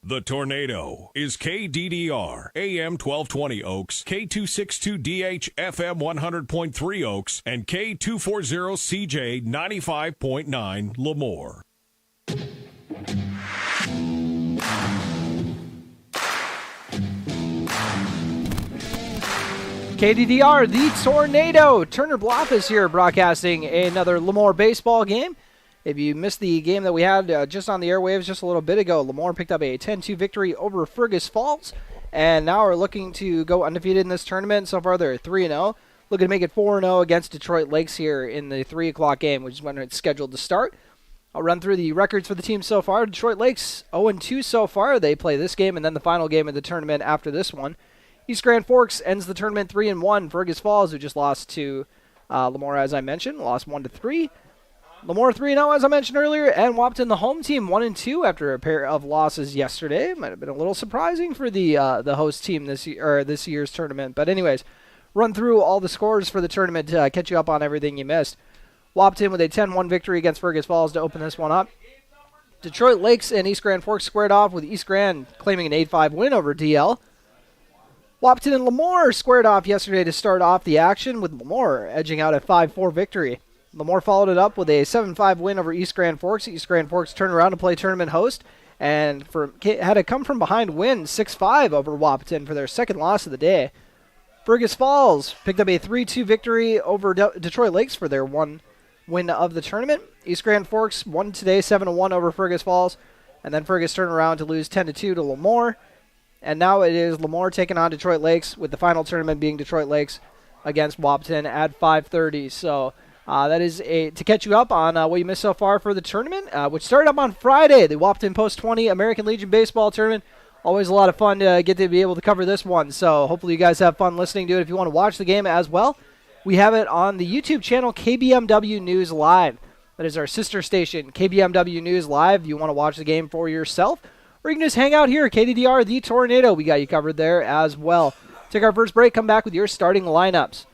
The Tornado is KDDR, AM 1220 Oaks, K262DH, FM 100.3 Oaks, and K240CJ 95.9 LaMoure. KDDR, the Tornado. Turner Bloff is here broadcasting another LaMoure baseball game. If you missed the game that we had just on the airwaves just a little bit ago, LaMoure picked up a 10-2 victory over Fergus Falls, and now are looking to go undefeated in this tournament. So far, they're 3-0, looking to make it 4-0 against Detroit Lakes here in the 3 o'clock game, which is when it's scheduled to start. I'll run through the records for the team so far. Detroit Lakes 0-2 so far. They play this game and then the final game of the tournament after this one. East Grand Forks ends the tournament 3-1. Fergus Falls, who just lost to LaMoure, as I mentioned, lost 1-3. LaMoure 3-0, as I mentioned earlier, and Wahpeton, the home team, 1-2 after a pair of losses yesterday. Might have been a little surprising for the host team this year's tournament. But anyways, run through all the scores for the tournament to catch you up on everything you missed. Wahpeton with a 10-1 victory against Fergus Falls to open this one up. Detroit Lakes and East Grand Forks squared off with East Grand claiming an 8-5 win over DL. Wahpeton and LaMoure squared off yesterday to start off the action, with LaMoure edging out a 5-4 victory. LaMoure followed it up with a 7-5 win over East Grand Forks. East Grand Forks turned around to play tournament host and had a come-from-behind win 6-5 over Wahpeton for their second loss of the day. Fergus Falls picked up a 3-2 victory over Detroit Lakes for their one win of the tournament. East Grand Forks won today 7-1 over Fergus Falls, and then Fergus turned around to lose 10-2 to LaMoure. And now it is LaMoure taking on Detroit Lakes, with the final tournament being Detroit Lakes against Wahpeton at 5:30. So that is to catch you up on what you missed so far for the tournament, which started up on Friday, the Wahpeton Post 20 American Legion Baseball Tournament. Always a lot of fun to get to be able to cover this one. So hopefully you guys have fun listening to it. If you want to watch the game as well, we have it on the YouTube channel KBMW News Live. That is our sister station, KBMW News Live. If you want to watch the game for yourself, or you can just hang out here, KDDR, the Tornado. We got you covered there as well. Take our first break, come back with your starting lineups.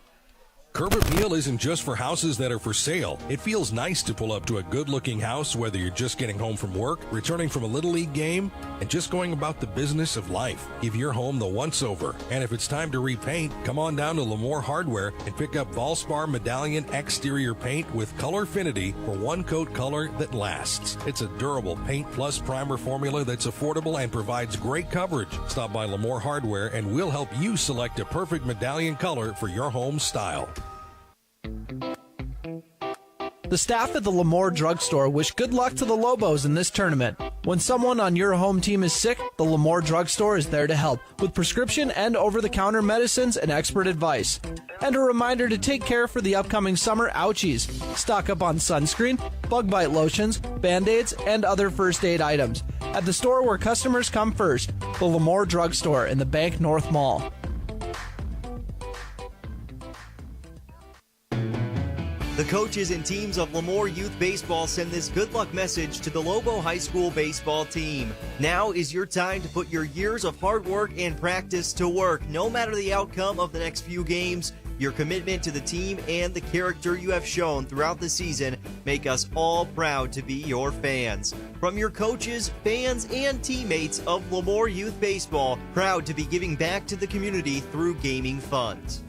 Curb Appeal isn't just for houses that are for sale. It feels nice to pull up to a good-looking house, whether you're just getting home from work, returning from a Little League game, and just going about the business of life. Give your home the once-over. And if it's time to repaint, come on down to LaMoure Hardware and pick up Valspar Medallion exterior paint with Colorfinity for one-coat color that lasts. It's a durable paint plus primer formula that's affordable and provides great coverage. Stop by LaMoure Hardware and we'll help you select a perfect medallion color for your home style. The staff at the LaMoure Drugstore wish good luck to the Lobos in this tournament. When someone on your home team is sick, the LaMoure Drugstore is there to help with prescription and over-the-counter medicines and expert advice. And a reminder to take care for the upcoming summer ouchies. Stock up on sunscreen, bug bite lotions, Band-Aids, and other first aid items at the store where customers come first, the LaMoure Drugstore in the Bank North Mall. The coaches and teams of LaMoure Youth Baseball send this good luck message to the Lobo High School baseball team. Now is your time to put your years of hard work and practice to work. No matter the outcome of the next few games, your commitment to the team and the character you have shown throughout the season make us all proud to be your fans. From your coaches, fans, and teammates of LaMoure Youth Baseball, proud to be giving back to the community through gaming funds.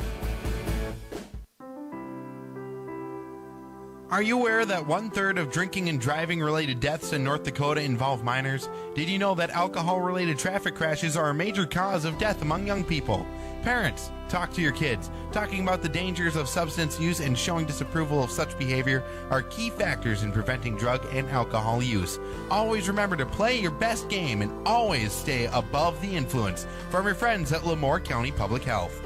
Are you aware that 1/3 of drinking and driving related deaths in North Dakota involve minors? Did you know that alcohol related traffic crashes are a major cause of death among young people? Parents, talk to your kids. Talking about the dangers of substance use and showing disapproval of such behavior are key factors in preventing drug and alcohol use. Always remember to play your best game and always stay above the influence. From your friends at LaMoure County Public Health.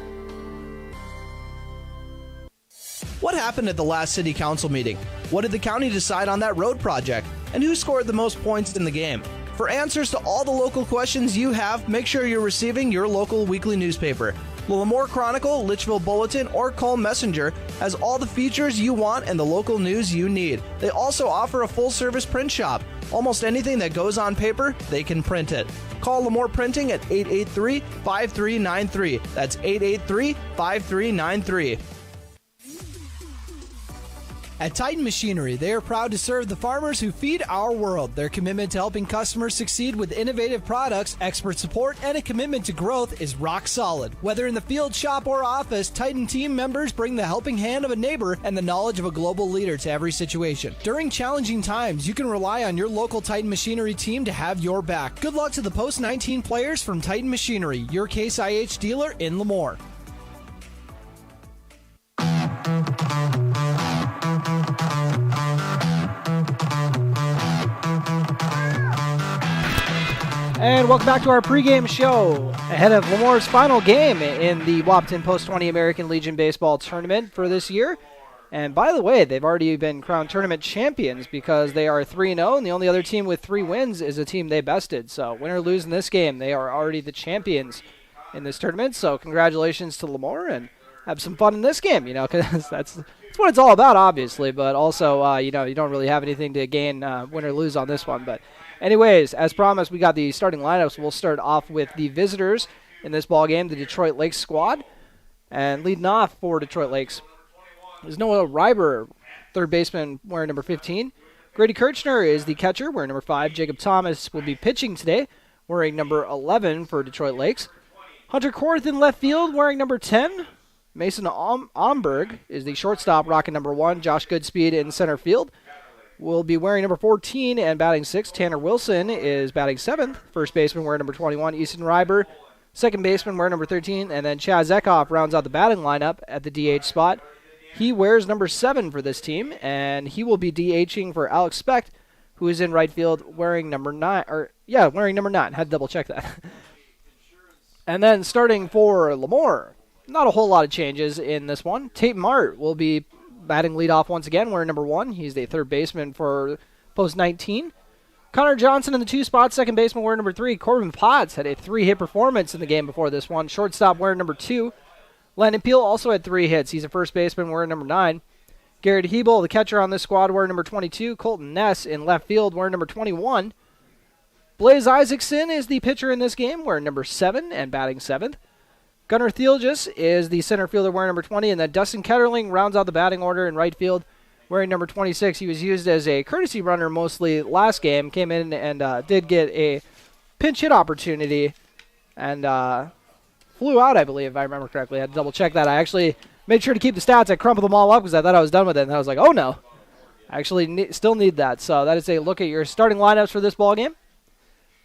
What happened at the last city council meeting? What did the county decide on that road project? And who scored the most points in the game? For answers to all the local questions you have, make sure you're receiving your local weekly newspaper. The LaMoure Chronicle, Litchfield Bulletin, or Cole Messenger has all the features you want and the local news you need. They also offer a full-service print shop. Almost anything that goes on paper, they can print it. Call LaMoure Printing at 883-5393. That's 883-5393. At Titan Machinery, they are proud to serve the farmers who feed our world. Their commitment to helping customers succeed with innovative products, expert support, and a commitment to growth is rock solid. Whether in the field, shop, or office, Titan team members bring the helping hand of a neighbor and the knowledge of a global leader to every situation. During challenging times, you can rely on your local Titan Machinery team to have your back. Good luck to the post-19 players from Titan Machinery, your Case IH dealer in LaMoure. And welcome back to our pregame show ahead of LaMoure's final game in the Wahpeton Post-20 American Legion Baseball Tournament for this year. And by the way, they've already been crowned tournament champions because they are 3-0, and the only other team with 3 wins is a team they bested. So win or lose in this game, they are already the champions in this tournament. So congratulations to LaMoure, and have some fun in this game, because that's what it's all about, obviously. But also, you don't really have anything to gain win or lose on this one. But anyways, as promised, we got the starting lineups. We'll start off with the visitors in this ball game, the Detroit Lakes squad. And leading off for Detroit Lakes is Noah Reiber, third baseman, wearing number 15. Grady Kirchner is the catcher, wearing number 5. Jacob Thomas will be pitching today, wearing number 11 for Detroit Lakes. Hunter Korth in left field, wearing number 10. Mason Omberg is the shortstop, rocking number 1. Josh Goodspeed in center field will be wearing number 14 and batting 6. Tanner Wilson is batting 7th. First baseman wearing number 21. Easton Reiber, second baseman wearing number 13. And then Chaz Eckhoff rounds out the batting lineup at the DH spot. He wears number 7 for this team, and he will be DHing for Alex Specht, who is in right field wearing number 9. Wearing number 9. Had to double check that. And then starting for LaMoure, not a whole lot of changes in this one. Tate Mart will be batting leadoff once again, wearing number 1. He's the third baseman for post-19. Connor Johnson in the 2 spot, second baseman wearing number 3. Corbin Potts had a 3-hit performance in the game before this one. Shortstop wearing number 2. Landon Peel also had 3 hits. He's a first baseman wearing number 9. Garrett Hebel, the catcher on this squad, wearing number 22. Colton Ness in left field wearing number 21. Blaze Isaacson is the pitcher in this game, wearing number 7 and batting 7th. Gunnar Thielges is the center fielder wearing number 20, and then Dustin Ketterling rounds out the batting order in right field wearing number 26. He was used as a courtesy runner mostly last game, came in and did get a pinch hit opportunity and flew out, I believe, if I remember correctly. I had to double check that. I actually made sure to keep the stats. I crumpled them all up because I thought I was done with it, and I was like, oh no, I actually still need that. So that is a look at your starting lineups for this ball game.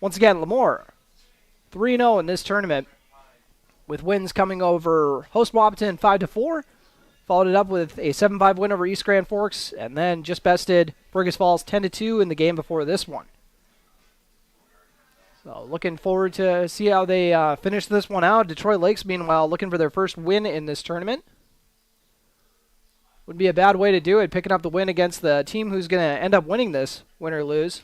Once again, LaMoure 3-0 in this tournament, with wins coming over host Wahpeton 5-4, followed it up with a 7-5 win over East Grand Forks, and then just bested Fergus Falls 10-2 in the game before this one. So looking forward to see how they finish this one out. Detroit Lakes, meanwhile, looking for their first win in this tournament. Would be a bad way to do it, picking up the win against the team who's going to end up winning this, win or lose.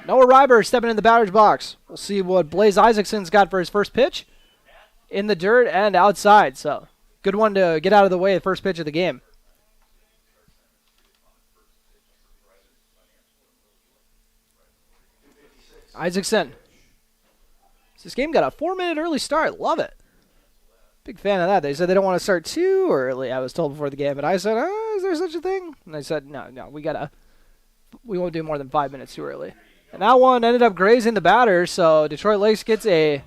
Noah Reiber stepping in the batter's box. We'll see what Blaze Isaacson's got for his first pitch. In the dirt and outside. So, good one to get out of the way, the first pitch of the game. Isaacson. This game got a 4-minute early start. Love it. Big fan of that. They said they don't want to start too early, I was told before the game. But I said, is there such a thing? And they said, no, we won't do more than 5 minutes too early. And that one ended up grazing the batter, so Detroit Lakes gets a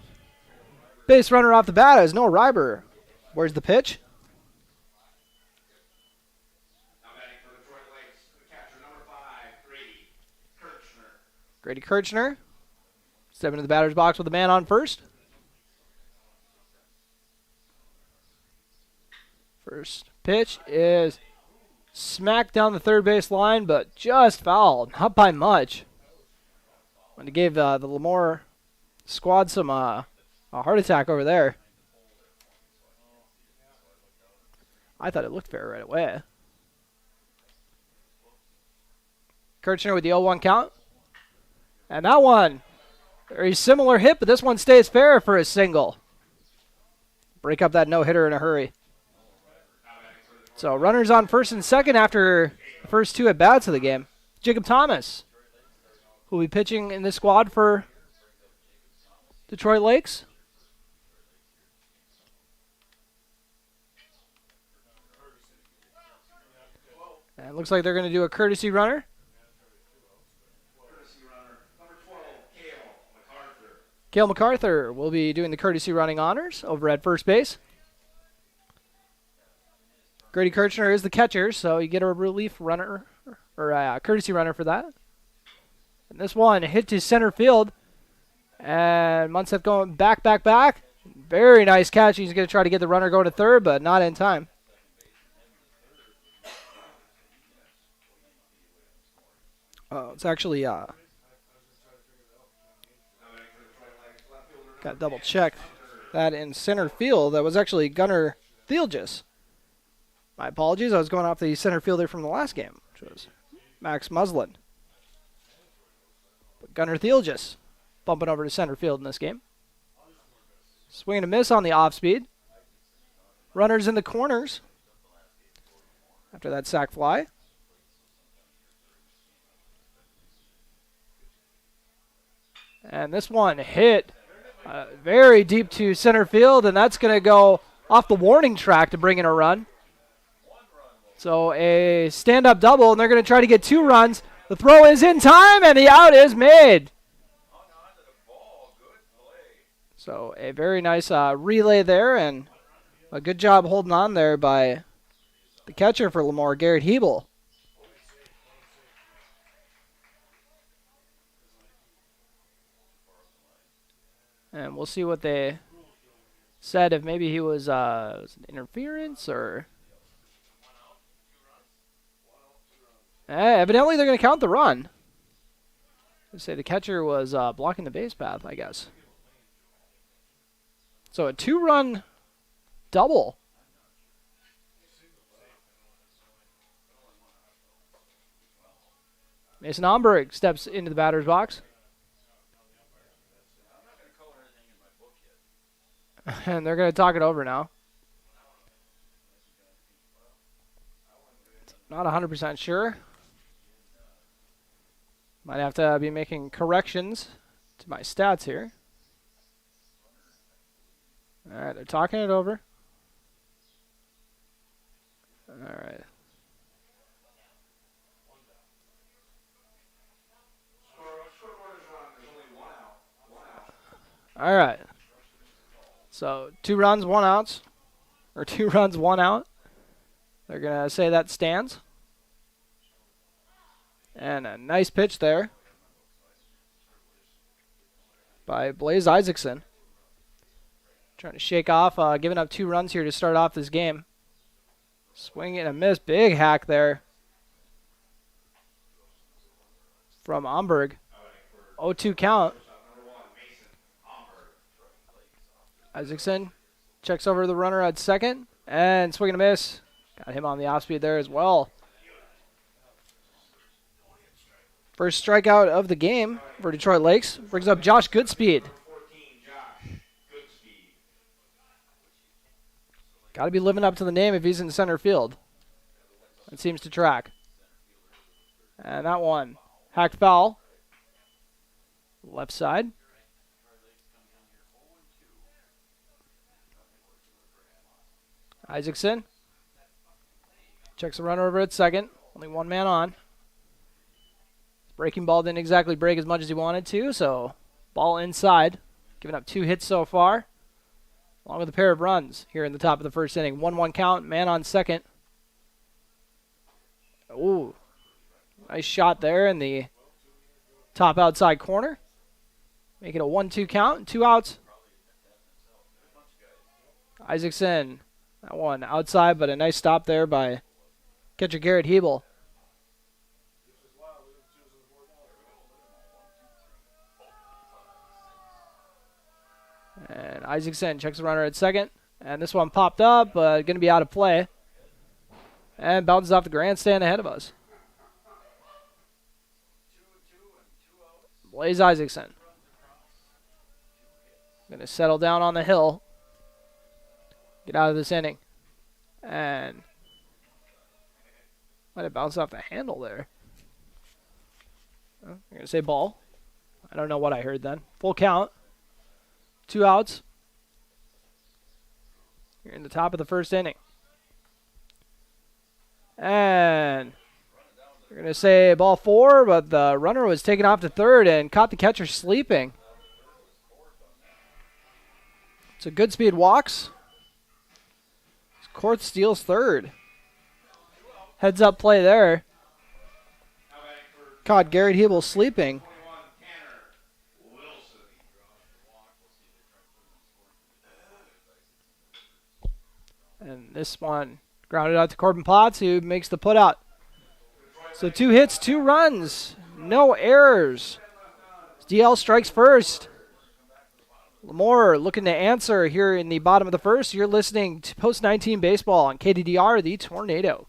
base runner off the bat as Noah Reiber. Where's the pitch? Grady Kirchner. Stepping into the batter's box with a man on first. First pitch is smacked down the third base line, but just fouled. Not by much. And it gave the LaMoure squad some a heart attack over there. I thought it looked fair right away. Kirchner with the 0-1 count. And that one, very similar hit, but this one stays fair for a single. Break up that no-hitter in a hurry. So runners on first and second after the first 2 at-bats of the game. Jacob Thomas will be pitching in this squad for Detroit Lakes. And looks like they're going to do a courtesy runner. Cale MacArthur will be doing the courtesy running honors over at first base. Grady Kirchner is the catcher, so you get a relief runner or a courtesy runner for that. And this one hit to center field. And Munseth going back. Very nice catch. He's going to try to get the runner going to third, but not in time. Oh, it's actually got to double check that in center field. That was actually Gunnar Thielges. My apologies. I was going off the center fielder from the last game, which was Max Muslin. But Gunnar Thielges bumping over to center field in this game. Swing and a miss on the off speed. Runners in the corners after that sac fly. And this one hit very deep to center field, and that's going to go off the warning track to bring in a run. So a stand-up double, and they're going to try to get 2 runs. The throw is in time, and the out is made. So a very nice relay there, and a good job holding on there by the catcher for LaMoure, Garrett Hebel. And we'll see what they said, if maybe he was an interference or... evidently they're going to count the run. They say the catcher was blocking the base path, I guess. So a 2-run double. Mason Omberg steps into the batter's box. And they're going to talk it over now. Not 100% sure. Might have to be making corrections to my stats here. All right, they're talking it over. All right. All right. So 2 runs, 1 out. Or 2 runs, 1 out. They're going to say that stands. And a nice pitch there by Blaze Isaacson. Trying to shake off, giving up 2 runs here to start off this game. Swing and a miss. Big hack there from Omberg. 0-2 count. Isaacson checks over the runner at second. And swing and a miss. Got him on the off speed there as well. First strikeout of the game for Detroit Lakes. Brings up Josh Goodspeed. Got to be living up to the name if he's in center field. It seems to track. And that one hacked foul. Left side. Isaacson checks the runner over at second. Only 1 man on. Breaking ball didn't exactly break as much as he wanted to, so ball inside. Giving up 2 hits so far, along with a pair of runs here in the top of the first inning. 1-1 count, man on second. Ooh, nice shot there in the top outside corner. Make it a 1-2 count, 2 outs. Isaacson, that one outside, but a nice stop there by catcher Garrett Hebel. And Isaacson checks the runner at second. And this one popped up, but going to be out of play. And bounces off the grandstand ahead of us. Blaze Isaacson. Going to settle down on the hill. Get out of this inning. And might have bounced off the handle there. Oh, I'm going to say ball. I don't know what I heard then. Full count. 2 outs. You're in the top of the first inning. And to say ball 4, but the runner was taken off to third and caught the catcher sleeping. So good speed walks. Korth steals third. Heads up play there. Caught Garrett Hebel sleeping. And this one grounded out to Corbin Potts, who makes the put out. So 2 hits, 2 runs, no errors. DL strikes first. LaMoure looking to answer here in the bottom of the first. You're listening to Post 19 Baseball on KDDR, the Tornado.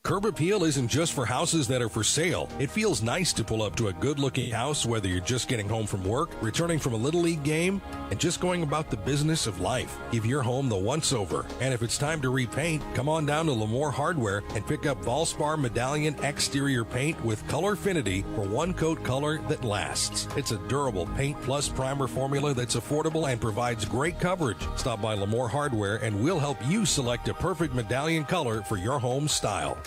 Curb appeal isn't just for houses that are for sale. It feels nice to pull up to a good-looking house, whether you're just getting home from work, returning from a Little League game, and just going about the business of life. Give your home the once-over. And if it's time to repaint, come on down to LaMoure Hardware and pick up Valspar Medallion exterior paint with Colorfinity for one-coat color that lasts. It's a durable paint plus primer formula that's affordable and provides great coverage. Stop by LaMoure Hardware and we'll help you select a perfect medallion color for your home style.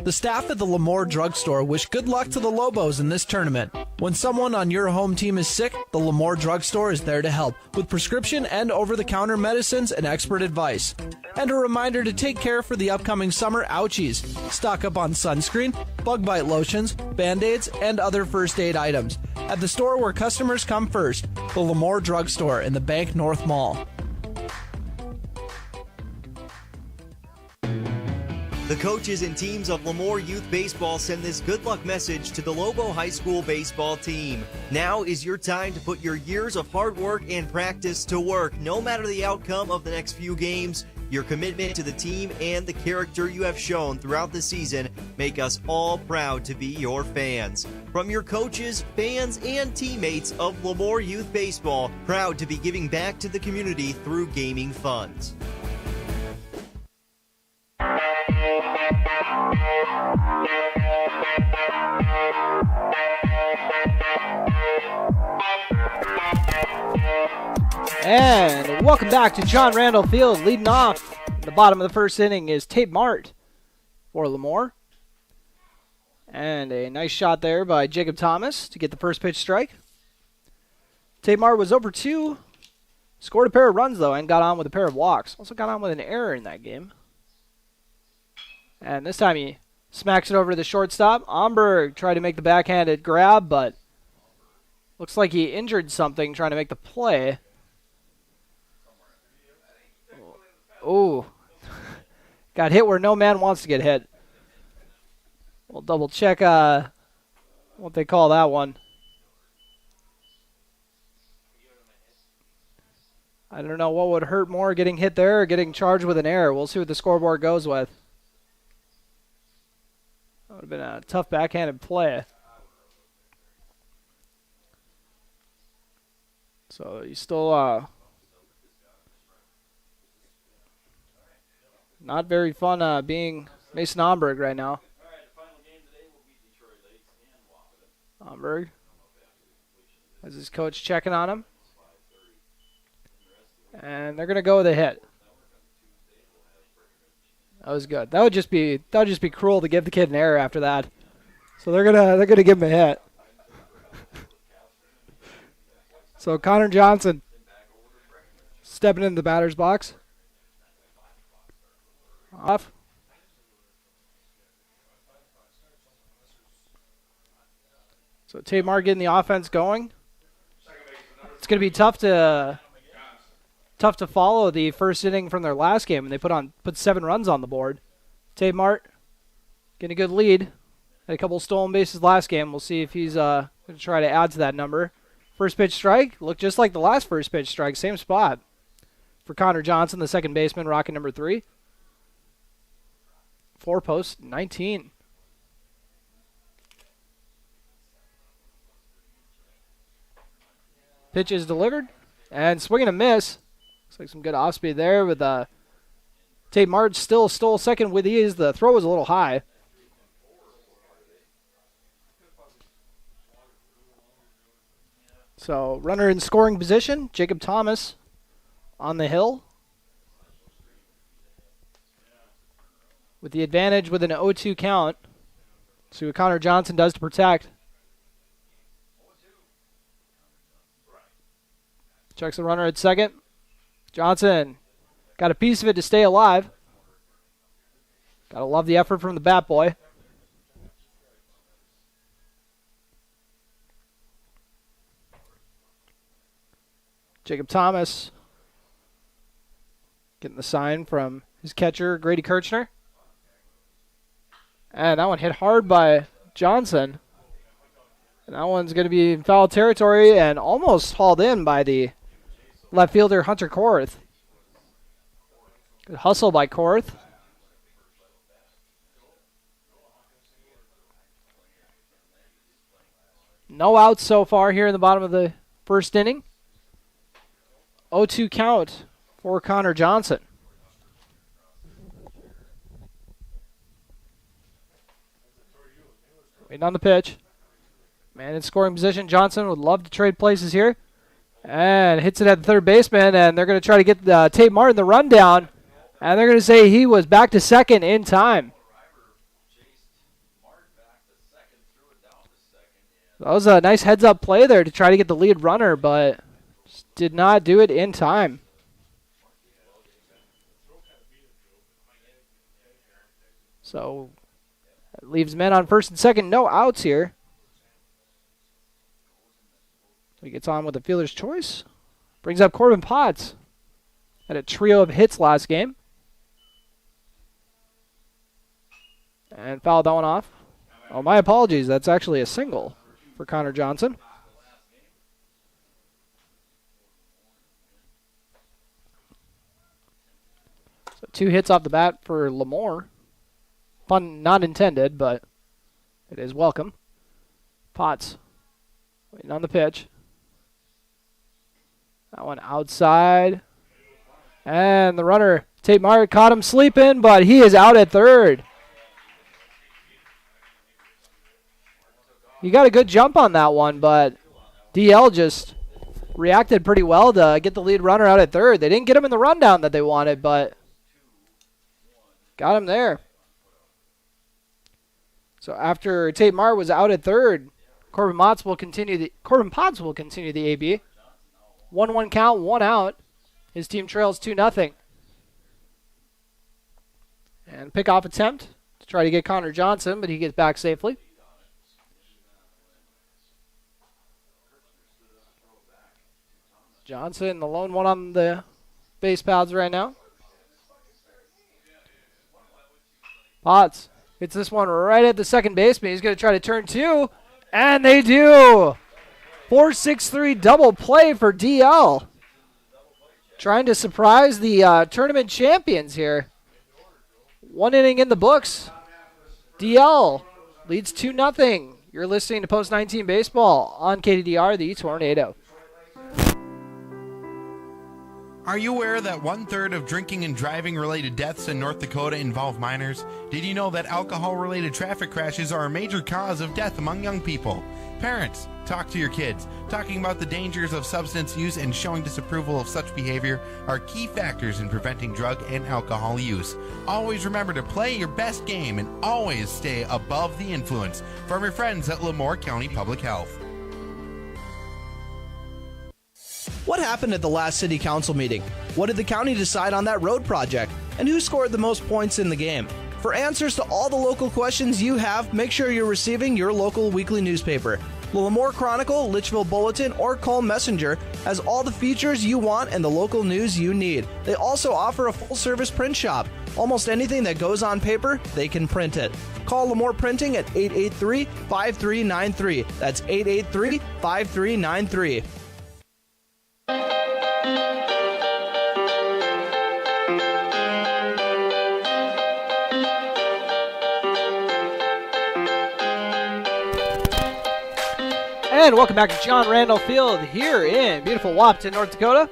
The staff at the LaMoure Drugstore wish good luck to the Lobos in this tournament. When someone on your home team is sick, the LaMoure Drugstore is there to help with prescription and over-the-counter medicines and expert advice. And a reminder to take care for the upcoming summer ouchies. Stock up on sunscreen, bug bite lotions, Band-Aids, and other first aid items at the store where customers come first, the LaMoure Drugstore in the Bank North Mall. The coaches and teams of LaMoure Youth Baseball send this good luck message to the Lobo High School baseball team. Now is your time to put your years of hard work and practice to work. No matter the outcome of the next few games, your commitment to the team and the character you have shown throughout the season make us all proud to be your fans. From your coaches, fans, and teammates of LaMoure Youth Baseball, proud to be giving back to the community through gaming funds. And welcome back to John Randall Field. Leading off in the bottom of the first inning is Tate Mart for LaMoure. And a nice shot there by Jacob Thomas to get the first pitch strike. Tate Mart was over 2, scored a pair of runs though, and got on with a pair of walks. Also got on with an error in that game. And this time he smacks it over to the shortstop. Omberg tried to make the backhanded grab, but looks like he injured something trying to make the play. Oh, got hit where no man wants to get hit. We'll double check what they call that one. I don't know what would hurt more, getting hit there or getting charged with an error. We'll see what the scoreboard goes with. That would have been a tough backhanded play. So he's still not very fun being Mason Omberg right now. Omberg has his coach checking on him. And they're gonna go with a hit. That was good. That would just be cruel to give the kid an error after that. So they're gonna give him a hit. So Connor Johnson stepping into the batter's box. Off. So Tate Mart getting the offense going. It's going to be tough to follow the first inning from their last game, and they put 7 runs on the board. Tate Mart getting a good lead. Had a couple stolen bases last game. We'll see if he's going to try to add to that number. First pitch strike looked just like the last first pitch strike, same spot for Connor Johnson, the second baseman, rocking number 3. 4 posts, 19. Pitch is delivered, and swing and a miss. Looks like some good off speed there with Tate Mart still stole second with ease. The throw was a little high. So runner in scoring position, Jacob Thomas on the hill. with the advantage with an 0-2 count. See what Connor Johnson does to protect. Checks the runner at second. Johnson got a piece of it to stay alive. Gotta love the effort from the bat boy. Jacob Thomas getting the sign from his catcher, Grady Kirchner. And that one hit hard by Johnson. And that one's going to be in foul territory and almost hauled in by the left fielder, Hunter Korth. Good hustle by Korth. No outs so far here in the bottom of the first inning. 0-2 count for Connor Johnson. Waiting on the pitch. Man in scoring position. Johnson would love to trade places here. And hits it at the third baseman. And they're going to try to get Tate Martin the rundown. And they're going to say he was back to second in time. That was a nice heads-up play there to try to get the lead runner, but just did not do it in time. So that leaves men on first and second. No outs here. He gets on with the fielder's choice. Brings up Corbin Potts. Had a trio of hits last game. And fouled that one off. Oh, my apologies. That's actually a single for Connor Johnson. So 2 hits off the bat for LaMoure. Pun not intended, but it is welcome. Potts waiting on the pitch. That one outside. And the runner, Tate Martin, caught him sleeping, but he is out at third. You got a good jump on that one, but DL just reacted pretty well to get the lead runner out at third. They didn't get him in the rundown that they wanted, but got him there. So after Tate Martin was out at third, Corbin Potts will continue the AB. 1-1 count, 1 out. His team trails 2-0. And pickoff attempt to try to get Connor Johnson, but he gets back safely. Johnson, the lone one on the base paths right now. Potts gets this one right at the second baseman. He's going to try to turn 2, and they do. 4-6-3 double play for DL. Trying to surprise the tournament champions here. 1 inning in the books. DL leads 2-0. You're listening to Post 19 Baseball on KDDR, the Tornado. Are you aware that 1/3 of drinking and driving related deaths in North Dakota involve minors? Did you know that alcohol related traffic crashes are a major cause of death among young people? Parents, talk to your kids. Talking about the dangers of substance use and showing disapproval of such behavior are key factors in preventing drug and alcohol use. Always remember to play your best game and always stay above the influence. From your friends at LaMoure County Public Health. What happened at the last city council meeting? What did the county decide on that road project? And who scored the most points in the game? For answers to all the local questions you have, make sure you're receiving your local weekly newspaper. The LaMoure Chronicle, Litchfield Bulletin, or Call Messenger has all the features you want and the local news you need. They also offer a full-service print shop. Almost anything that goes on paper, they can print it. Call LaMoure Printing at 883-5393. That's 883-5393. And welcome back to John Randall Field here in beautiful Wahpeton, North Dakota.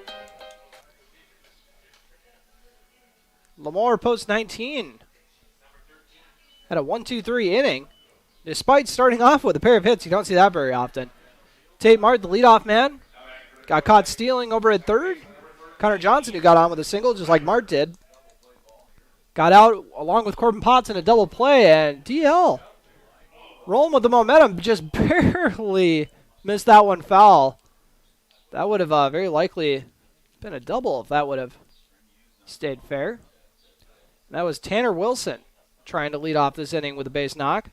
LaMoure Post 19 had a 1-2-3 inning. Despite starting off with a pair of hits, you don't see that very often. Tate Martin, the leadoff man, got caught stealing over at third. Connor Johnson, who got on with a single just like Mart did. got out along with Corbin Potts in a double play, and DL rolling with the momentum, just barely missed that one foul. That would have very likely been a double if that would have stayed fair. And that was Tanner Wilson trying to lead off this inning with a base knock.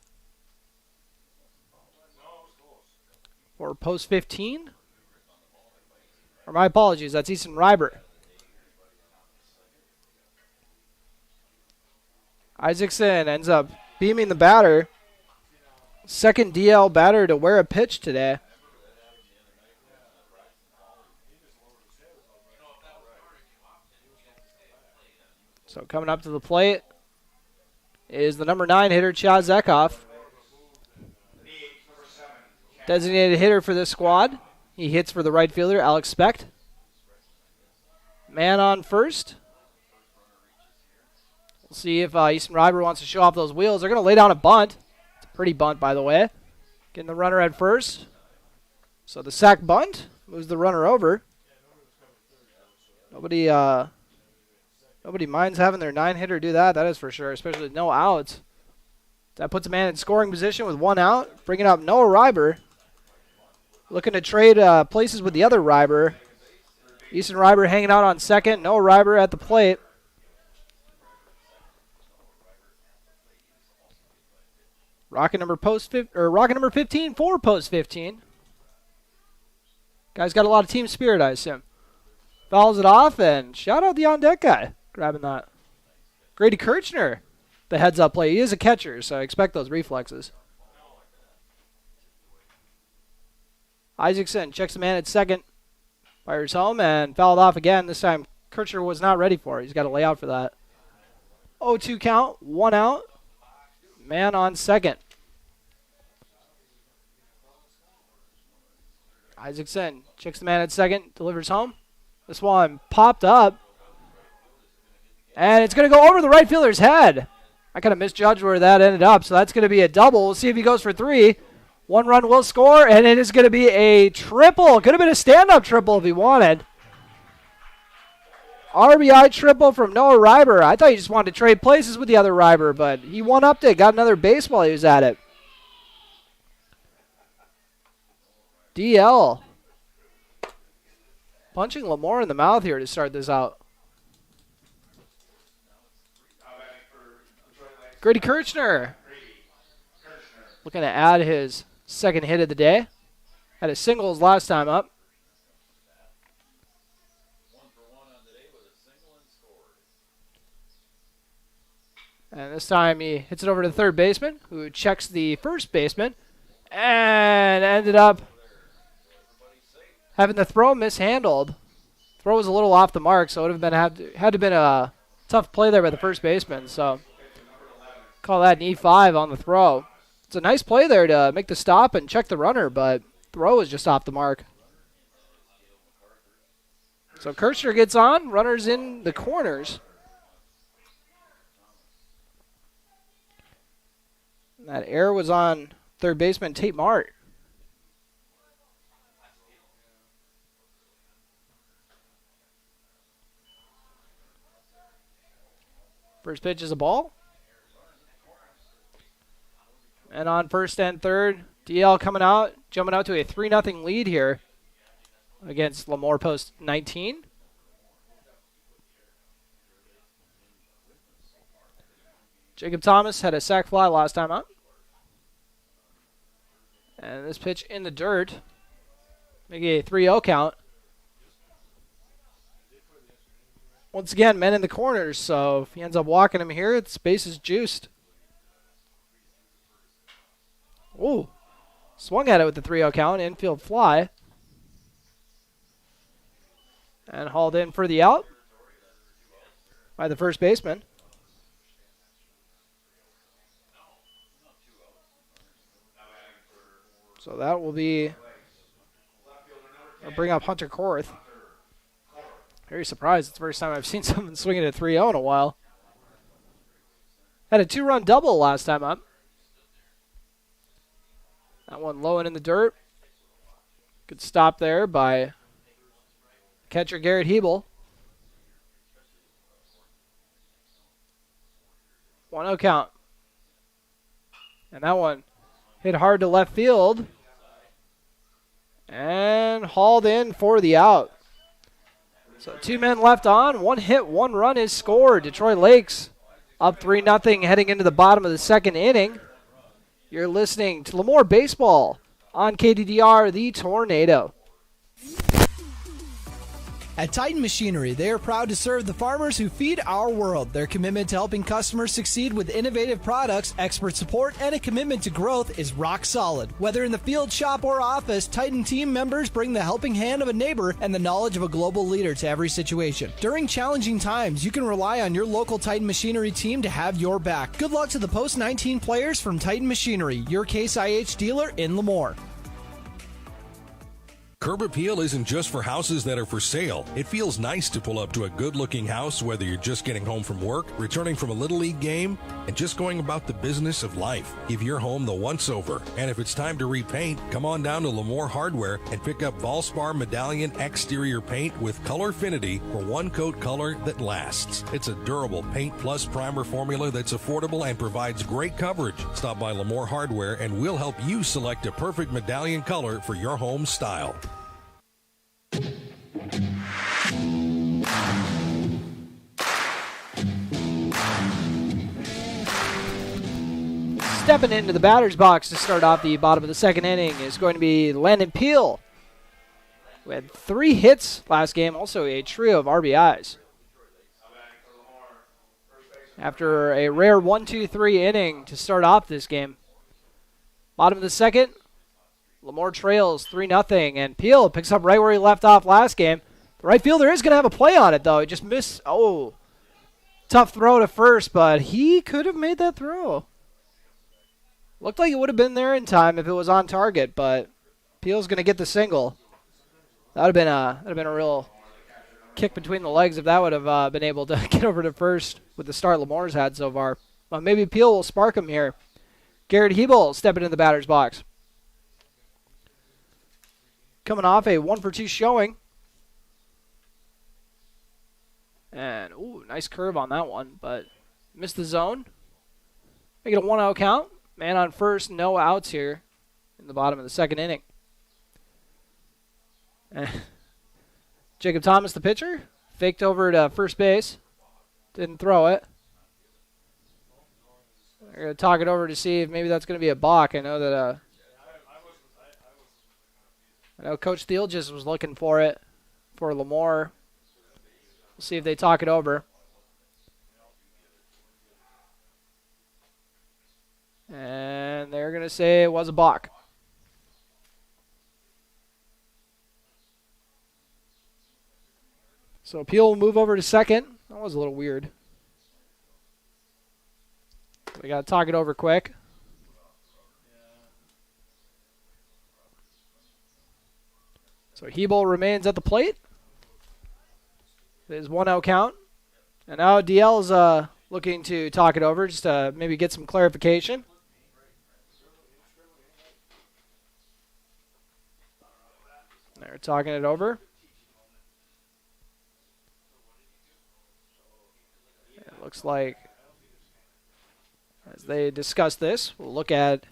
For post 15. Or my apologies, that's Easton Reiber. Isaacson ends up beaming the batter. Second DL batter to wear a pitch today. So coming up to the plate is the number 9 hitter, Chaz Eckhoff. Designated hitter for this squad. He hits for the right fielder, Alex Specht. Man on first. We'll see if Easton Reiber wants to show off those wheels. They're going to lay down a bunt. It's a pretty bunt, by the way. Getting the runner at first. So the sack bunt moves the runner over. Nobody minds having their 9-hitter do that. That is for sure, especially with no outs. That puts a man in scoring position with 1 out. Bringing up Noah Reiber. Looking to trade places with the other Reiber. Easton Reiber hanging out on second. Noah Reiber at the plate. Rocket number 15 for post 15. Guy's got a lot of team spirit, I assume. Fouls it off, and shout out the on-deck guy grabbing that. Grady Kirchner, the heads-up play. He is a catcher, so I expect those reflexes. Isaacson checks the man at second. Fires home and fouled off again. This time, Kirchner was not ready for it. He's got to lay out for that. 0-2 count, 1 out. Man on second. Isaacson checks the man at second, delivers home. This one popped up. And it's going to go over the right fielder's head. I kind of misjudged where that ended up, so that's going to be a double. We'll see if he goes for 3. 1 run will score, and it is going to be a triple. Could have been a stand-up triple if he wanted. RBI triple from Noah Reiber. I thought he just wanted to trade places with the other Reiber, but he one-upped it, got another base while he was at it. DL punching LaMoure in the mouth here to start this out. Grady Kirchner looking to add his second hit of the day. Had a singles last time up. And this time he hits it over to the third baseman, who checks the first baseman, and ended up having the throw mishandled. Throw was a little off the mark, so it would have been had to been a tough play there by the first baseman. So call that an E5 on the throw. It's a nice play there to make the stop and check the runner, but throw is just off the mark. So Kirchner gets on, runners in the corners. That error was on third baseman Tate Mart. First pitch is a ball. And on first and third, DL coming out, jumping out to a 3-0 lead here against LaMoure post 19. Jacob Thomas had a sac fly last time out. And this pitch in the dirt, making a 3-0 count. Once again, men in the corners, so if he ends up walking him here, the space is juiced. Ooh, swung at it with the 3-0 count, infield fly. And hauled in for the out by the first baseman. So that will be, I'll bring up Hunter Korth. Very surprised. It's the first time I've seen someone swing it at 3-0 in a while. Had a 2-run double last time up. That one low and in the dirt. Good stop there by catcher Garrett Hebel. 1-0 count. And that one hit hard to left field. And hauled in for the out. So 2 men left on. 1 hit, 1 run is scored. Detroit Lakes up 3-0 heading into the bottom of the 2nd inning. You're listening to LaMoure Baseball on KDDR, the Tornado. At Titan Machinery, they are proud to serve the farmers who feed our world. Their commitment to helping customers succeed with innovative products, expert support, and a commitment to growth is rock solid. Whether in the field, shop, or office, Titan team members bring the helping hand of a neighbor and the knowledge of a global leader to every situation. During challenging times, you can rely on your local Titan Machinery team to have your back. Good luck to the post-19 players from Titan Machinery, your Case IH dealer in LaMoure. Curb appeal isn't just for houses that are for sale. It feels nice to pull up to a good-looking house, whether you're just getting home from work, returning from a Little League game, and just going about the business of life. Give your home the once-over. And if it's time to repaint, come on down to LaMoure Hardware and pick up Valspar Medallion exterior paint with Colorfinity for one-coat color that lasts. It's a durable paint plus primer formula that's affordable and provides great coverage. Stop by LaMoure Hardware and we'll help you select a perfect medallion color for your home style. Stepping into the batter's box to start off the bottom of the 2nd inning is going to be Landon Peel, who had 3 hits last game, also a trio of RBIs. After a rare 1-2-3 inning to start off this game. Bottom of the 2nd, LaMoure trails 3-0, and Peel picks up right where he left off last game. The right fielder is going to have a play on it, though. He just missed. Oh, tough throw to first, but he could have made that throw. Looked like it would have been there in time if it was on target, but Peel's going to get the single. That would have been a real kick between the legs if that would have been able to get over to first with the start LaMoure's had so far. Well, maybe Peel will spark him here. Garrett Hebel stepping in the batter's box. Coming off a 1-for-2 showing. And, ooh, nice curve on that one, but missed the zone. Make it a 1-0 count. Man on first, no outs here in the bottom of the 2nd inning. Jacob Thomas, the pitcher, faked over to first base. Didn't throw it. They're going to talk it over to see if maybe that's going to be a balk. I know that Coach Thiel just was looking for it for LaMoure. We'll see if they talk it over. And they're going to say it was a balk. So Peel will move over to second. That was a little weird. We got to talk it over quick. So Hebel remains at the plate. It is 1-0 count. And now DL is looking to talk it over just to maybe get some clarification. They're talking it over. It looks like as they discuss this, we'll look at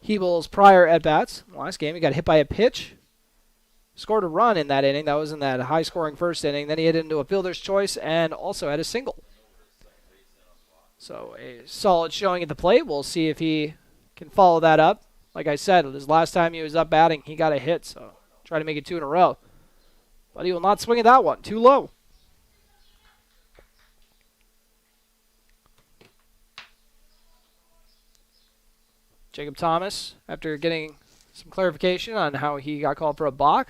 Hebel's prior at-bats. Last game, he got hit by a pitch. Scored a run in that inning. That was in that high-scoring first inning. Then he hit into a fielder's choice and also had a single. So a solid showing at the plate. We'll see if he can follow that up. Like I said, his last time he was up batting, he got a hit. So try to make it 2 in a row. But he will not swing at that one. Too low. Jacob Thomas, after getting some clarification on how he got called for a balk,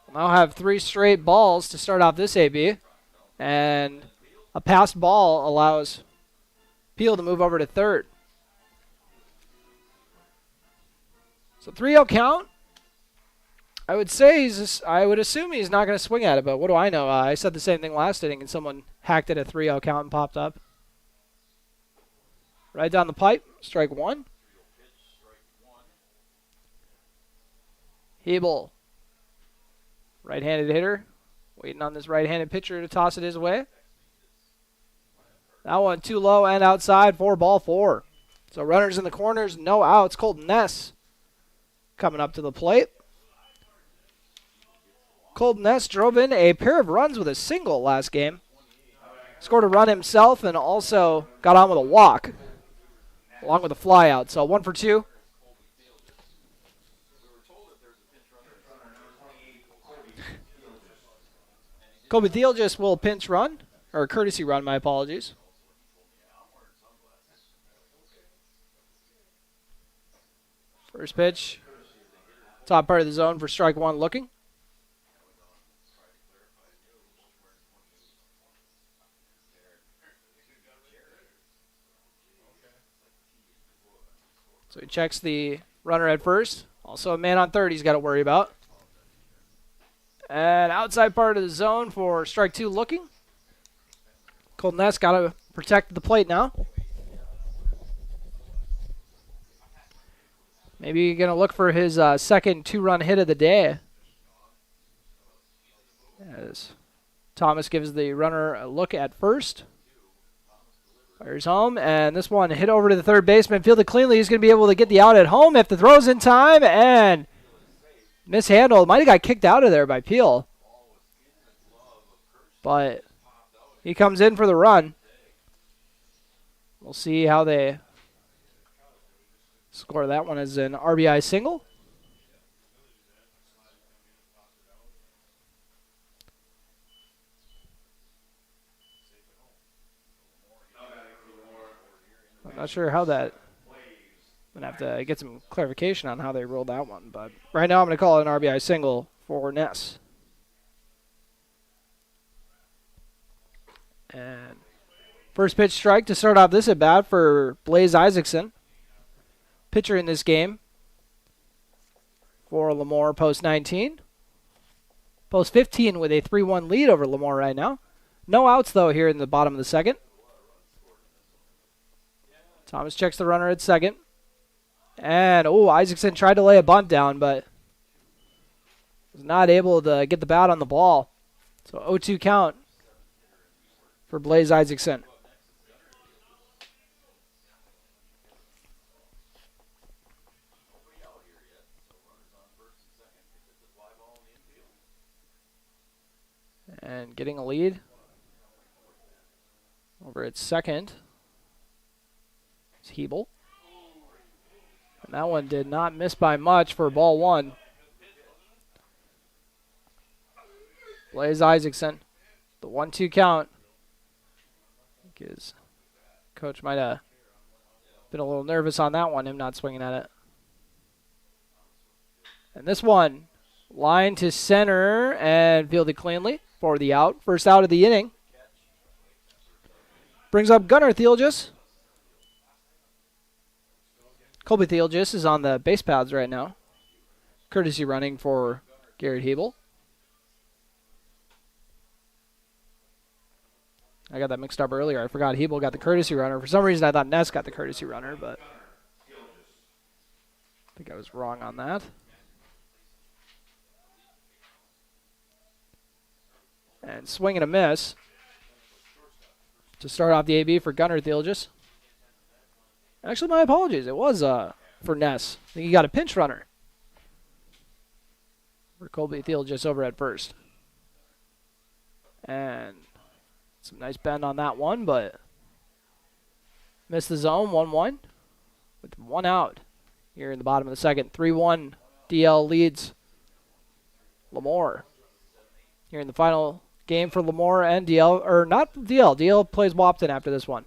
will now have 3 straight balls to start off this AB. And a passed ball allows Peel to move over to third. So 3-0 count. I would assume he's not going to swing at it, but what do I know? I said the same thing last inning, and someone hacked it a 3-0 count and popped up. Right down the pipe, strike 1. Hebel, right-handed hitter, waiting on this right-handed pitcher to toss it his way. That one too low and outside for ball 4. So runners in the corners, no outs. Colton Ness coming up to the plate. Colton Ness drove in a pair of runs with a single last game. Scored a run himself and also got on with a walk along with a fly out. So 1 for 2. Colby Theelgis will pinch run, or courtesy run, my apologies. First pitch, top part of the zone for strike 1 looking. So he checks the runner at first. Also a man on third he's got to worry about. And outside part of the zone for strike 2 looking. Colton Ness got to protect the plate now. Maybe going to look for his second 2-run hit of the day. As Thomas gives the runner a look at first. Fires home, and this one hit over to the third baseman. Fielded cleanly. He's going to be able to get the out at home if the throw's in time, and mishandled. Might have got kicked out of there by Peel. But he comes in for the run. We'll see how they score that one as an RBI single. I'm not sure how that. I'm going to have to get some clarification on how they rolled that one. But right now I'm going to call it an RBI single for Ness. And first pitch strike to start off this at bat for Blaze Isaacson. Pitcher in this game for LaMoure post 19. Post 15 with a 3-1 lead over LaMoure right now. No outs, though, here in the bottom of the second. Thomas checks the runner at second. And, Isaacson tried to lay a bunt down, but was not able to get the bat on the ball. So 0-2 count for Blaze Isaacson. And getting a lead over at second is Hebel. And that one did not miss by much for ball 1. Blaze Isaacson, the 1-2 count. I think his coach might have been a little nervous on that one, him not swinging at it. And this one, line to center and fielded cleanly for the out. First out of the inning. Brings up Gunnar Theelgis. Colby Theelgis is on the base paths right now. Courtesy running for Garrett Hebel. I got that mixed up earlier. I forgot Hebel got the courtesy runner. For some reason, I thought Ness got the courtesy runner, but I think I was wrong on that. And swing and a miss to start off the AB for Gunnar Theelgis. Actually, my apologies. It was for Ness. I think he got a pinch runner for Colby Theelgis over at first. And some nice bend on that one, but missed the zone. 1-1 with 1 out here in the bottom of the second. 3-1 DL leads LaMoure here in the final game for LaMoure and DL, or not DL. DL plays Wahpeton after this one.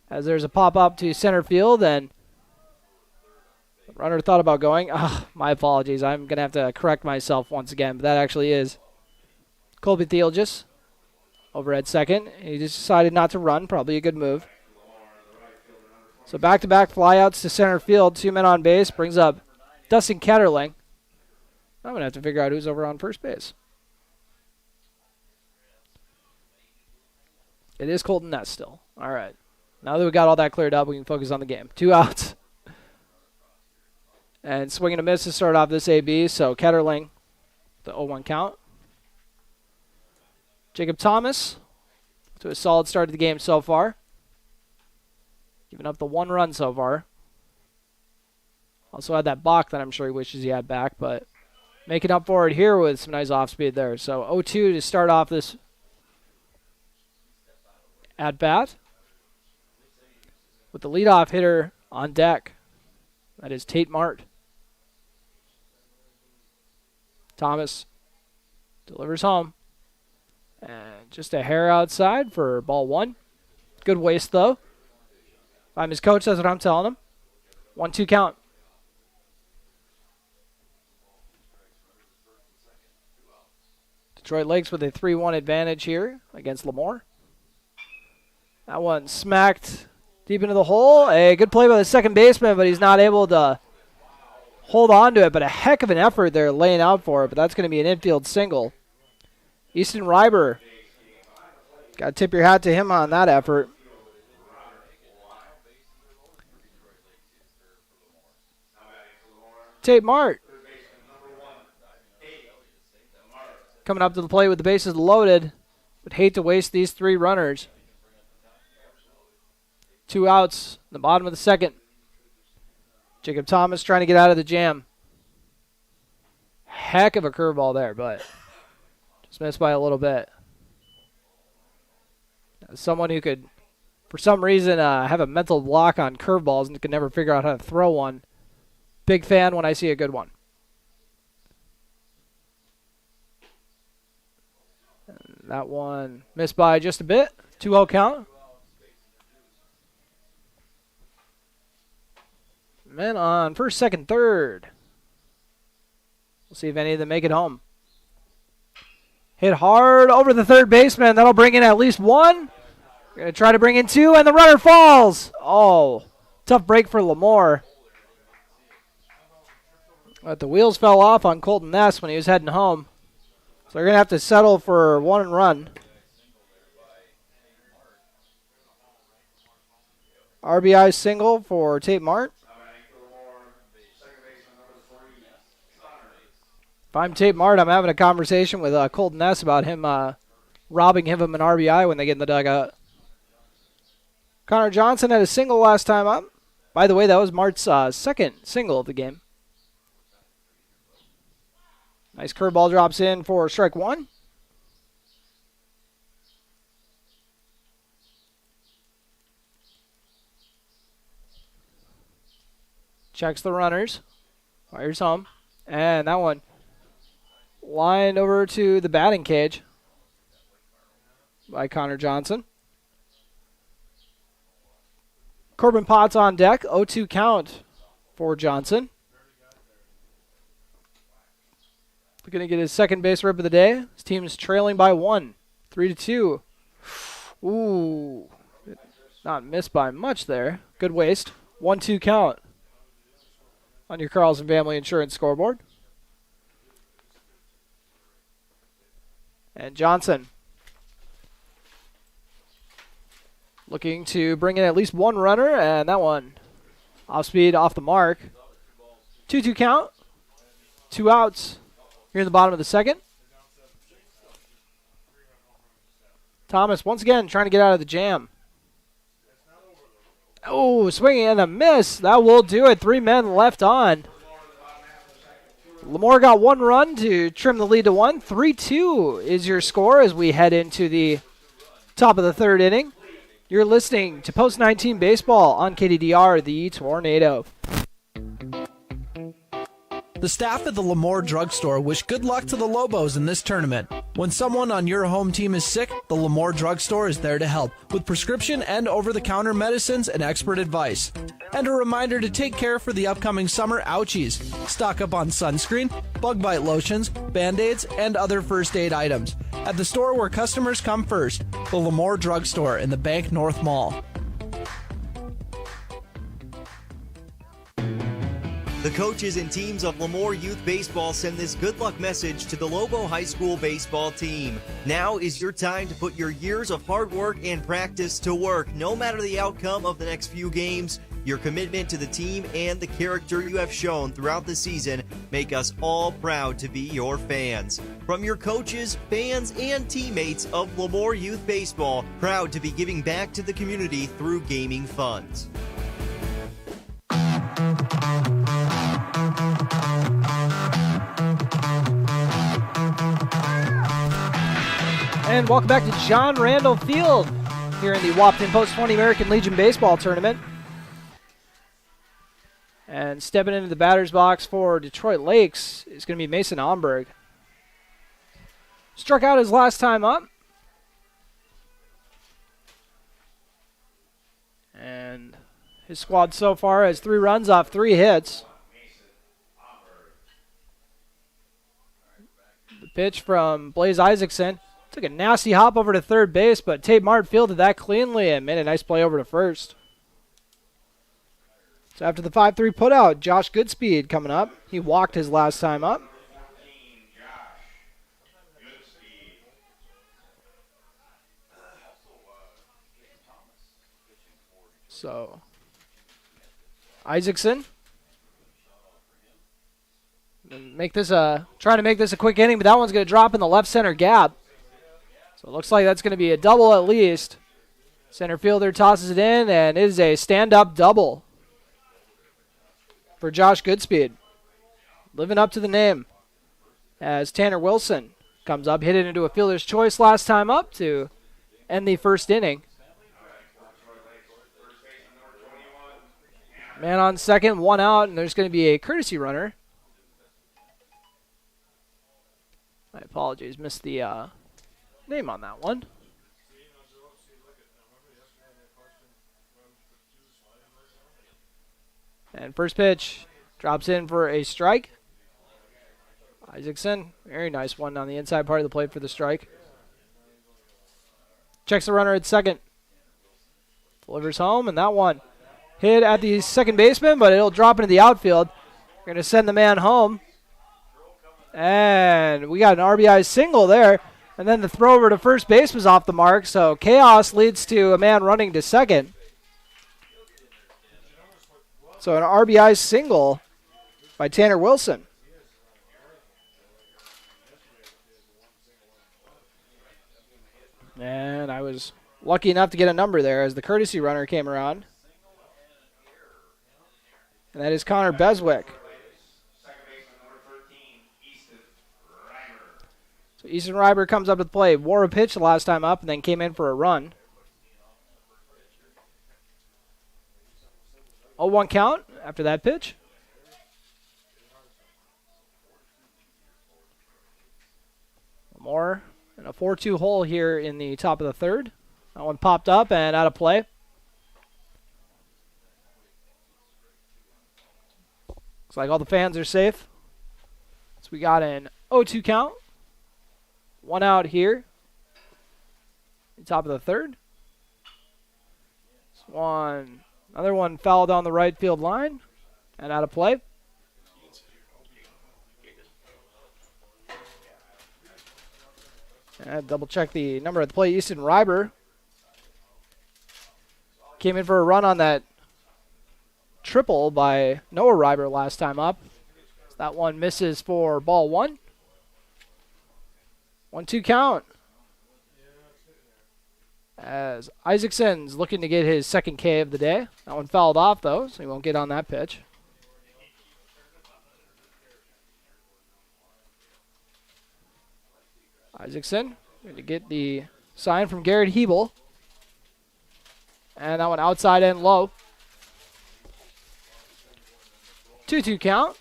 As there's a pop-up to center field, and the runner thought about going. My apologies. I'm going to have to correct myself once again, but that actually is Colby Theelgis over at second. He just decided not to run. Probably a good move. So back-to-back flyouts to center field. 2 men on base. Brings up Dustin Ketterling. I'm going to have to figure out who's over on first base. It is Colton Ness still. All right. Now that we got all that cleared up, we can focus on the game. 2 outs. And swing and a miss to start off this AB. So Ketterling, the 0-1 count. Jacob Thomas to a solid start of the game so far. Giving up the 1 run so far. Also had that balk that I'm sure he wishes he had back, but making up for it here with some nice off speed there. So 0-2 to start off this at bat. With the leadoff hitter on deck. That is Tate Mart. Thomas delivers home. And just a hair outside for ball 1. Good waste, though. If I'm his coach, that's what I'm telling him. 1-2 count. Detroit Lakes with a 3-1 advantage here against LaMoure. That one smacked deep into the hole. A good play by the second baseman, but he's not able to hold on to it. But a heck of an effort there laying out for it. But that's going to be an infield single. Easton Reiber. Got to tip your hat to him on that effort. Tate Mart. Coming up to the plate with the bases loaded. Would hate to waste these 3 runners. 2 outs in the bottom of the second. Jacob Thomas trying to get out of the jam. Heck of a curveball there, but just missed by a little bit. As someone who could, for some reason, have a mental block on curveballs and could never figure out how to throw one. Big fan when I see a good one. And that one missed by just a bit. 2-0 count. Men on first, second, third. We'll see if any of them make it home. Hit hard over the third baseman. That'll bring in at least 1. Going to try to bring in 2, and the runner falls. Oh, tough break for LaMoure. But the wheels fell off on Colton Ness when he was heading home. So they're going to have to settle for 1 run. RBI single for Tate Mart. If I'm Tate Mart, I'm having a conversation with Colton Ness about him robbing him of an RBI when they get in the dugout. Connor Johnson had a single last time up. By the way, that was Mart's second single of the game. Nice curveball drops in for strike 1. Checks the runners. Fires home. And that one lined over to the batting cage by Connor Johnson. Corbin Potts on deck. 0-2 count for Johnson. Looking to get his second base rip of the day. His team is trailing by 1. 3-2. Ooh. Not missed by much there. Good waste. 1-2 count on your Carlson Family Insurance scoreboard. And Johnson looking to bring in at least 1 runner, and that one off speed, off the mark. 2-2 count. 2 outs here in the bottom of the second. Thomas once again trying to get out of the jam. Oh, swinging and a miss. That will do it. 3 men left on. LaMoure got 1 run to trim the lead to 1. 3-2 is your score as we head into the top of the 3rd inning. You're listening to Post 19 Baseball on KDDR, the Tornado. The staff at the LaMoure Drugstore wish good luck to the Lobos in this tournament. When someone on your home team is sick, the LaMoure Drugstore is there to help with prescription and over-the-counter medicines and expert advice. And a reminder to take care for the upcoming summer ouchies. Stock up on sunscreen, bug bite lotions, Band-Aids, and other first aid items at the store where customers come first, the LaMoure Drugstore in the Bank North Mall. The coaches and teams of LaMoure Youth Baseball send this good luck message to the Lobo High School baseball team. Now is your time to put your years of hard work and practice to work. No matter the outcome of the next few games, your commitment to the team and the character you have shown throughout the season make us all proud to be your fans. From your coaches, fans, and teammates of LaMoure Youth Baseball, proud to be giving back to the community through gaming funds. And welcome back to John Randall Field here in the Wahpeton Post-20 American Legion Baseball Tournament. And stepping into the batter's box for Detroit Lakes is going to be Mason Omberg. Struck out his last time up. And his squad so far has 3 runs off 3 hits. The pitch from Blaze Isaacson. Took a nasty hop over to third base, but Tate Mart fielded that cleanly and made a nice play over to first. So after the 5-3 putout, Josh Goodspeed coming up. He walked his last time up. So Isaacson. Trying to make this a quick inning, but that one's going to drop in the left center gap. So it looks like that's going to be a double at least. Center fielder tosses it in, and it is a stand-up double for Josh Goodspeed. Living up to the name as Tanner Wilson comes up, hit it into a fielder's choice last time up to end the first inning. Man on second, 1 out, and there's going to be a courtesy runner. My apologies, missed the name on that one. And first pitch drops in for a strike. Isaacson, very nice one on the inside part of the plate for the strike. Checks the runner at second. Delivers home, and that one hit at the second baseman, but it'll drop into the outfield. We're going to send the man home. And we got an RBI single there. And then the throw over to first base was off the mark, so chaos leads to a man running to second. So an RBI single by Tanner Wilson. And I was lucky enough to get a number there as the courtesy runner came around. And that is Connor Beswick. So Easton Reiber comes up to the plate. Wore a pitch the last time up and then came in for a run. 0-1 count after that pitch. LaMoure in a 4-2 hole here in the top of the third. That one popped up and out of play. Looks like all the fans are safe. So we got an 0-2 count. 1 out here. Top of the third. Another one fouled on the right field line and out of play. And double check the number at the plate. Easton Reiber came in for a run on that triple by Noah Reiber last time up. That one misses for ball 1. 1-2 count. As Isaacson's looking to get his second K of the day. That one fouled off, though, so he won't get on that pitch. Isaacson going to get the sign from Garrett Hebel. And that one outside and low. 2-2 count.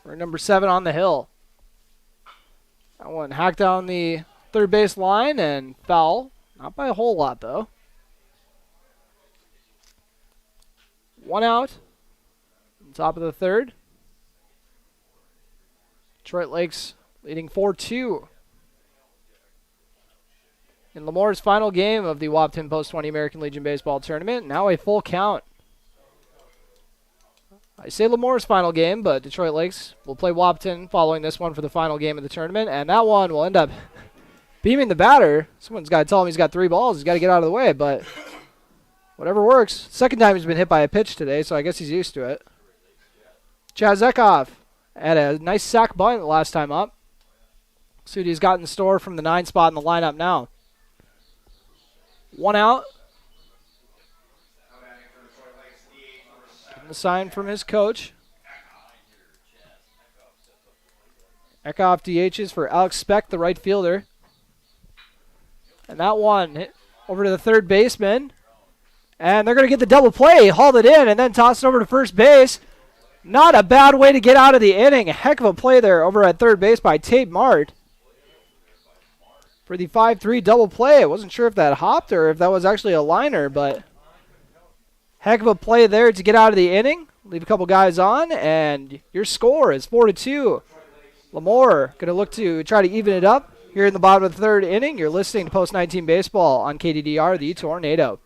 For number 7 on the hill. That one hacked down the third base line and foul. Not by a whole lot, though. 1 out. On top of the third. Detroit Lakes leading 4-2. In LaMoure's final game of the Wahpeton Post-20 American Legion Baseball Tournament. Now a full count. I say LaMoure's final game, but Detroit Lakes will play Wahpeton following this one for the final game of the tournament. And that one will end up beaming the batter. Someone's got to tell him he's got 3 balls. He's got to get out of the way, but whatever works. Second time he's been hit by a pitch today, so I guess he's used to it. Chaz Ekhoff had a nice sack bunt last time up. See what he's got in store from the 9 spot in the lineup now. 1 out. Getting a sign from his coach. Eckhoff DHs for Alex Speck, the right fielder. And that one hit over to the third baseman. And they're going to get the double play, hauled it in, and then toss it over to first base. Not a bad way to get out of the inning. A heck of a play there over at third base by Tate Mart for the 5-3 double play. I wasn't sure if that hopped or if that was actually a liner, but heck of a play there to get out of the inning. Leave a couple guys on, and your score is 4-2. LaMoure going to look to try to even it up here in the bottom of the third inning. You're listening to Post 19 Baseball on KDDR, the Tornado.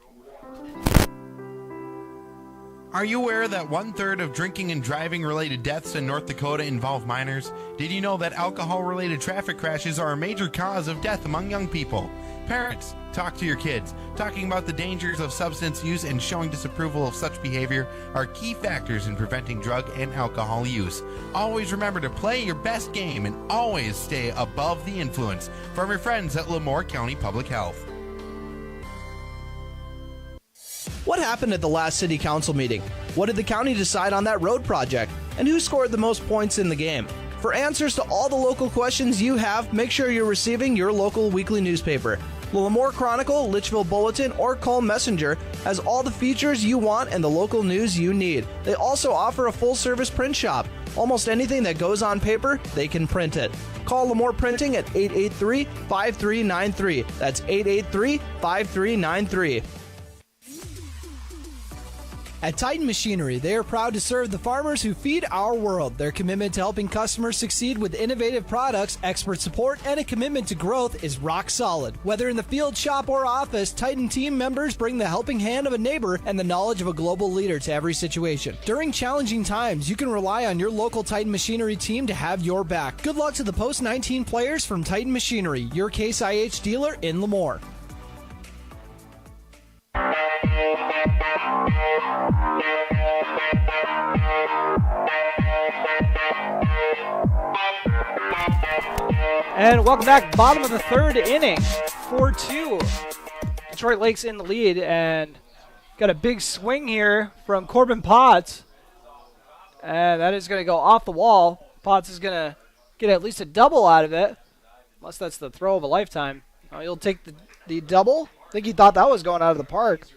Are you aware that 1/3 of drinking and driving related deaths in North Dakota involve minors? Did you know that alcohol related traffic crashes are a major cause of death among young people? Parents, talk to your kids. Talking about the dangers of substance use and showing disapproval of such behavior are key factors in preventing drug and alcohol use. Always remember to play your best game and always stay above the influence. From your friends at LaMoure County Public Health. What happened at the last city council meeting? What did the county decide on that road project? And who scored the most points in the game? For answers to all the local questions you have, make sure you're receiving your local weekly newspaper. The LaMoure Chronicle, Litchfield Bulletin, or Call Messenger has all the features you want and the local news you need. They also offer a full-service print shop. Almost anything that goes on paper, they can print it. Call LaMoure Printing at 883-5393. That's 883-5393. At Titan Machinery, they are proud to serve the farmers who feed our world. Their commitment to helping customers succeed with innovative products, expert support, and a commitment to growth is rock solid. Whether in the field, shop, or office, Titan team members bring the helping hand of a neighbor and the knowledge of a global leader to every situation. During challenging times, you can rely on your local Titan Machinery team to have your back. Good luck to the Post-19 players from Titan Machinery, your Case IH dealer in LaMoure. And welcome back, bottom of the third inning, 4-2. Detroit Lakes in the lead, and got a big swing here from Corbin Potts. And that is going to go off the wall. Potts is going to get at least a double out of it, unless that's the throw of a lifetime. He'll take the double. I think he thought that was going out of the park.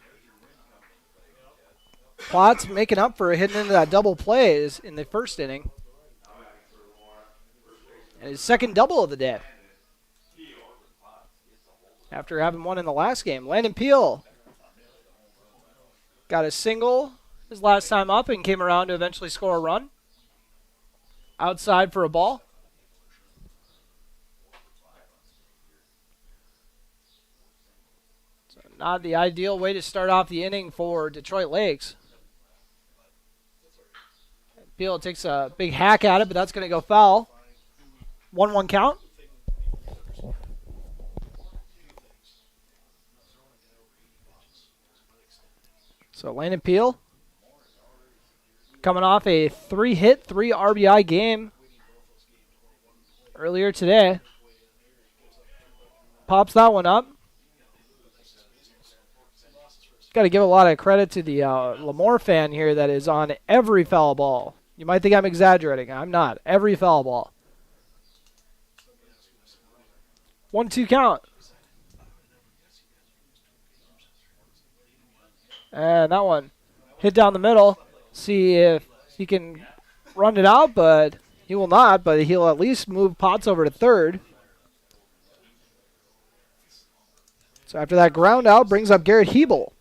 Potts making up for hitting into that double play in the first inning. And his second double of the day. After having one in the last game. Landon Peel got a single his last time up and came around to eventually score a run. Outside for a ball. So not the ideal way to start off the inning for Detroit Lakes. Peel takes a big hack at it, but that's going to go foul. 1-1 count. So Landon Peel coming off a 3-hit, 3 RBI game earlier today. Pops that one up. Got to give a lot of credit to the LaMoure fan here that is on every foul ball. You might think I'm exaggerating. I'm not. Every foul ball. 1-2 count. And that one hit down the middle. See if he can run it out, but he will not. But he'll at least move Potts over to third. So after that ground out, brings up Garrett Hebel.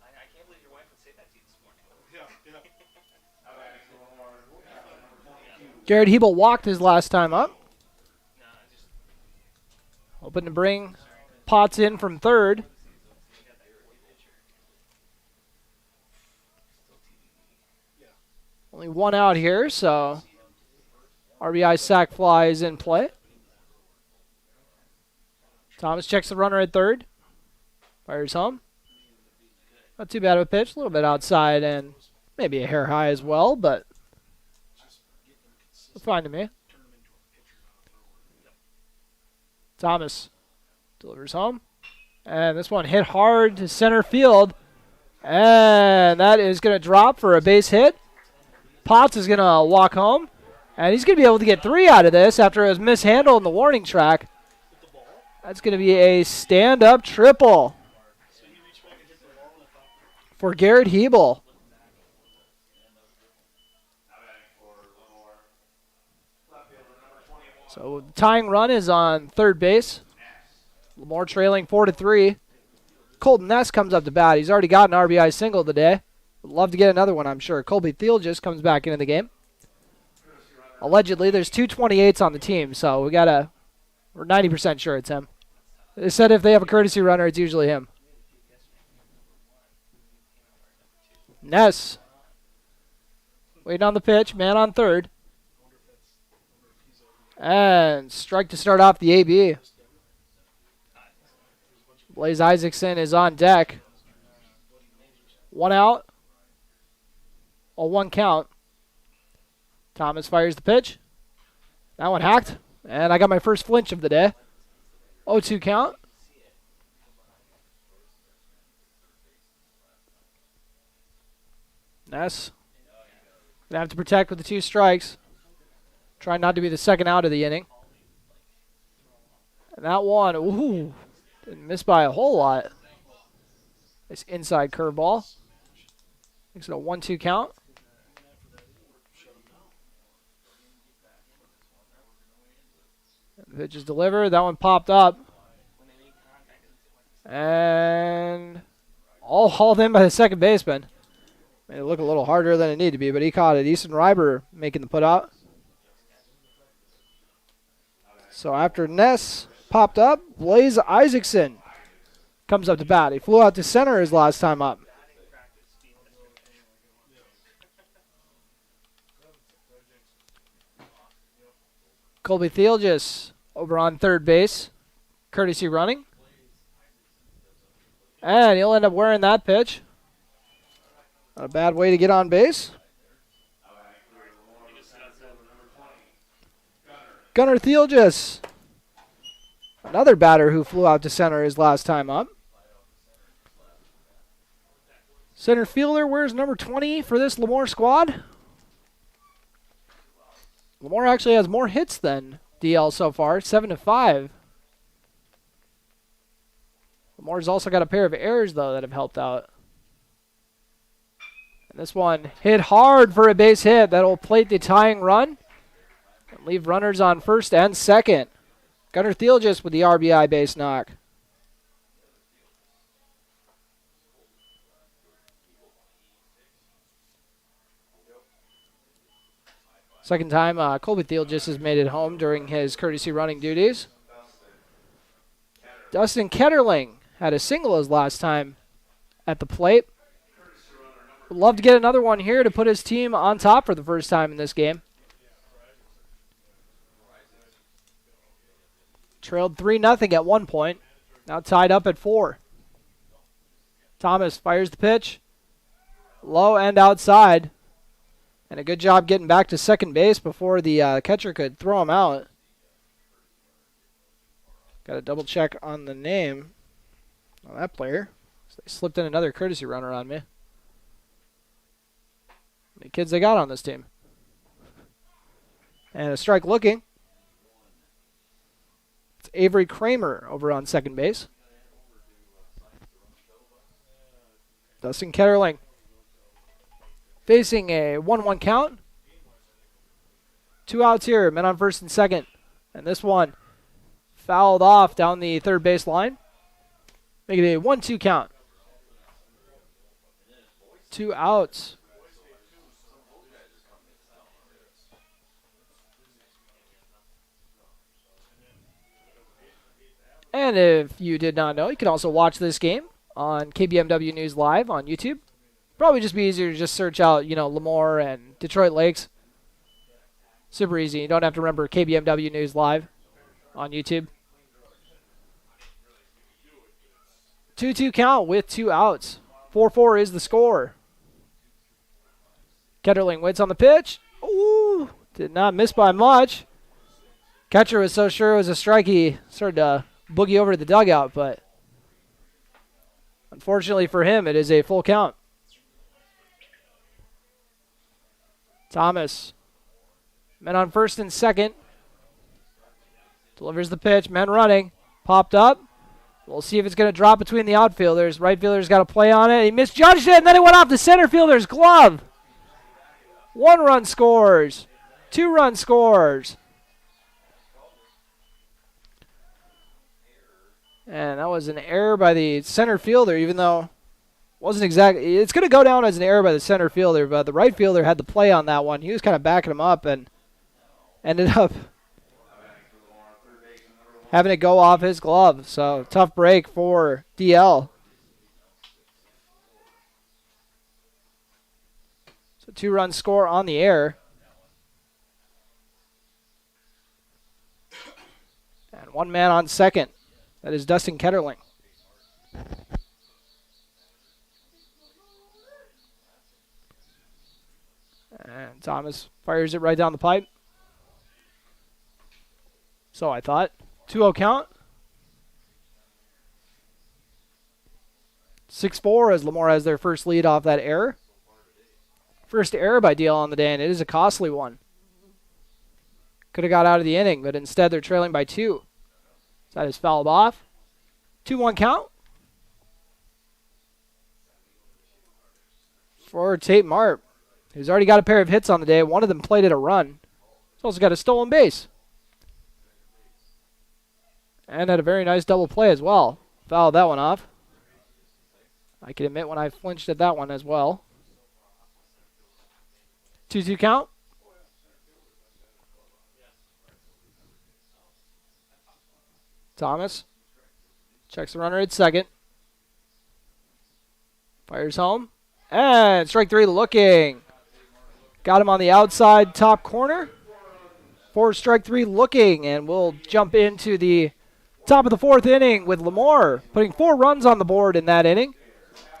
Garrett Hebel walked his last time up. Hoping to bring Potts in from third. Only one out here, so RBI sac fly is in play. Thomas checks the runner at third. Fires home. Not too bad of a pitch. A little bit outside and maybe a hair high as well, but fine to me. Thomas delivers home. And this one hit hard to center field. And that is going to drop for a base hit. Potts is going to walk home, and he's going to be able to get 3 out of this after his mishandle in the warning track. That's going to be a stand-up triple for Garrett Hebel. So the tying run is on third base. LaMoure trailing 4-3. Colton Ness comes up to bat. He's already got an RBI single today. Would love to get another one, I'm sure. Colby Thiel just comes back into the game. Allegedly, there's 2 28s on the team, so we're 90% sure it's him. They said if they have a courtesy runner, it's usually him. Ness waiting on the pitch, man on third. And strike to start off the AB. Blaze Isaacson is on deck. 1 out. A 1 count. Thomas fires the pitch. That one hacked. And I got my first flinch of the day. 0-2 count. Ness gonna have to protect with the 2 strikes. Try not to be the second out of the inning. And that one, ooh, didn't miss by a whole lot. This inside curveball. Makes it a 1-2 count. The pitch is delivered. That one popped up. And all hauled in by the second baseman. Made it look a little harder than it needed to be, but he caught it. Easton Reiber making the put out. So after Ness popped up, Blaze Isaacson comes up to bat. He flew out to center his last time up. Colby Thiel just over on third base. Courtesy running. And he'll end up wearing that pitch. Not a bad way to get on base. Gunnar Thielges, another batter who flew out to center his last time up. Center fielder, where's number 20 for this LaMoure squad? LaMoure actually has more hits than DL so far, 7-5. LaMoure's also got a pair of errors, though, that have helped out. And this one hit hard for a base hit. That'll plate the tying run. Leave runners on first and second. Gunnar Thielges with the RBI base knock. Second time Colby Thielges has made it home during his courtesy running duties. Dustin Ketterling had a single his last time at the plate. Would love to get another one here to put his team on top for the first time in this game. Trailed 3-0 at one point. Now tied up at 4. Thomas fires the pitch. Low and outside. And a good job getting back to second base before the catcher could throw him out. Got to double check on the name on that player. So they slipped in another courtesy runner on me. How many kids they got on this team? And a strike looking. It's Avery Kramer over on second base. Dustin Ketterling facing a 1-1 count. 2 outs here, men on first and second. And this one fouled off down the third base line. Make it a 1-2 count. 2 outs. And if you did not know, you can also watch this game on KBMW News Live on YouTube. Probably just be easier to just search out, LaMoure and Detroit Lakes. Super easy. You don't have to remember KBMW News Live on YouTube. 2-2 count with 2 outs. 4-4 is the score. Ketterling waits on the pitch. Ooh, did not miss by much. Catcher was so sure it was a strike, he started to boogie over to the dugout, but unfortunately for him, it is a full count. Thomas. Men on first and second. Delivers the pitch. Men running. Popped up. We'll see if it's going to drop between the outfielders. Right fielder's got to play on it. He misjudged it, and then it went off the center fielder's glove. 1 run scores. 2 run scores. And that was an error by the center fielder, even though wasn't exactly. It's going to go down as an error by the center fielder, but the right fielder had the play on that one. He was kind of backing him up and ended up having it go off his glove. So tough break for DL. So 2-run score on the air. And 1 man on second. That is Dustin Ketterling. And Thomas fires it right down the pipe. So I thought. 2-0 count. 6-4 as LaMoure has their first lead off that error. First error by DL on the day, and it is a costly one. Could have got out of the inning, but instead they're trailing by 2. So that is fouled off. 2-1 count. For Tate Marp, who's already got a pair of hits on the day. One of them plated a run. He's also got a stolen base. And had a very nice double play as well. Fouled that one off. I can admit when I flinched at that one as well. 2-2 count. Thomas checks the runner at second. Fires home. And strike 3 looking. Got him on the outside top corner. For strike 3 looking. And we'll jump into the top of the 4th inning with LaMoure putting 4 runs on the board in that inning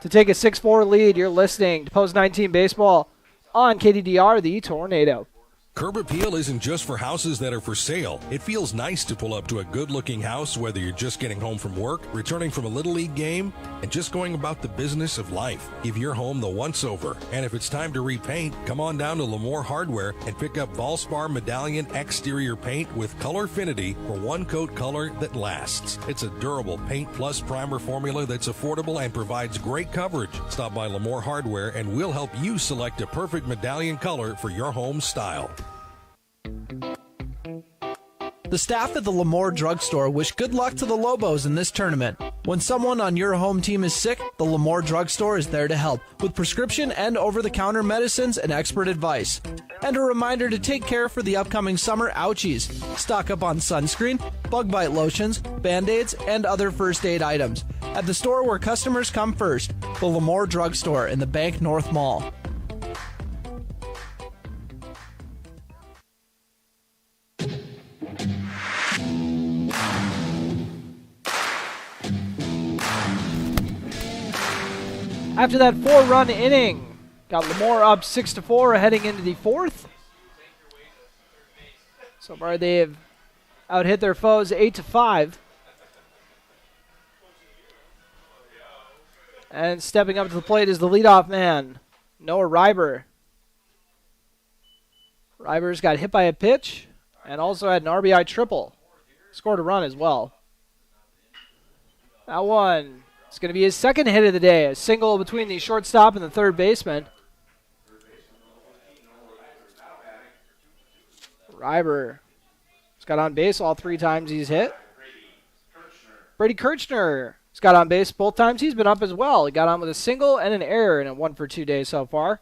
to take a 6-4 lead. You're listening to Post 19 Baseball on KDDR, the Tornado. Curb Appeal isn't just for houses that are for sale. It feels nice to pull up to a good-looking house, whether you're just getting home from work, returning from a Little League game, and just going about the business of life. Give your home the once-over. And if it's time to repaint, come on down to LaMoure Hardware and pick up Valspar Medallion exterior paint with Colorfinity for one-coat color that lasts. It's a durable paint plus primer formula that's affordable and provides great coverage. Stop by LaMoure Hardware and we'll help you select a perfect medallion color for your home style. The staff at the LaMoure Drugstore wish good luck to the Lobos in this tournament. When someone on your home team is sick, the LaMoure Drugstore is there to help with prescription and over-the-counter medicines and expert advice. And a reminder to take care for the upcoming summer ouchies. Stock up on sunscreen, bug bite lotions, Band-Aids, and other first aid items at the store where customers come first, the LaMoure Drugstore in the Bank North Mall. After that 4-run inning, got LaMoure up 6-4 heading into the 4th. So far they have out-hit their foes 8-5. And stepping up to the plate is the leadoff man, Noah Reiber. Reiber's got hit by a pitch and also had an RBI triple. Scored a run as well. That one. It's going to be his second hit of the day, a single between the shortstop and the third baseman. Reiber has got on base all 3 times he's hit. Brady Kirchner has got on base both times he's been up as well. He got on with a single and an error in a 1-for-2 day so far.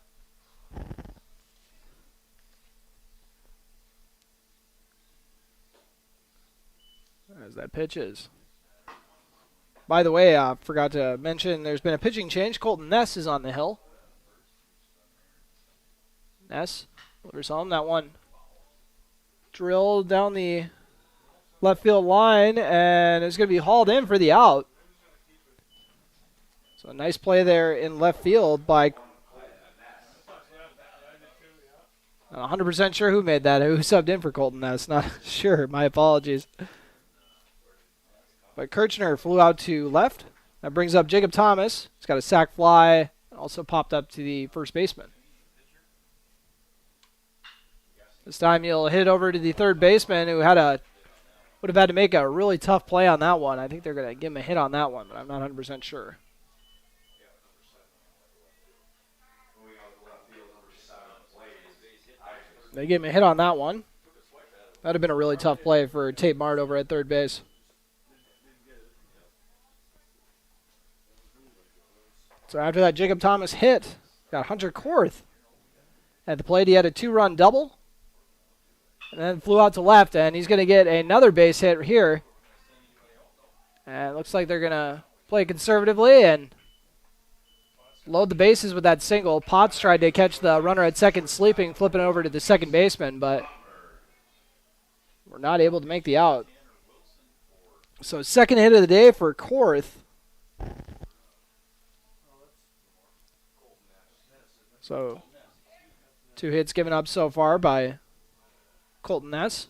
As that pitch is. By the way, I forgot to mention there's been a pitching change. Colton Ness is on the hill. Ness delivers home. That one drilled down the left field line, and it's going to be hauled in for the out. So a nice play there in left field by... I'm 100% sure who made that, who subbed in for Colton Ness. Not sure. My apologies. But Kirchner flew out to left. That brings up Jacob Thomas. He's got a sac fly. Also popped up to the first baseman. This time he'll hit over to the third baseman who would have had to make a really tough play on that one. I think they're going to give him a hit on that one, but I'm not 100% sure. They gave him a hit on that one. That would have been a really tough play for Tate Mart over at third base. So after that Jacob Thomas hit, got Hunter Korth. At the plate, he had a 2-run double. And then flew out to left, and he's going to get another base hit here. And it looks like they're going to play conservatively and load the bases with that single. Potts tried to catch the runner at second sleeping, flipping it over to the second baseman, but we're not able to make the out. So second hit of the day for Korth. So 2 hits given up so far by Colton Ness.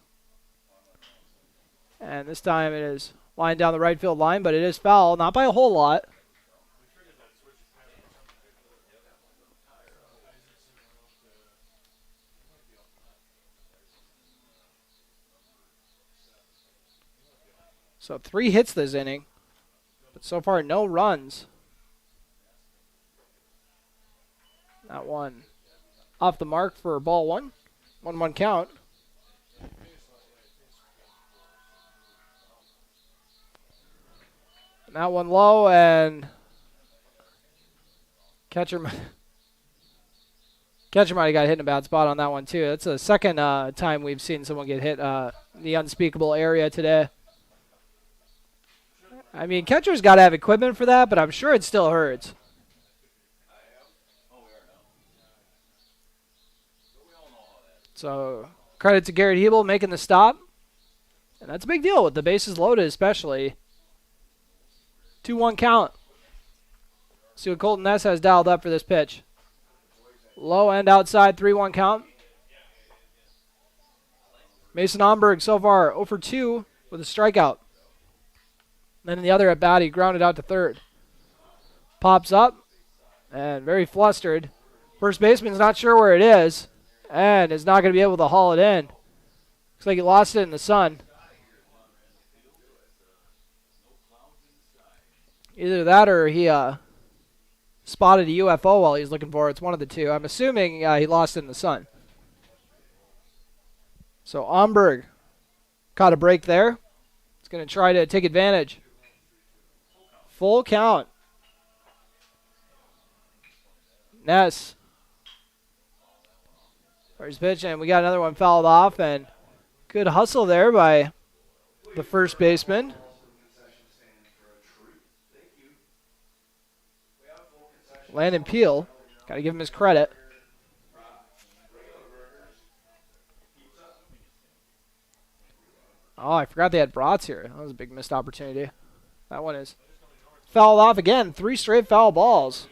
And this time it is lined down the right field line, but it is foul, not by a whole lot. So 3 hits this inning, but so far no runs. That one off the mark for ball 1. 1-1 count. And that one low, and catcher might have got hit in a bad spot on that one too. That's the second time we've seen someone get hit in the unspeakable area today. I mean, catcher's got to have equipment for that, but I'm sure it still hurts. So credit to Garrett Hebel making the stop. And that's a big deal with the bases loaded especially. 2-1 count. See what Colton Ness has dialed up for this pitch. Low end outside, 3-1 count. Mason Omberg so far 0 for 2 with a strikeout. Then in the other at bat, he grounded out to third. Pops up and very flustered. First baseman's not sure where it is and is not going to be able to haul it in. Looks like he lost it in the sun. Either that or he spotted a UFO while he's looking for it. It's one of the two. I'm assuming he lost it in the sun. So Omberg caught a break there. He's going to try to take advantage. Full count. Ness. Where's pitch? And we got another one fouled off. And good hustle there by the first baseman. Landon Peel. Got to give him his credit. Oh, I forgot they had brats here. That was a big missed opportunity. That one is fouled off again. 3 straight foul balls.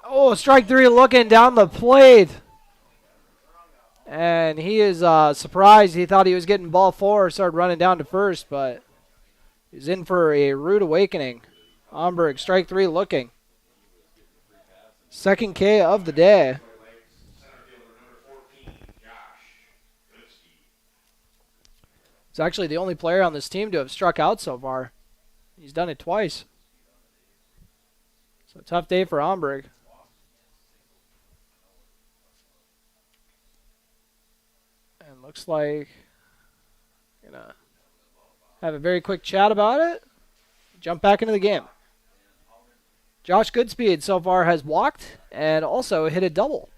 Oh, strike 3 looking down the plate. And he is surprised. He thought he was getting ball 4, started running down to first, but he's in for a rude awakening. Omberg, strike 3 looking. Second K of the day. He's actually the only player on this team to have struck out so far. He's done it twice. So tough day for Omberg. And looks like gonna have a very quick chat about it. Jump back into the game. Josh Goodspeed so far has walked and also hit a double.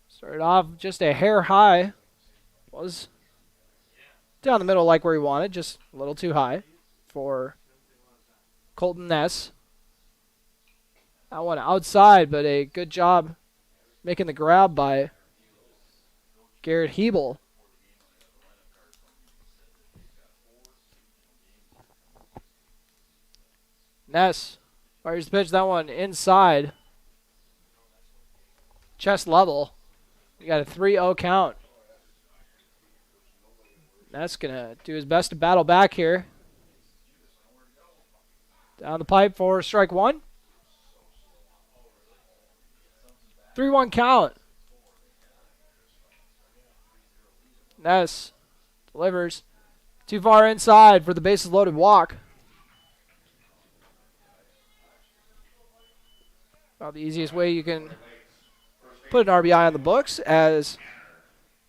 Started off just a hair high. Was down the middle like where he wanted, just a little too high for Colton Ness. That one outside, but a good job making the grab by Garrett Hebel. Ness fires the pitch, that one inside. Chest level. We got a 3-0 count. That's going to do his best to battle back here. Down the pipe for strike one. 3-1 count. Ness delivers. Too far inside for the bases loaded walk. About the easiest way you can put an RBI on the books as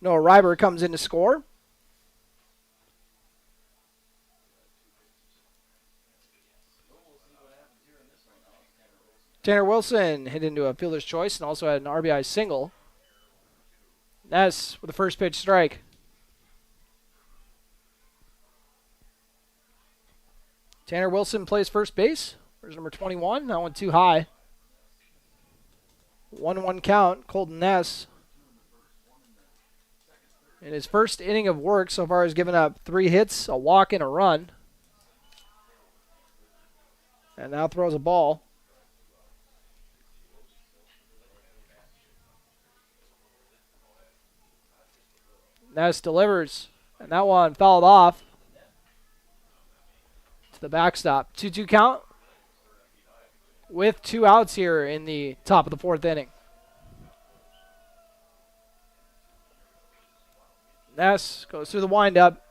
Noah Reiber comes in to score. Tanner Wilson hit into a fielder's choice and also had an RBI single. Ness with the first pitch strike. Tanner Wilson plays first base. Where's number 21? That one too high. 1-1 count. Colton Ness. In his first inning of work so far has given up 3 hits, a walk, and a run. And now throws a ball. Ness delivers. And that one fouled off. To the backstop. 2-2 count. With 2 outs here in the top of the 4th inning. Ness goes through the windup.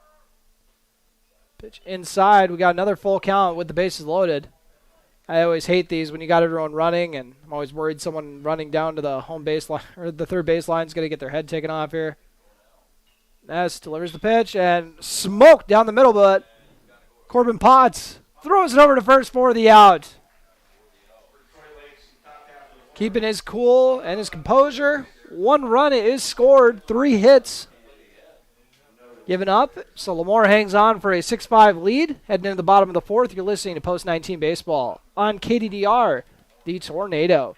Pitch inside. We got another full count with the bases loaded. I always hate these when you got everyone running, and I'm always worried someone running down to the home base line or the third baseline is going to get their head taken off here. Ness delivers the pitch and smoked down the middle, but Corbin Potts throws it over to first for the out. Keeping his cool and his composure. 1 run is scored, 3 hits given up. So LaMoure hangs on for a 6-5 lead. Heading into the bottom of the 4th, you're listening to Post 19 Baseball on KDDR, the Tornado.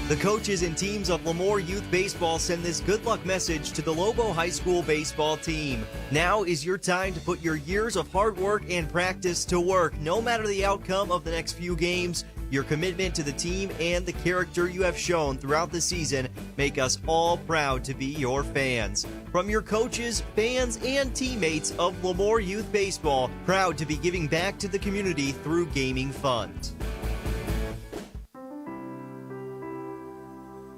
The coaches and teams of LaMoure Youth Baseball send this good luck message to the Lobo High School baseball team. Now is your time to put your years of hard work and practice to work. No matter the outcome of the next few games, your commitment to the team and the character you have shown throughout the season make us all proud to be your fans. From your coaches, fans, and teammates of LaMoure Youth Baseball, proud to be giving back to the community through gaming funds.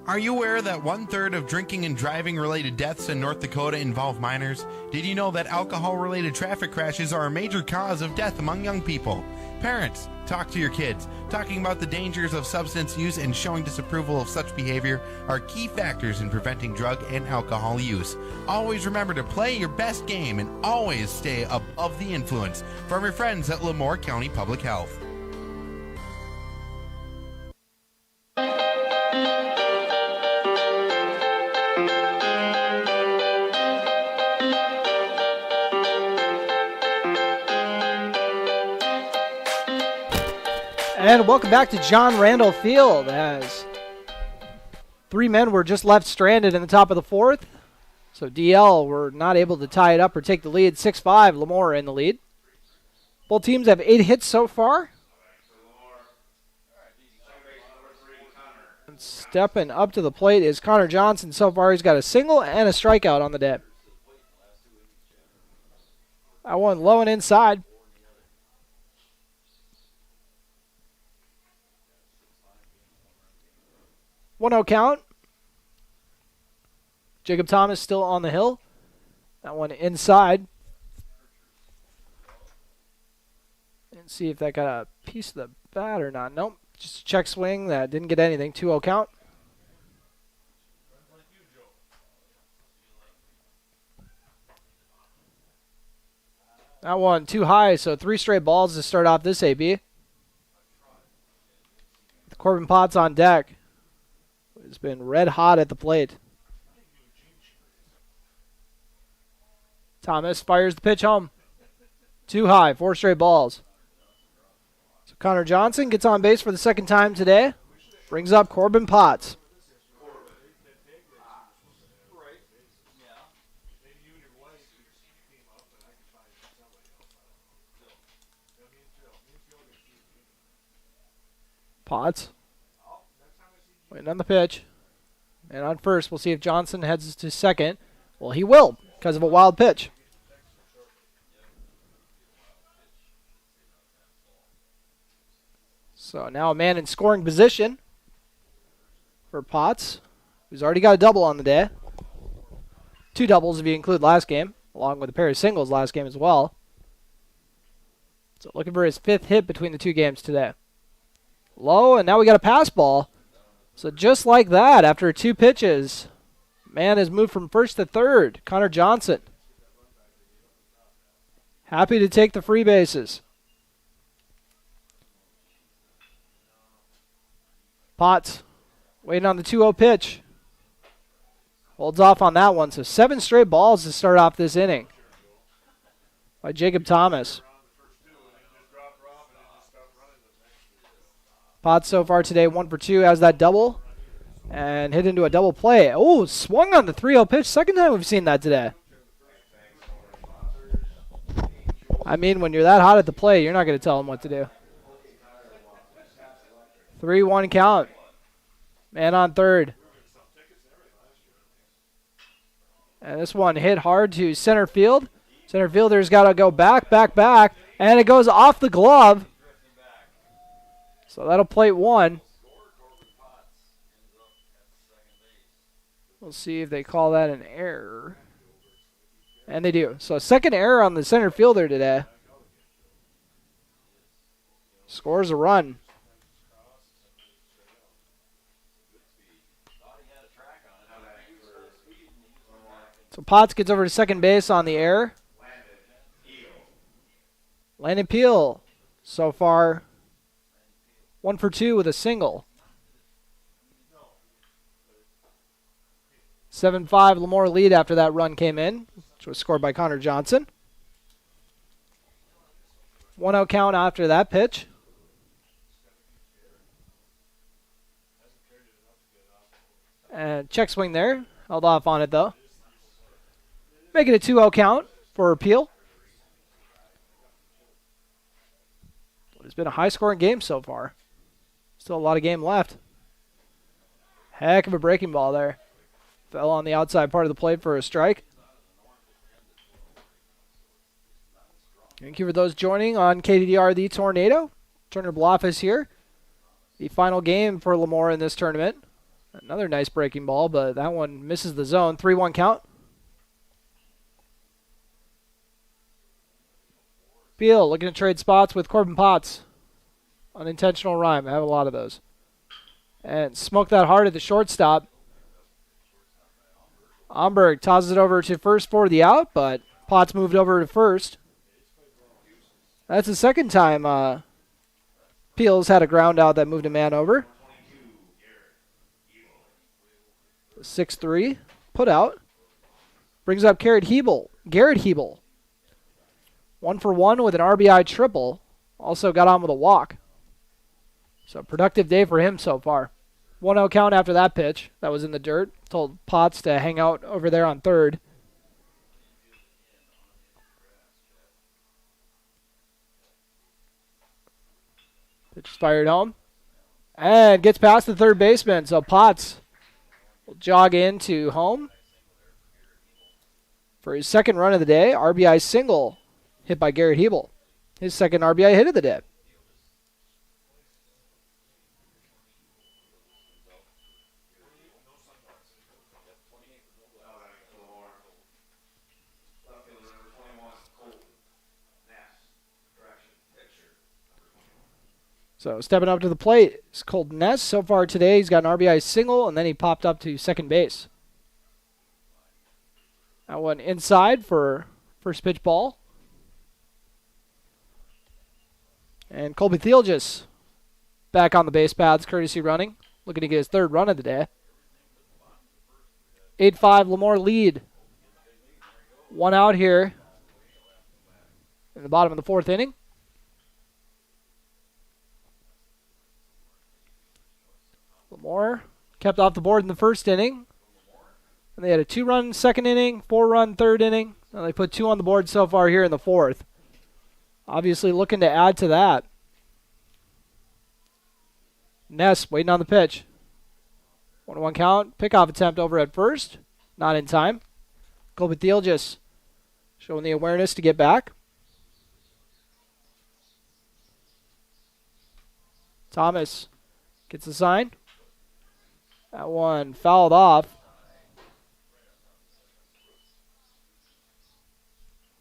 Are you aware that 1/3 of drinking and driving related deaths in North Dakota involve minors? Did you know that alcohol related traffic crashes are a major cause of death among young people? Parents, talk to your kids. Talking about the dangers of substance use and showing disapproval of such behavior are key factors in preventing drug and alcohol use. Always remember to play your best game and always stay above the influence. From your friends at LaMoure County Public Health. And welcome back to John Randall Field as 3 men were just left stranded in the top of the 4th. So DL were not able to tie it up or take the lead. 6-5, LaMoure in the lead. Both teams have 8 hits so far. And stepping up to the plate is Connor Johnson. So far he's got a single and a strikeout on the day. That one low and inside. 1-0 count. Jacob Thomas still on the hill. That one inside. And see if that got a piece of the bat or not. Nope. Just a check swing that didn't get anything. 2-0 count. That one too high, so 3 straight balls to start off this AB. Corbin Potts on deck. It's been red hot at the plate. Thomas fires the pitch home. Too high, 4 straight balls. So Connor Johnson gets on base for the 2nd time today. Brings up Corbin Potts. Potts. Waiting on the pitch. And on first, we'll see if Johnson heads to second Well, he will because of a wild pitch. So now a man in scoring position for Potts, who's already got a double on the day. 2 doubles if you include last game, along with a pair of singles last game as well. So looking for his 5th hit between the 2 games today. Low, and now we got a pass ball. So just like that, after 2 pitches, man has moved from first to third. Connor Johnson. Happy to take the free bases. Potts waiting on the 2-0 pitch. Holds off on that one. So 7 straight balls to start off this inning by Jacob Thomas. Potts so far today 1 for 2, has that double and hit into a double play. Oh, swung on the 3-0 pitch. Second time we've seen that today. I mean, when you're that hot at the plate, you're not going to tell him what to do. 3-1 count. Man on third. And this one hit hard to center field. Center fielder's got to go back, and it goes off the glove. So that'll plate 1. We'll see if they call that an error. And they do. So second error on the center fielder today. Scores a run. So Potts gets over to second base on the error. Landon Peel so far 1 for 2 with a single. 7-5 LaMoure lead after that run came in, which was scored by Connor Johnson. 1-0 count after that pitch. And check swing there. Held off on it though. Make it a 2-0 count for Peel. It's been a high-scoring game so far. Still a lot of game left. Heck of a breaking ball there. Fell on the outside part of the plate for a strike. Thank you for those joining on KDDR The Tornado. Turner Bluff is here. The final game for LaMoure in this tournament. Another nice breaking ball, but that one misses the zone. 3-1 count. Peel looking to trade spots with Corbin Potts. Unintentional rhyme. I have a lot of those. And smoke that hard at the shortstop. Omberg tosses it over to first for the out, but Potts moved over to first. That's the second time Peel's had a ground out that moved a man over. 6-3. Put out. Brings up Garrett Hebel. 1 for 1 with an RBI triple. Also got on with a walk. So productive day for him so far. 1-0 count after that pitch. That was in the dirt. Told Potts to hang out over there on third. Pitch is fired home. And gets past the third baseman. So Potts will jog into home for his second run of the day. RBI single hit by Garrett Hebel. His second RBI hit of the day. So stepping up to the plate is Colton Ness. So far today, he's got an RBI single, and then he popped up to second base. That one inside for first pitch ball. And Colby Thielges back on the base paths, courtesy running, looking to get his third run of the day. 8-5 LaMoure lead. 1 out here in the bottom of the 4th inning. LaMoure kept off the board in the first inning. And they had a 2-run second inning, 4-run third inning. And they put 2 on the board so far here in the 4th. Obviously looking to add to that. Ness waiting on the pitch. 1-1 count. Pickoff attempt over at first. Not in time. Colby Thiel just showing the awareness to get back. Thomas gets the sign. That one fouled off.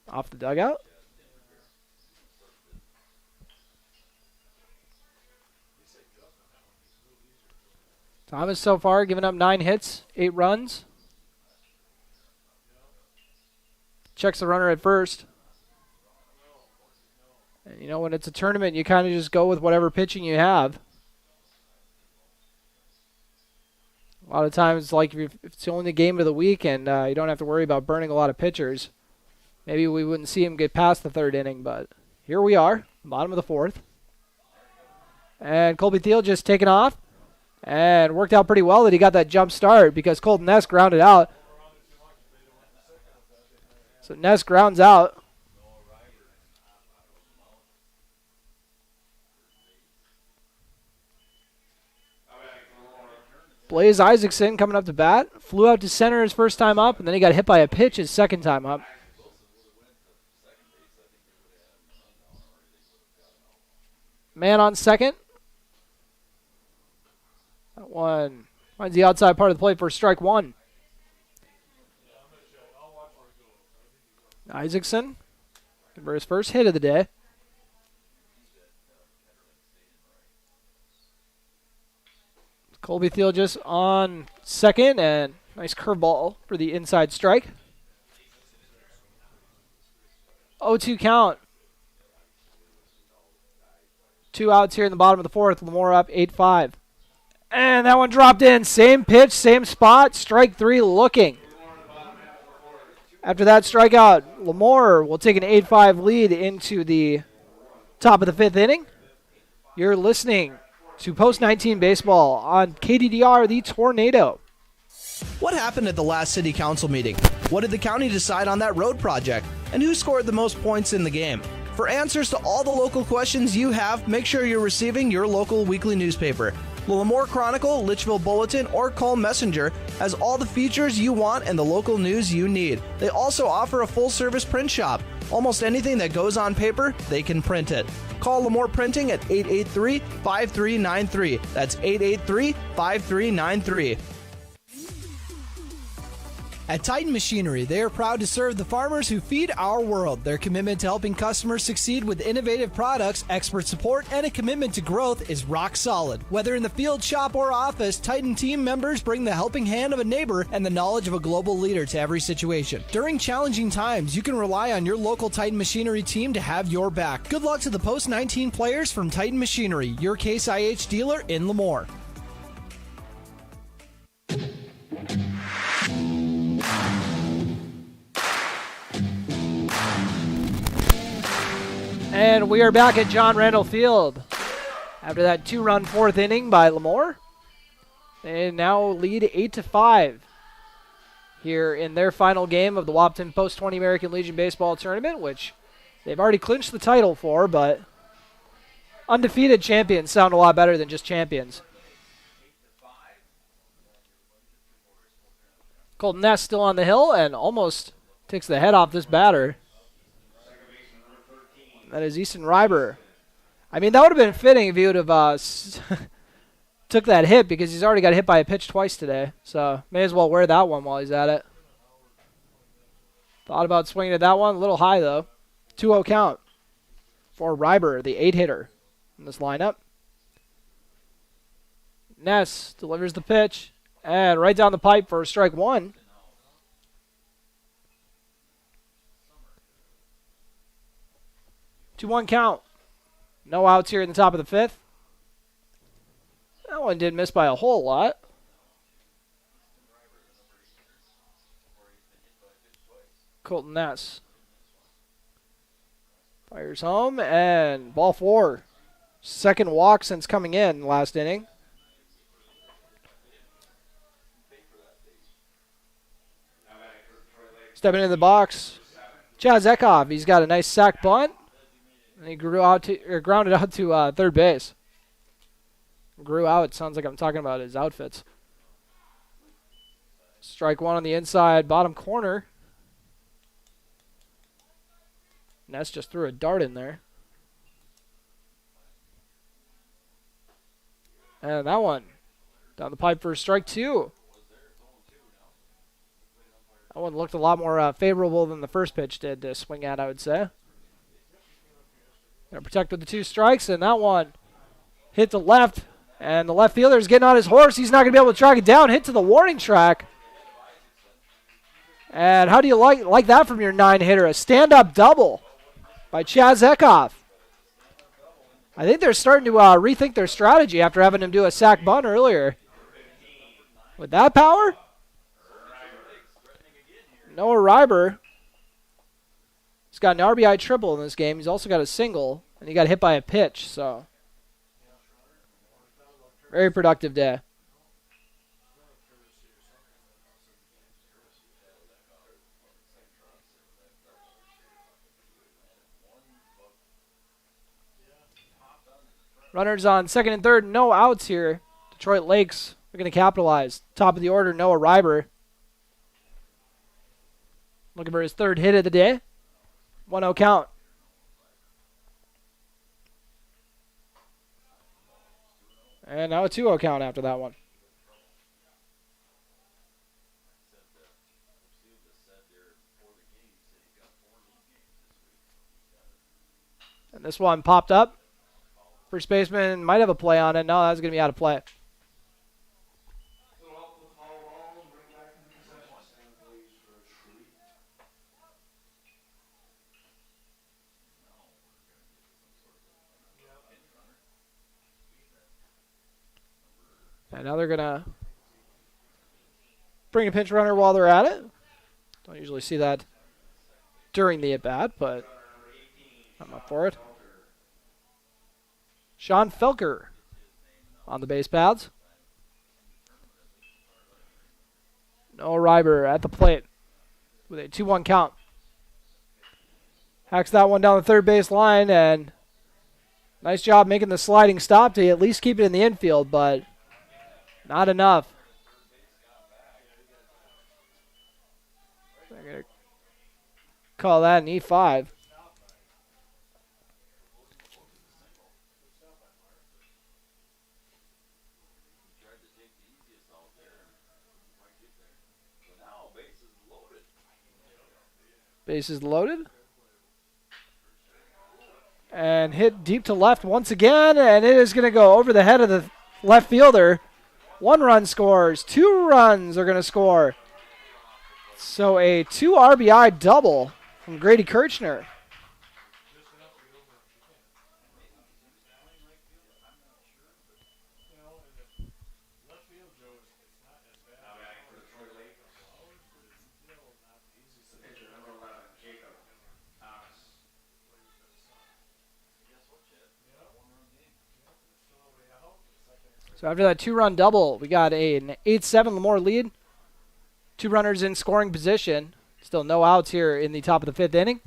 Off the dugout. Thomas so far giving up 9 hits, 8 runs. Checks the runner at first. And when it's a tournament, you kind of just go with whatever pitching you have. A lot of times, like if it's only the game of the week and you don't have to worry about burning a lot of pitchers, maybe we wouldn't see him get past the 3rd inning, but here we are, bottom of the 4th. And Colby Thiel just taking off, and worked out pretty well that he got that jump start because Colton Ness grounded out. So Ness grounds out. Blaze Isaacson coming up to bat. Flew out to center his first time up, and then he got hit by a pitch his second time up. Man on second. That one finds the outside part of the plate for strike 1. Isaacson for his first hit of the day. Colby Thiel just on second, and nice curveball for the inside strike. 0-2 count. 2 outs here in the bottom of the 4th. LaMoure up 8-5. And that one dropped in. Same pitch, same spot. Strike 3 looking. After that strikeout, LaMoure will take an 8-5 lead into the top of the 5th inning. You're listening to Post 19 Baseball on KDDR, the Tornado. What happened at the last city council meeting? What did the county decide on that road project? And who scored the most points in the game? For answers to all the local questions you have, make sure you're receiving your local weekly newspaper. The LaMoure Chronicle, Litchfield Bulletin, or Call Messenger has all the features you want and the local news you need. They also offer a full-service print shop. Almost anything that goes on paper, they can print it. Call LaMoure Printing at 883-5393. That's 883-5393. At Titan Machinery, they are proud to serve the farmers who feed our world. Their commitment to helping customers succeed with innovative products, expert support, and a commitment to growth is rock solid. Whether in the field, shop, or office, Titan team members bring the helping hand of a neighbor and the knowledge of a global leader to every situation. During challenging times, you can rely on your local Titan Machinery team to have your back. Good luck to the Post 19 players from Titan Machinery, your Case IH dealer in LaMoure. And we are back at John Randall Field after that 2-run 4th inning by LaMoure. They now lead 8-5 here in their final game of the Wahpeton Post-20 American Legion Baseball Tournament, which they've already clinched the title for, but undefeated champions sound a lot better than just champions. Colton Ness still on the hill and almost takes the head off this batter. That is Easton Reiber. I mean, that would have been fitting if he would have took that hit because he's already got hit by a pitch twice today. So may as well wear that one while he's at it. Thought about swinging at that one. A little high, though. 2-0 count for Reiber, the 8-hitter in this lineup. Ness delivers the pitch. And right down the pipe for strike 1. Two-one count. No outs here in the top of the 5th. That one did miss by a whole lot. Colton Ness fires home, and ball 4. Second walk since coming in last inning. Stepping into the box, Chaz Eckhoff. He's got a nice sack bunt. And he grounded out to third base. Grew out. Sounds like I'm talking about his outfits. Strike 1 on the inside, bottom corner. Ness just threw a dart in there. And that one down the pipe for strike 2. That one looked a lot more favorable than the first pitch did to swing at, I would say. Gonna protect with the 2 strikes, and that one hit the left, and the left fielder is getting on his horse. He's not going to be able to track it down. Hit to the warning track. And how do you like that from your 9-hitter? A stand-up double by Chaz Eckhoff. I think they're starting to rethink their strategy after having him do a sack bunt earlier. With that power? Noah Reiber. He's got an RBI triple in this game. He's also got a single, and he got hit by a pitch, so very productive day. Runners on second and third, no outs here. Detroit Lakes are going to capitalize. Top of the order, Noah Reiber. Looking for his 3rd hit of the day. 1-0 count. And now a 2-0 count after that one. And this one popped up. First baseman might have a play on it. No, that's going to be out of play. And now they're going to bring a pinch runner while they're at it. Don't usually see that during the at-bat, but I'm up for it. Sean Felker on the base paths. Noah Reiber at the plate with a 2-1 count. Hacks that one down the third base line, and nice job making the sliding stop to at least keep it in the infield, but not enough. They're going to call that an E5. Bases loaded. And hit deep to left once again, and it is going to go over the head of the left fielder. 1 run scores. 2 runs are going to score. So a 2 RBI double from Grady Kirchner. So after that 2-run double, we got an 8-7 LaMoure lead. 2 runners in scoring position. Still no outs here in the top of the 5th inning.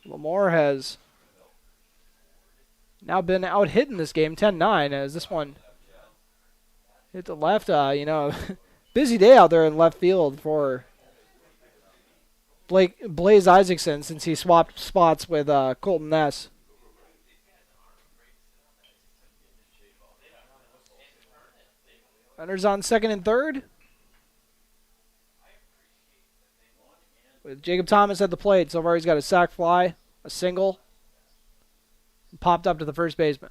LaMoure has now been out hit in this game, 10-9, as this one hit the left. Busy day out there in left field for Blaze Isaacson since he swapped spots with Colton Ness. Runners on second and third, with Jacob Thomas at the plate. So far he's got a sac fly, a single, and popped up to the first baseman.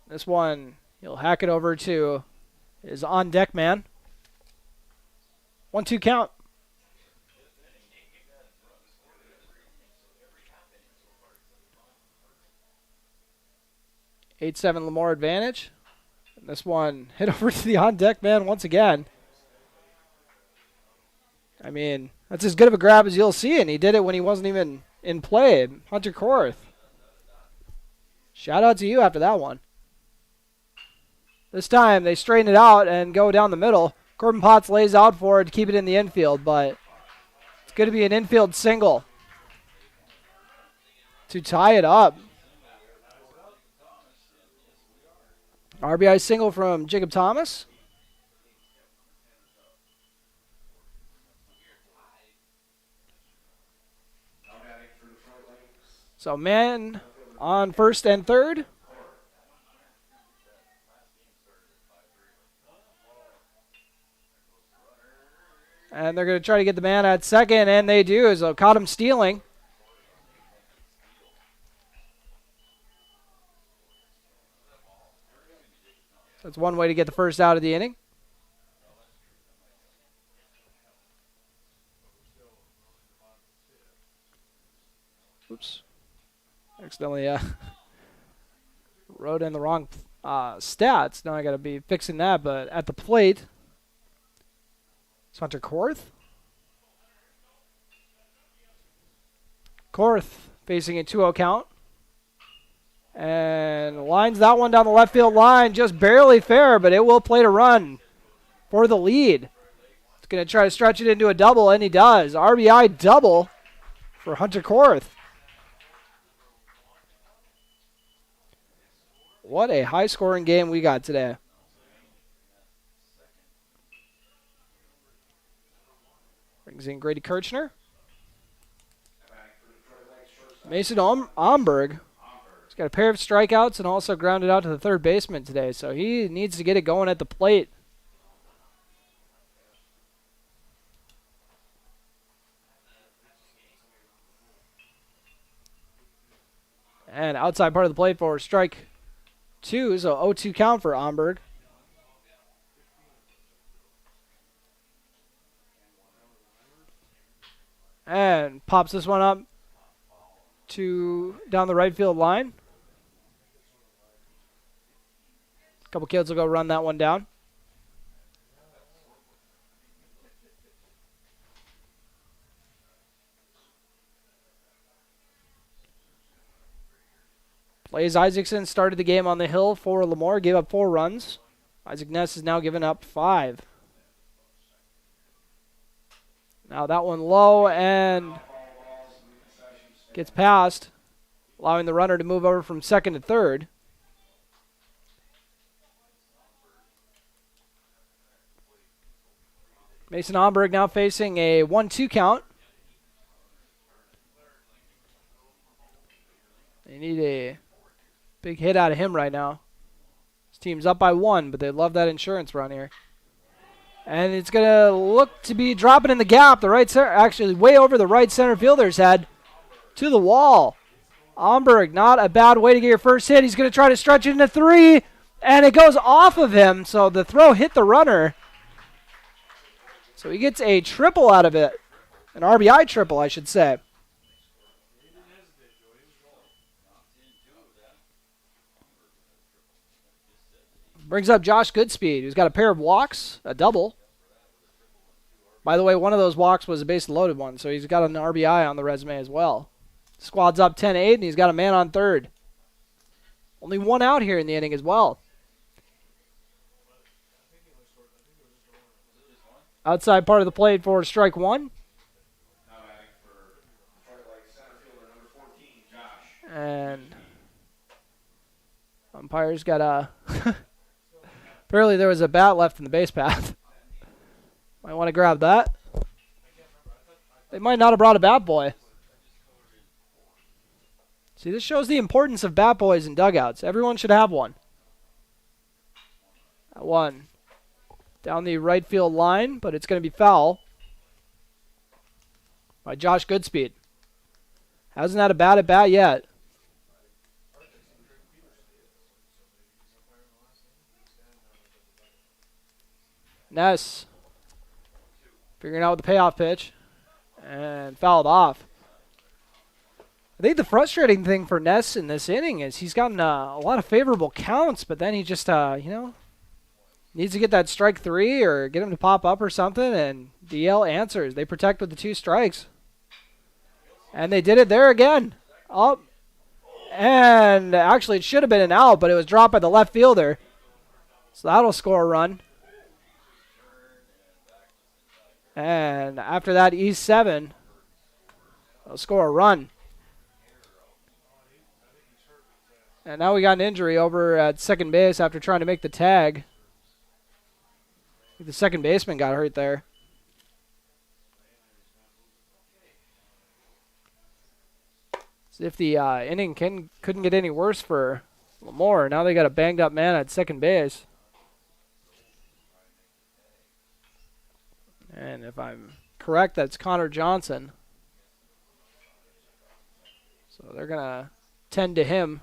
This one, he'll hack it over to his on-deck man. 1-2 count. 8-7 LaMoure advantage. And this one hit over to the on-deck man once again. I mean, that's as good of a grab as you'll see, and he did it when he wasn't even in play. Hunter Korth. Shout out to you after that one. This time they straighten it out and go down the middle. Corbin Potts lays out for it to keep it in the infield, but it's going to be an infield single to tie it up. RBI single from Jacob Thomas. So man on first and third. And they're going to try to get the man at second, and they do, so caught him stealing. That's one way to get the first out of the inning. Oops. Accidentally wrote in the wrong stats. Now I got to be fixing that, but at the plate, it's Hunter Korth. Korth facing a 2-0 count. And lines that one down the left field line. Just barely fair, but it will play to run for the lead. It's going to try to stretch it into a double, and he does. RBI double for Hunter Korth. What a high-scoring game we got today. Brings in Grady Kirchner. Mason Omberg. He's got a pair of strikeouts and also grounded out to the third baseman today, so he needs to get it going at the plate. And outside part of the plate for strike 2, so 0-2 count for Omberg. And pops this one up to down the right field line. A couple kids will go run that one down. Blaze Isaacson started the game on the hill for LaMoure, gave up 4 runs. Isaac Ness has now given up 5. Now that one low and gets past, allowing the runner to move over from second to third. Mason Omberg now facing a 1-2 count. They need a big hit out of him right now. His team's up by 1, but they love that insurance run here. And it's going to look to be dropping in the gap. The right center, actually way over the right center fielder's head to the wall. Omberg, not a bad way to get your first hit. He's going to try to stretch it into 3, and it goes off of him. So the throw hit the runner. So he gets a triple out of it. An RBI triple, I should say. Brings up Josh Goodspeed, who's got a pair of walks, a double. By the way, one of those walks was a base-loaded one, so he's got an RBI on the resume as well. Squad's up 10-8, and he's got a man on third. Only 1 out here in the inning as well. Outside part of the plate for strike 1. And umpire's got a... Apparently there was a bat left in the base path. Might want to grab that. They might not have brought a bat boy. See, this shows the importance of bat boys in dugouts. Everyone should have one. That one down the right field line, but it's going to be foul by Josh Goodspeed. Hasn't had a bat at bat yet. Ness figuring out the payoff pitch and fouled off. I think the frustrating thing for Ness in this inning is he's gotten a lot of favorable counts, but then he just, needs to get that strike 3 or get him to pop up or something, and DL answers. They protect with the 2 strikes. And they did it there again. Up. And actually it should have been an out, but it was dropped by the left fielder. So that'll score a run. And after that, E7 will score a run. And now we got an injury over at second base after trying to make the tag. I think the second baseman got hurt there. As if the inning couldn't get any worse for LaMoure. Now they got a banged up man at second base. And if I'm correct, that's Connor Johnson. So they're going to tend to him.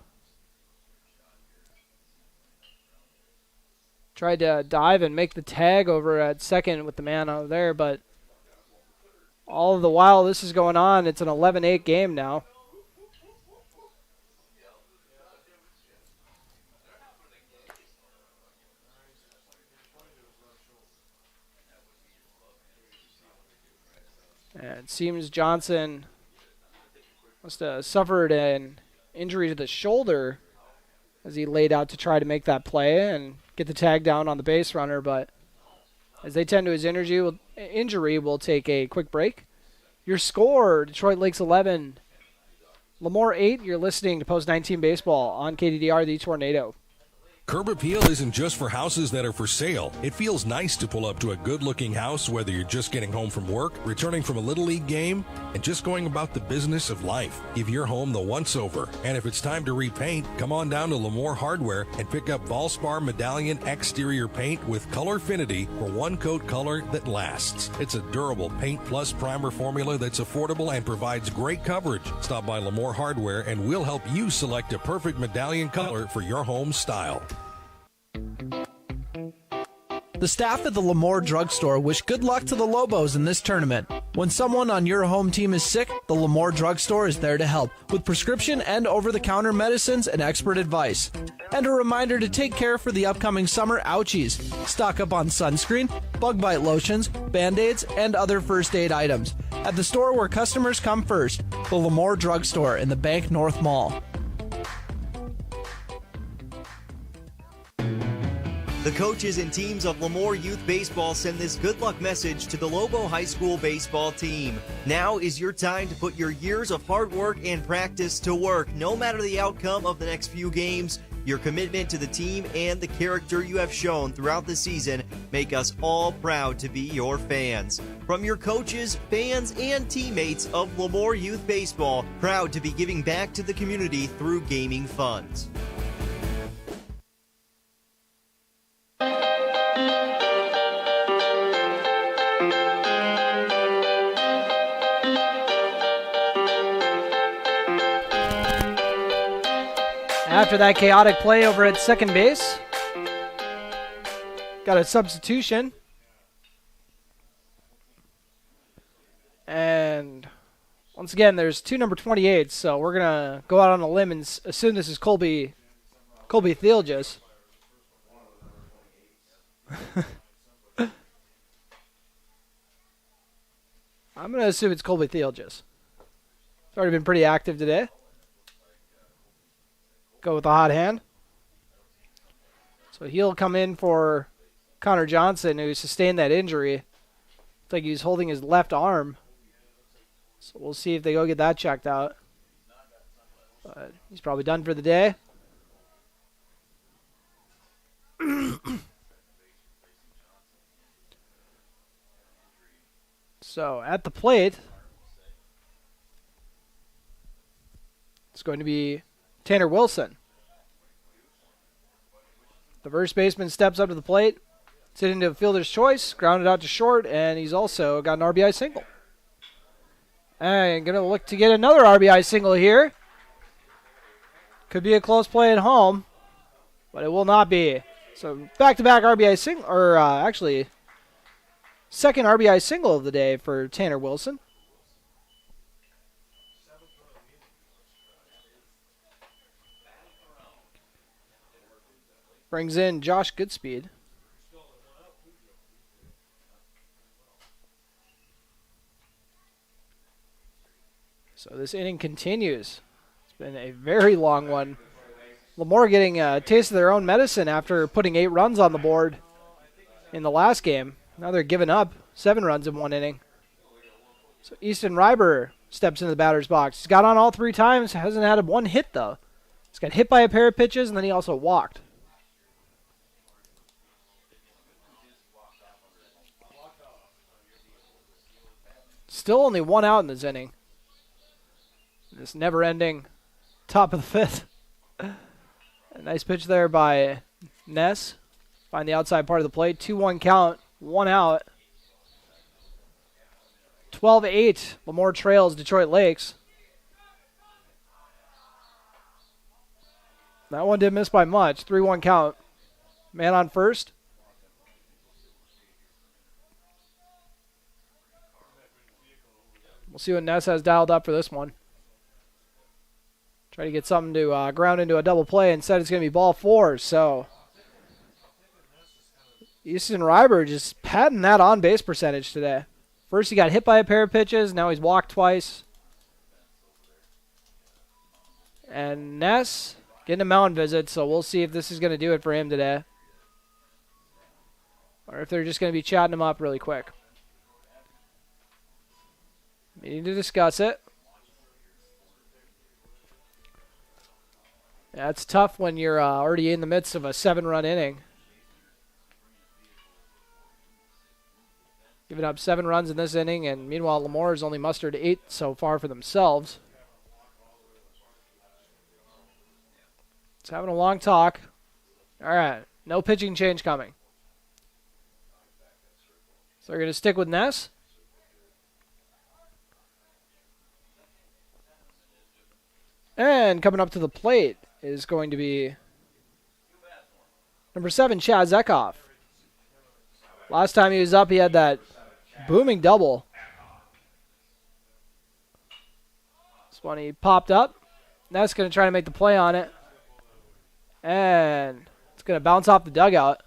Tried to dive and make the tag over at second with the man over there, but all the while this is going on, it's an 11-8 game now. And it seems Johnson must have suffered an injury to the shoulder as he laid out to try to make that play and get the tag down on the base runner. But as they tend to his injury, we'll take a quick break. Your score, Detroit Lakes 11, LaMoure 8. You're listening to Post 19 Baseball on KDDR, the Tornado. Curb Appeal isn't just for houses that are for sale. It feels nice to pull up to a good-looking house, whether you're just getting home from work, returning from a Little League game, and just going about the business of life. Give your home the once-over. And if it's time to repaint, come on down to LaMoure Hardware and pick up Valspar Medallion exterior paint with Colorfinity for one-coat color that lasts. It's a durable paint plus primer formula that's affordable and provides great coverage. Stop by LaMoure Hardware and we'll help you select a perfect medallion color for your home style. The staff at the LaMoure Drugstore wish good luck to the Lobos in this tournament. When someone on your home team is sick, the LaMoure Drugstore is there to help with prescription and over-the-counter medicines and expert advice. And a reminder to take care for the upcoming summer ouchies. Stock up on sunscreen, bug bite lotions, Band-Aids, and other first aid items at the store where customers come first, the LaMoure Drugstore in the Bank North Mall. The coaches and teams of LaMoure Youth Baseball send this good luck message to the Lobo High School baseball team. Now is your time to put your years of hard work and practice to work. No matter the outcome of the next few games, your commitment to the team and the character you have shown throughout the season make us all proud to be your fans. From your coaches, fans, and teammates of LaMoure Youth Baseball, proud to be giving back to the community through gaming funds. After that chaotic play over at second base, got a substitution. And once again, there's two number 28s, so we're going to go out on a limb and assume this is Colby Thealges. I'm going to assume it's Colby Thealges. It's already been pretty active today. Go with the hot hand. So he'll come in for Connor Johnson, who sustained that injury. Looks like he was holding his left arm. So we'll see if they go get that checked out. But he's probably done for the day. So at the plate, it's going to be Tanner Wilson. The first baseman steps up to the plate. It's hit into a fielder's choice, grounded out to short, and he's also got an RBI single. And going to look to get another RBI single here. Could be a close play at home, but it will not be. So back-to-back RBI single, or actually second RBI single of the day for Tanner Wilson. Brings in Josh Goodspeed. So this inning continues. It's been a very long one. LaMoure getting a taste of their own medicine after putting 8 runs on the board in the last game. Now they're giving up 7 runs in one inning. So Easton Reiber steps into the batter's box. He's got on all 3 times. Hasn't had one hit, though. He's got hit by a pair of pitches, and then he also walked. Still only 1 out in this inning. This never-ending top of the fifth. A nice pitch there by Ness. Find the outside part of the plate. 2-1 count. 1 out. 12-8. LaMoure trails Detroit Lakes. That one didn't miss by much. 3-1 count. Man on first. We'll see what Ness has dialed up for this one. Try to get something to ground into a double play. Instead, it's going to be ball 4. So, Easton Reiber just patting that on-base percentage today. First, he got hit by a pair of pitches. Now he's walked twice. And Ness getting a mound visit. So, we'll see if this is going to do it for him today. Or if they're just going to be chatting him up really quick. Meeting to discuss it. Yeah, it's tough when you're already in the midst of a 7-run inning. Giving up 7 runs in this inning, and meanwhile LaMoure has only mustered 8 so far for themselves. It's having a long talk. All right, no pitching change coming. So they're going to stick with Ness. And coming up to the plate is going to be number 7, Chad Zekoff. Last time he was up, he had that booming double. This one he popped up. That's going to try to make the play on it. And it's going to bounce off the dugout.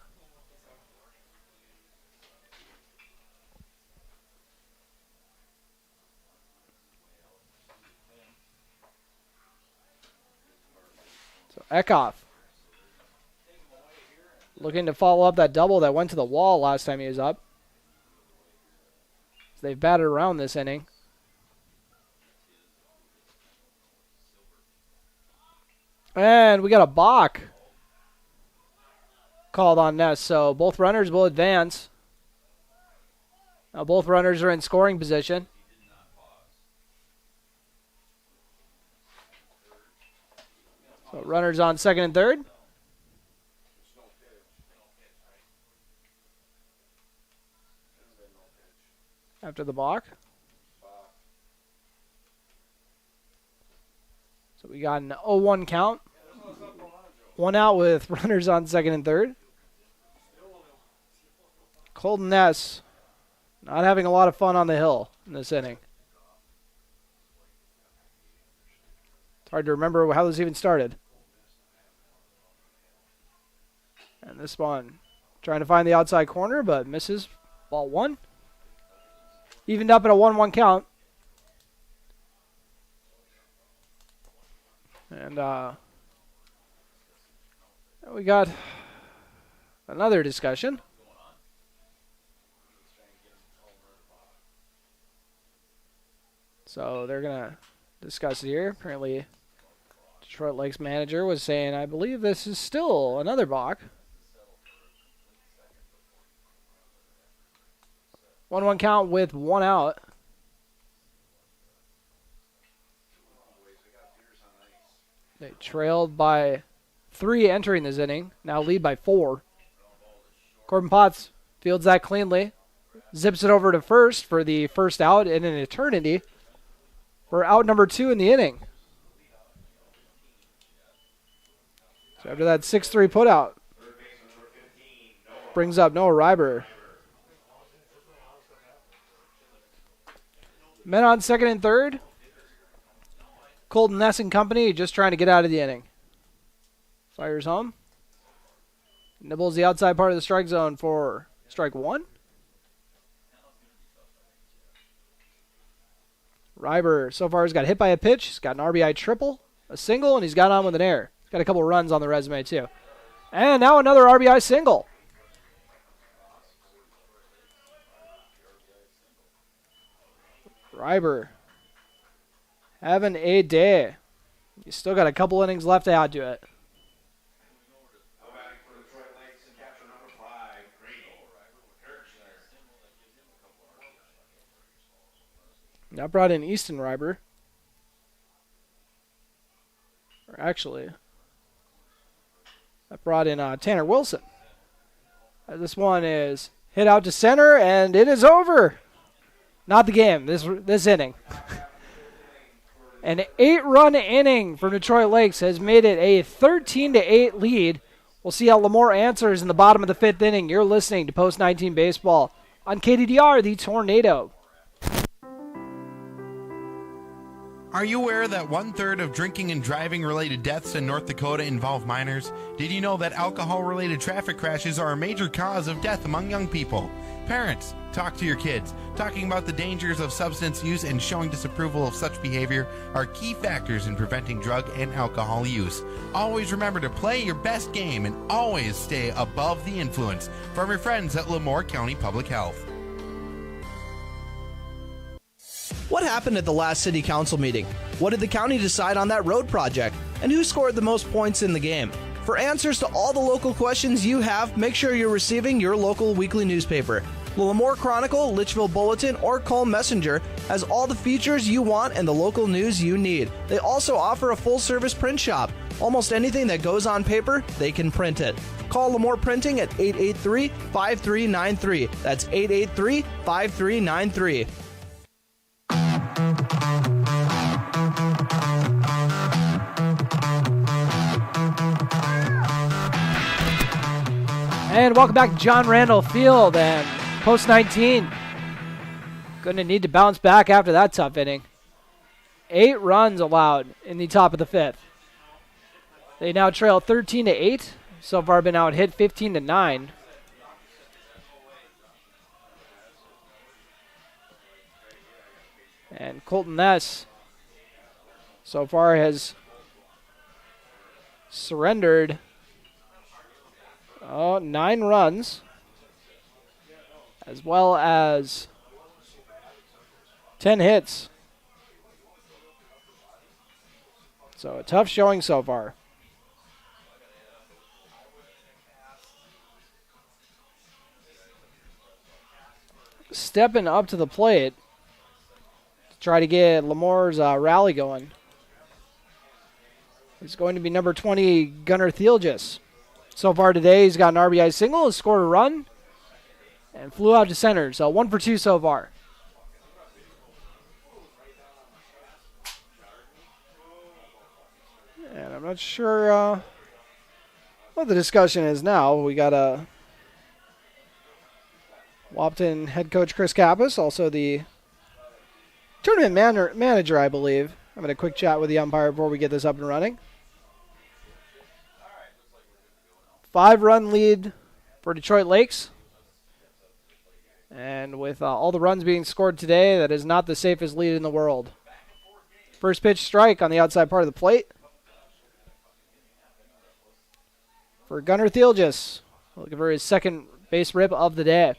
Eckhoff looking to follow up that double that went to the wall last time he was up. They've batted around this inning. And we got a balk called on Ness, so both runners will advance. Now both runners are in scoring position. So runners on second and third. After the balk. So we got an 0-1 count. 1 out with runners on second and third. Colton Ness not having a lot of fun on the hill in this inning. Hard to remember how this even started. And this one trying to find the outside corner, but misses. Ball 1. Evened up at a 1-1 count. And we got another discussion. So they're going to discuss it here. Apparently, Detroit Lakes manager was saying, I believe this is still another balk. 1-1 count with 1 out. They trailed by 3 entering this inning. Now lead by 4. Corbin Potts fields that cleanly. Zips it over to first for the first out in an eternity. For out number 2 in the inning. So after that 6-3 putout, brings up Noah Reiber. Men on second and third. Colton Ness and company just trying to get out of the inning. Fires home. Nibbles the outside part of the strike zone for strike 1. Reiber so far has got hit by a pitch. He's got an RBI triple, a single, and he's got on with an error. He's got a couple runs on the resume too. And now another RBI single. Reiber having a day. He's still got a couple innings left to add to it. Now brought in Easton Reiber. actually. That brought in Tanner Wilson. This one is hit out to center, and it is over. Not the game, this inning. An 8-run inning for Detroit Lakes has made it a 13-8 lead. We'll see how LaMoure answers in the bottom of the 5th inning. You're listening to Post 19 Baseball on KDDR, the Tornado. Are you aware that 1/3 of drinking and driving related deaths in North Dakota involve minors? Did you know that alcohol related traffic crashes are a major cause of death among young people? Parents, talk to your kids. Talking about the dangers of substance use and showing disapproval of such behavior are key factors in preventing drug and alcohol use. Always remember to play your best game and always stay above the influence. From your friends at LaMoure County Public Health. What happened at the last city council meeting? What did the county decide on that road project? And who scored the most points in the game? For answers to all the local questions you have, make sure you're receiving your local weekly newspaper. The LaMoure Chronicle, Litchfield Bulletin, or Call Messenger has all the features you want and the local news you need. They also offer a full-service print shop. Almost anything that goes on paper, they can print it. Call LaMoure Printing at 883-5393. That's 883-5393. And welcome back to John Randall Field and Post 19. Going to need to bounce back after that tough inning. 8 runs allowed in the top of the 5th. They now trail 13-8. So far been out hit 15-9. And Colton Ness so far has surrendered 9 runs, as well as 10 hits. So a tough showing so far. Stepping up to the plate to try to get LaMoure's rally going is going to be number 20, Gunnar Thielges. So far today, he's got an RBI single, has scored a run, and flew out to center. So 1 for 2 so far. And I'm not sure what the discussion is now. We got a Wahpeton head coach Chris Kappas, also the tournament manager, I believe. Having a quick chat with the umpire before we get this up and running. 5-run lead for Detroit Lakes. And with all the runs being scored today, that is not the safest lead in the world. First pitch strike on the outside part of the plate for Gunnar Thielges, looking for his second base rip of the day.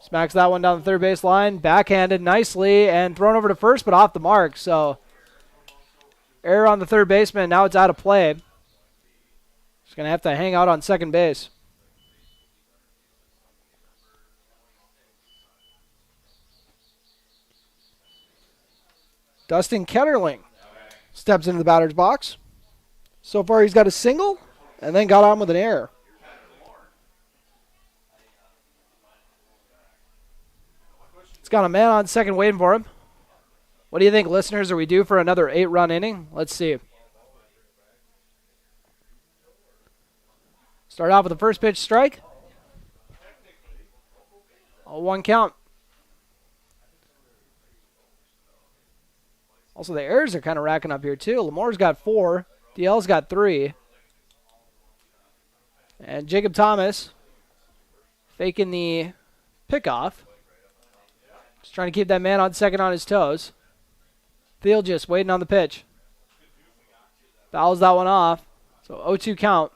Smacks that one down the third base line, backhanded nicely, and thrown over to first, but off the mark. So error on the third baseman. Now it's out of play. He's going to have to hang out on second base. Dustin Ketterling steps into the batter's box. So far he's got a single and then got on with an error. It's got a man on second waiting for him. What do you think, listeners? Are we due for another 8-run inning? Let's see. Start off with the first pitch strike. 0-1 count. Also, the errors are kind of racking up here, too. LaMoure's got 4. DL's got 3. And Jacob Thomas faking the pickoff. Just trying to keep that man on second on his toes. Field just waiting on the pitch. Fouls that one off. So 0-2 count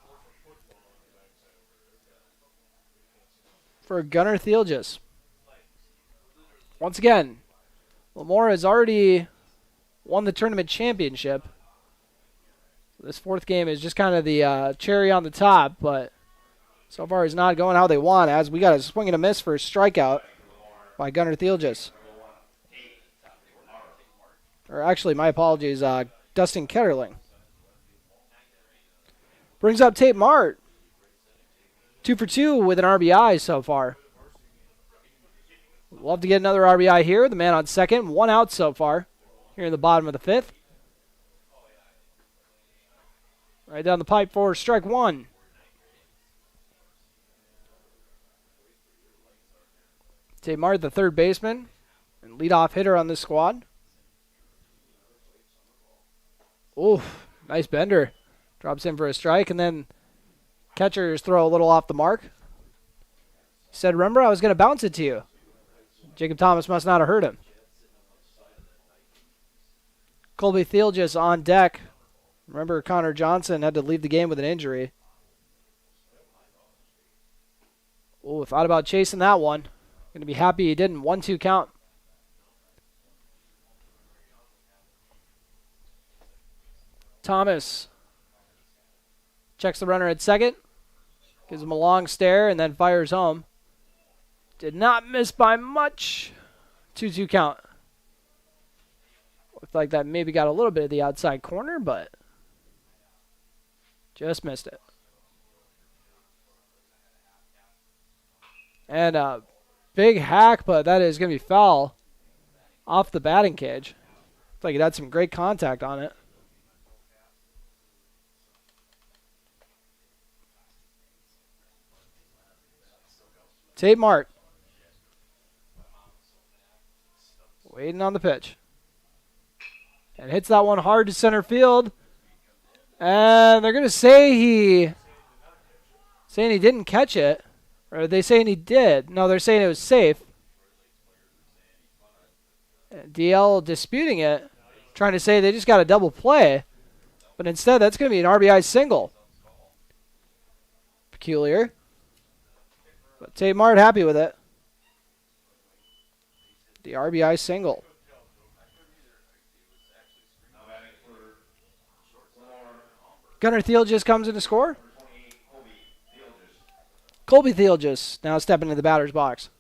for Gunnar Thielges. Once again, LaMoure has already won the tournament championship. This fourth game is just kind of the cherry on the top, but so far it's not going how they want, as we got a swing and a miss for a strikeout by Gunnar Thielges. Or actually, my apologies, Dustin Ketterling. Brings up Tate Mart. 2 for 2 with an RBI so far. Love to get another RBI here. The man on second. 1 out so far here in the bottom of the 5th. Right down the pipe for strike 1. Tate Mart, the third baseman and leadoff hitter on this squad. Oof, nice bender. Drops in for a strike, and then catchers throw a little off the mark. He said, remember, I was going to bounce it to you. Jacob Thomas must not have heard him. Colby Thielges on deck. Remember, Connor Johnson had to leave the game with an injury. Oh, thought about chasing that one. Going to be happy he didn't. 1-2 count. Thomas checks the runner at second. Gives him a long stare and then fires home. Did not miss by much. 2-2 count. Looked like that maybe got a little bit of the outside corner, but just missed it. And a big hack, but that is going to be foul off the batting cage. Looks like it had some great contact on it. Tate Mart. Waiting on the pitch. And hits that one hard to center field. And they're going to say saying he didn't catch it. Or are they saying he did? No, they're saying it was safe. DL disputing it. Trying to say they just got a double play. But instead, that's going to be an RBI single. Peculiar. But Tate Mart happy with it. The RBI single. Gunnar Thielges comes in to score. Colby Thielges now stepping into the batter's box.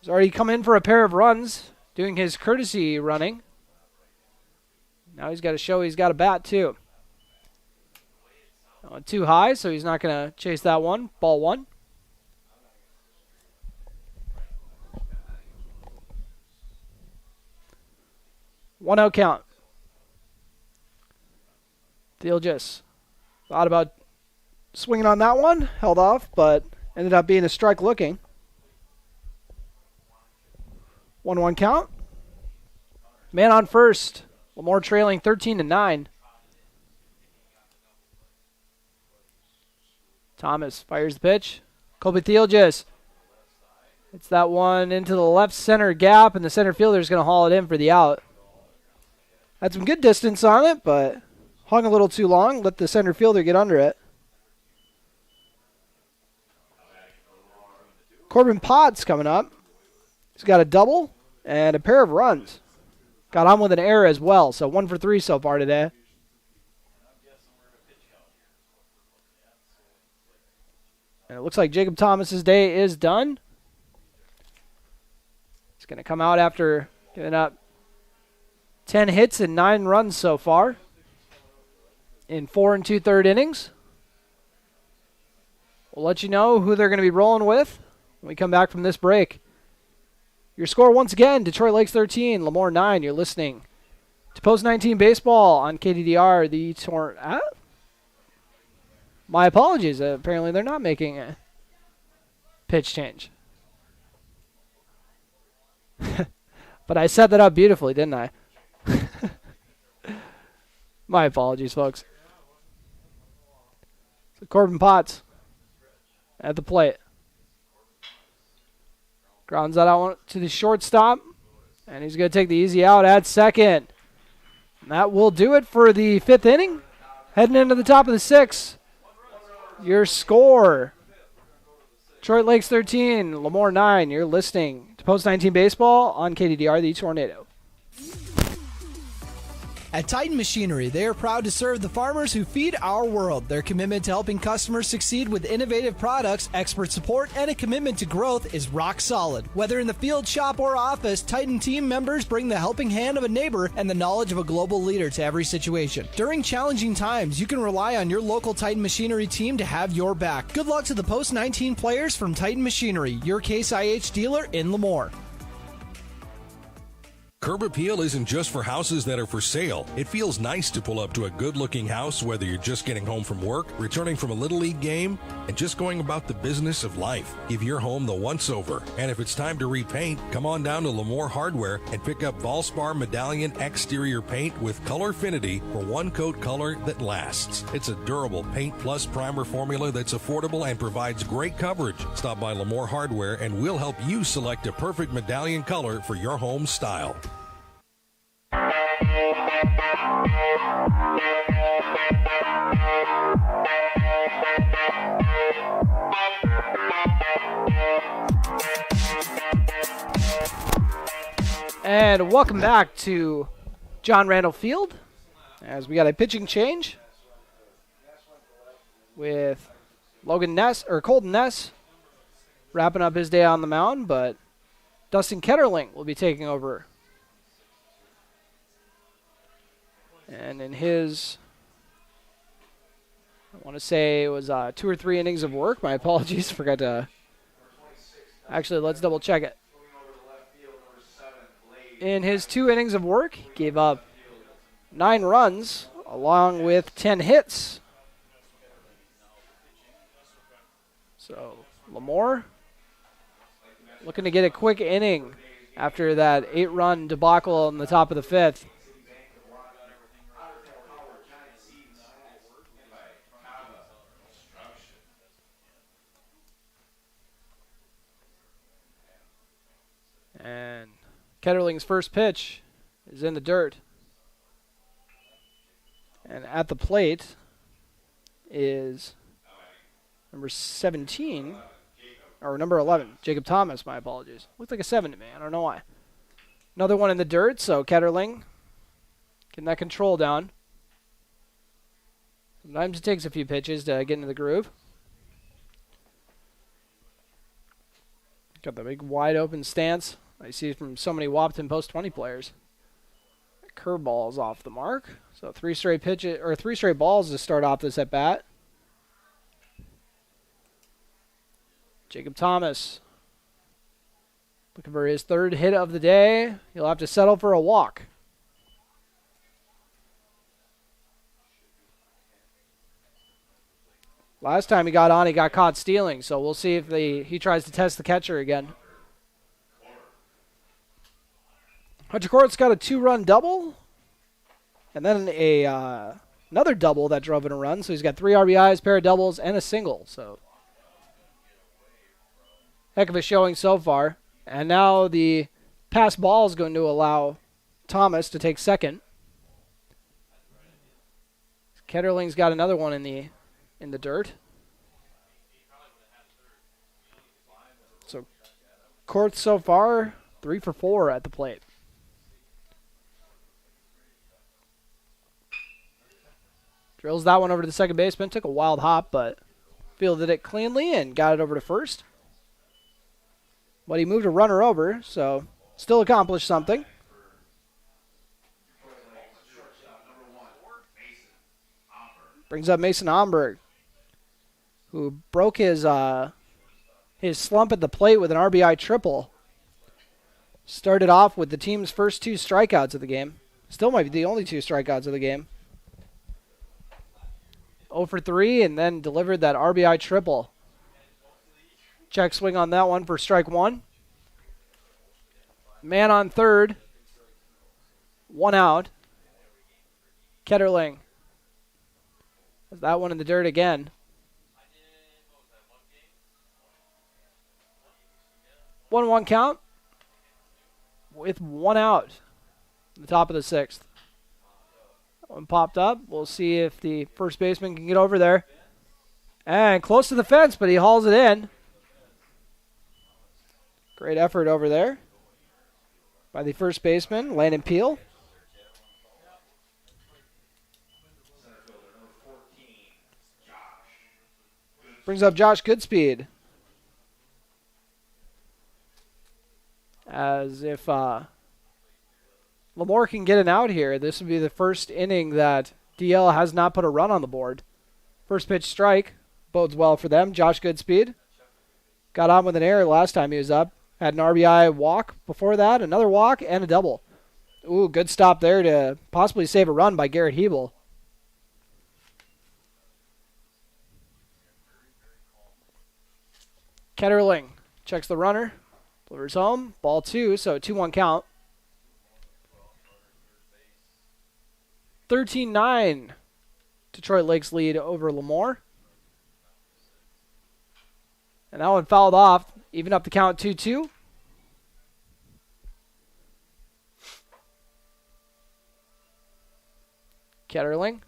He's already come in for a pair of runs, doing his courtesy running. Now he's got to show he's got a bat too. Too high, so he's not going to chase that one. Ball 1. One out count. Thielges thought about swinging on that one, held off, but ended up being a strike looking. 1-1 count. Man on first. LaMoure trailing 13-9. Thomas fires the pitch. Colby Thielges. It's that one into the left center gap, and the center fielder is going to haul it in for the out. Had some good distance on it, but hung a little too long. Let the center fielder get under it. Corbin Potts coming up. He's got a double and a pair of runs. Got on with an error as well, so 1 for 3 so far today. And it looks like Jacob Thomas's day is done. He's going to come out after giving up 10 hits and 9 runs so far in 4 2/3 innings. We'll let you know who they're going to be rolling with when we come back from this break. Your score once again, Detroit Lakes 13, LaMoure 9. You're listening to Post 19 Baseball on KDDR, the my apologies. Apparently they're not making a pitch change. But I set that up beautifully, didn't I? My apologies, folks. So Corbin Potts at the plate. Grounds that out to the shortstop. And he's going to take the easy out at second. And that will do it for the 5th inning. Heading into the top of the 6th. Your score, Detroit Lakes 13, LaMoure 9. You're listening to Post 19 Baseball on KDDR, the Tornado. At Titan Machinery, they are proud to serve the farmers who feed our world. Their commitment to helping customers succeed with innovative products, expert support, and a commitment to growth is rock solid. Whether in the field, shop, or office, Titan team members bring the helping hand of a neighbor and the knowledge of a global leader to every situation. During challenging times, you can rely on your local Titan Machinery team to have your back. Good luck to the post-19 players from Titan Machinery, your Case IH dealer in LaMoure. Curb Appeal isn't just for houses that are for sale. It feels nice to pull up to a good-looking house, whether you're just getting home from work, returning from a Little League game, and just going about the business of life. Give your home the once-over. And if it's time to repaint, come on down to LaMoure Hardware and pick up Valspar Medallion exterior paint with Colorfinity for one-coat color that lasts. It's a durable paint plus primer formula that's affordable and provides great coverage. Stop by LaMoure Hardware and we'll help you select a perfect medallion color for your home style. And welcome back to John Randall Field as we got a pitching change with Colton Ness wrapping up his day on the mound, but Dustin Ketterling will be taking over. And in his, I want to say it was 2 or 3 innings of work. My apologies, forgot to. Actually, let's double check it. In his 2 innings of work, he gave up 9 runs along with 10 hits. So LaMoure looking to get a quick inning after that 8-run debacle in the top of the 5th. And Ketterling's first pitch is in the dirt. And at the plate is number 17, or number 11, Jacob Thomas, my apologies. Looked like a 7 to me, I don't know why. Another one in the dirt, so Ketterling getting that control down. Sometimes it takes a few pitches to get into the groove. Got the big wide open stance I see from so many Wahpeton post 20 players. Curveball is off the mark. So 3 straight pitches or 3 straight balls to start off this at bat. Jacob Thomas looking for his 3rd hit of the day. He'll have to settle for a walk. Last time he got on, he got caught stealing, so we'll see if he tries to test the catcher again. Hutchercourt's got a 2-run double, and then another double that drove in a run. So he's got 3 RBIs, pair of doubles, and a single. So heck of a showing so far. And now the pass ball is going to allow Thomas to take second. Ketterling's got another one in the dirt. So Court so far 3 for 4 at the plate. Drills that one over to the second baseman. Took a wild hop, but fielded it cleanly and got it over to first. But he moved a runner over, so still accomplished something. Brings up Mason Omberg, who broke his slump at the plate with an RBI triple. Started off with the team's first 2 strikeouts of the game. Still might be the only 2 strikeouts of the game. 0 for 3 and then delivered that RBI triple. Check swing on that one for strike 1. Man on third. 1 out. Ketterling has that one in the dirt again. 1-1 count with 1 out. The top of the 6th. One popped up. We'll see if the first baseman can get over there. And close to the fence, but he hauls it in. Great effort over there by the first baseman, Landon Peel. Brings up Josh Goodspeed. As if LaMoure can get an out here, this would be the first inning that DL has not put a run on the board. First pitch strike bodes well for them. Josh Goodspeed got on with an error last time he was up. Had an RBI walk before that, another walk, and a double. Ooh, good stop there to possibly save a run by Garrett Hebel. Ketterling checks the runner. Delivers home. Ball 2, so 2-1 count. 13-9. Detroit Lakes lead over LaMoure. And that one fouled off. Even up the count 2-2. Ketterling.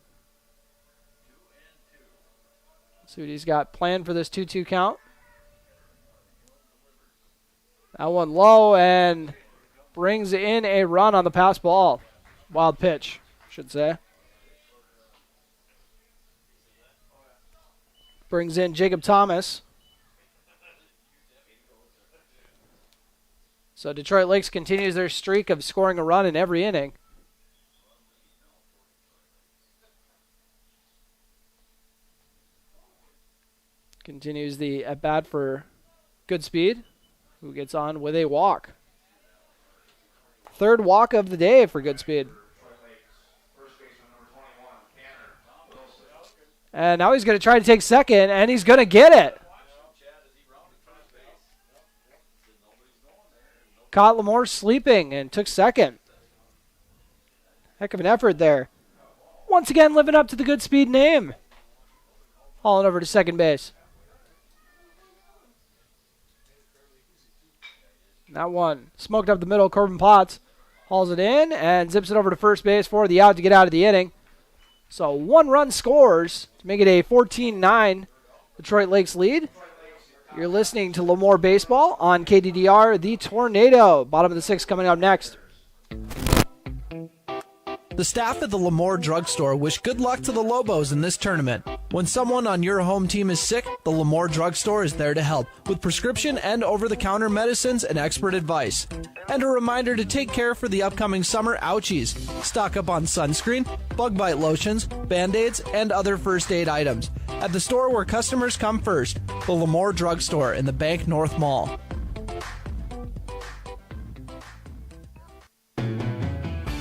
See what he's got planned for this 2-2 count. That one low and brings in a run on the pass ball. Wild pitch, should say. Brings in Jacob Thomas. So Detroit Lakes continues their streak of scoring a run in every inning. Continues the at-bat for Goodspeed, who gets on with a walk. Third walk of the day for Goodspeed. And now he's going to try to take second, and he's going to get it. Caught LaMoure sleeping and took second. Heck of an effort there. Once again, living up to the Goodspeed name. Hauling over to second base. That one smoked up the middle. Corbin Potts hauls it in and zips it over to first base for the out to get out of the inning. So 1 run scores to make it a 14-9 Detroit Lakes lead. You're listening to LaMoure Baseball on KDDR, the Tornado. Bottom of the 6th coming up next. The staff at the LaMoure Drugstore wish good luck to the Lobos in this tournament. When someone on your home team is sick, the LaMoure Drugstore is there to help with prescription and over-the-counter medicines and expert advice. And a reminder to take care for the upcoming summer ouchies. Stock up on sunscreen, bug bite lotions, Band-Aids, and other first aid items at the store where customers come first, the LaMoure Drugstore in the Bank North Mall.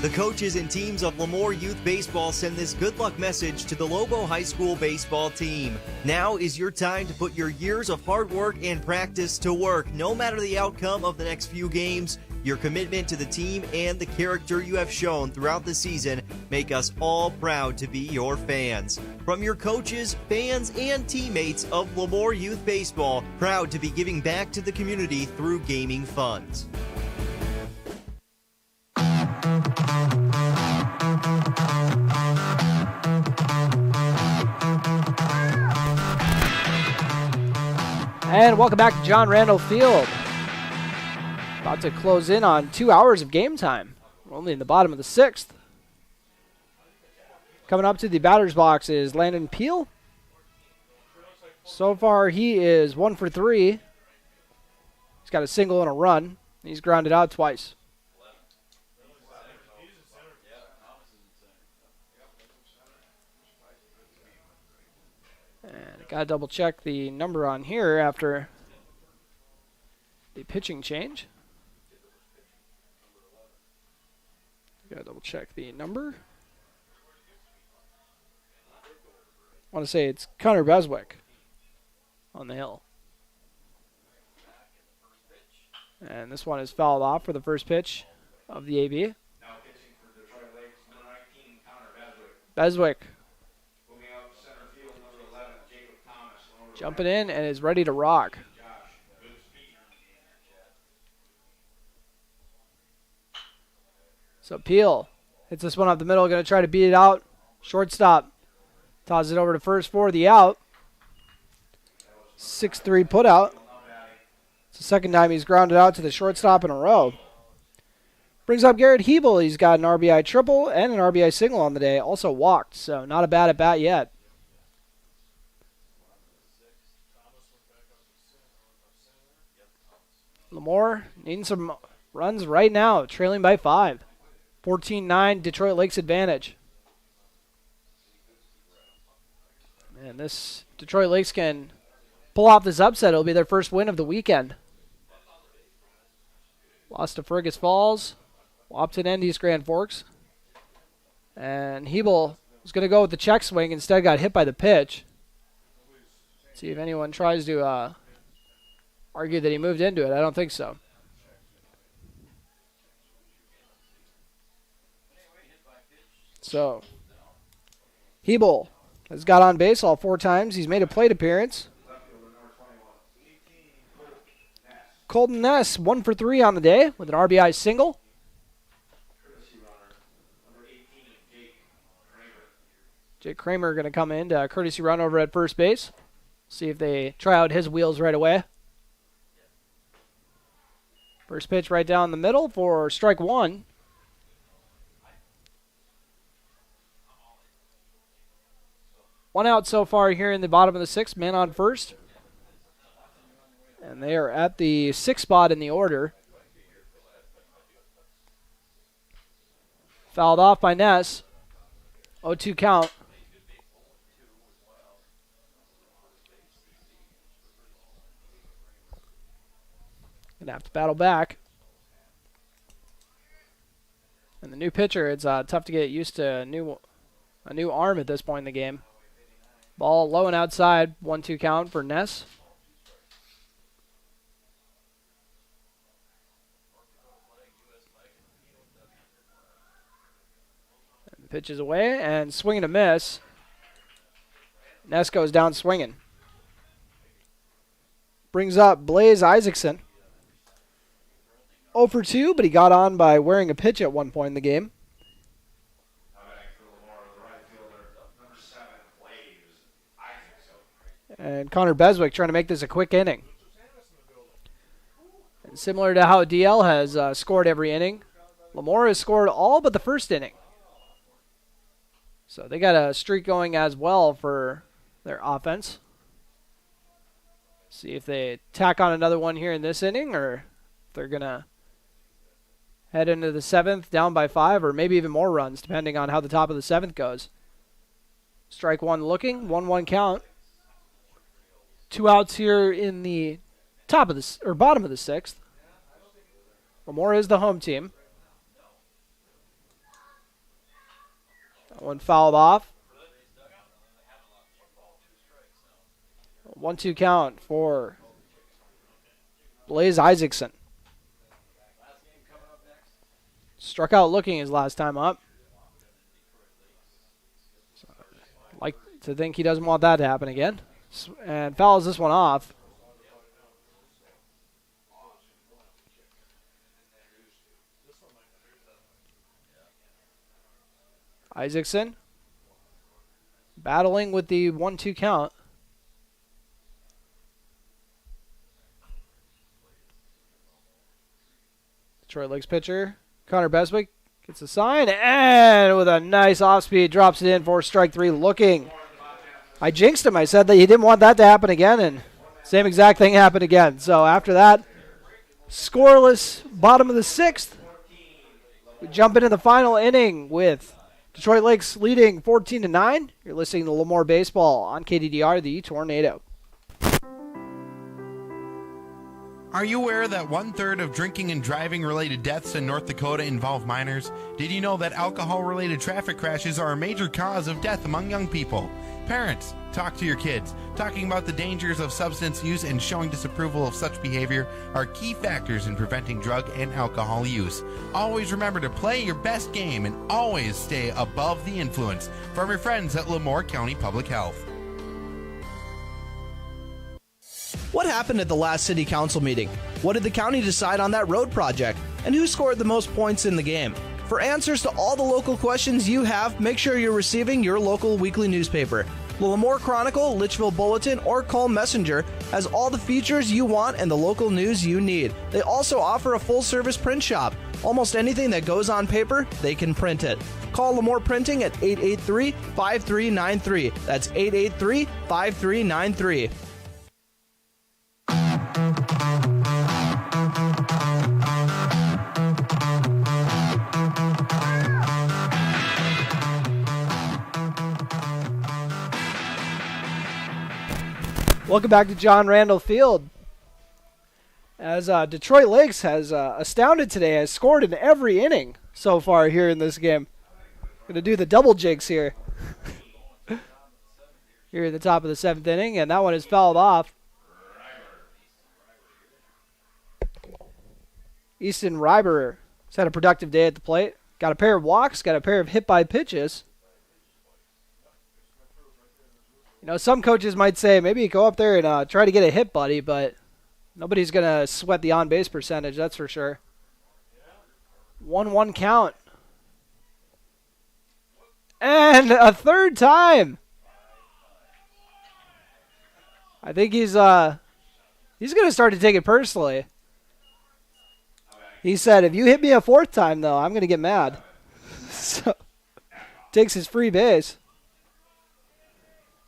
The coaches and teams of LaMoure Youth Baseball send this good luck message to the Lobo High School baseball team. Now is your time to put your years of hard work and practice to work. No matter the outcome of the next few games, your commitment to the team and the character you have shown throughout the season make us all proud to be your fans. From your coaches, fans, and teammates of LaMoure Youth Baseball, proud to be giving back to the community through gaming funds. And welcome back to John Randall Field. About to close in on 2 hours of game time. We're only in the bottom of the 6th. Coming up to the batter's box is Landon Peel. So far, he is 1 for 3. He's got a single and a run. He's grounded out twice. And got to double check the number on here after the pitching change. Got to double check the number. I want to say it's Connor Beswick on the hill. And this one is fouled off for the first pitch of the AB. Now pitching for Detroit Lakes, number 19, Connor Beswick. Beswick Moving up center field, number 11, Jacob Thomas. jumping in and is ready to rock. So Peel hits this one up the middle, going to try to beat it out. Shortstop tosses it over to first for the out. 6-3 put out. It's the second time he's grounded out to the shortstop in a row. Brings up Garrett Hebel. He's got an RBI triple and an RBI single on the day. Also walked, so not a bad at bat yet. LaMoure needing some runs right now, trailing by 5. 14-9, Detroit Lakes advantage. And this Detroit Lakes can pull off this upset. It'll be their first win of the weekend. Lost to Fergus Falls, Wahpeton and East Grand Forks. And Hebel was going to go with the check swing, instead got hit by the pitch. See if anyone tries to argue that he moved into it. I don't think so. So, Hebel has got on base all 4 times. He's made a plate appearance. Colton Ness, 1 for 3 on the day with an RBI single. Jake Kramer going to come in to courtesy run over at first base. See if they try out his wheels right away. First pitch right down the middle for strike 1. One out so far here in the bottom of the 6th, man on first. And they are at the 6th spot in the order. Fouled off by Ness. 0-2 count. Gonna have to battle back. And the new pitcher, it's tough to get used to a new arm at this point in the game. Ball low and outside, 1-2 count for Ness. And the pitch is away and swing and a miss. Ness goes down swinging. Brings up Blaze Isaacson. 0 for 2, but he got on by wearing a pitch at one point in the game. And Connor Beswick trying to make this a quick inning. And similar to how DL has scored every inning, LaMoure has scored all but the first inning. So they got a streak going as well for their offense. See if they tack on another one here in this inning, or if they're going to head into the 7th down by 5, or maybe even more runs, depending on how the top of the 7th goes. Strike 1 looking, 1-1 count. 2 outs here in the top of the or bottom of the 6th. LaMoure is the home team. That one fouled off. 1-2 count for Blaze Isaacson. Struck out looking his last time up. So, I'd like to think he doesn't want that to happen again. And fouls this one off. Isaacson battling with the 1-2 count. Detroit Lakes pitcher Connor Beswick gets a sign, and with a nice off-speed drops it in for strike 3 looking. I jinxed him. I said that he didn't want that to happen again, and same exact thing happened again. So after that, scoreless bottom of the 6th. We jump into the final inning with Detroit Lakes leading 14-9. You're listening to LaMoure Baseball on KDDR, the Tornado. Are you aware that 1/3 of drinking and driving related deaths in North Dakota involve minors? Did you know that alcohol related traffic crashes are a major cause of death among young people? Parents, talk to your kids. Talking about the dangers of substance use and showing disapproval of such behavior are key factors in preventing drug and alcohol use. Always remember to play your best game and always stay above the influence. From your friends at LaMoure County Public Health. What happened at the last city council meeting? What did the county decide on that road project? And who scored the most points in the game? For answers to all the local questions you have, make sure you're receiving your local weekly newspaper. The LaMoure Chronicle, Litchfield Bulletin, or Call Messenger has all the features you want and the local news you need. They also offer a full-service print shop. Almost anything that goes on paper, they can print it. Call LaMoure Printing at 883-5393. That's 883-5393. Welcome back to John Randall Field. As Detroit Lakes has astounded today, has scored in every inning so far here in this game. Going to do the double jigs here. Here at the top of the 7th inning, and that one is fouled off. Easton Reiber has had a productive day at the plate. Got a pair of walks, got a pair of hit by pitches. You know, some coaches might say maybe go up there and try to get a hit, buddy, but nobody's going to sweat the on-base percentage, that's for sure. 1-1 count. And a third time. I think he's going to start to take it personally. He said, if you hit me a fourth time, though, I'm going to get mad. So, takes his free base.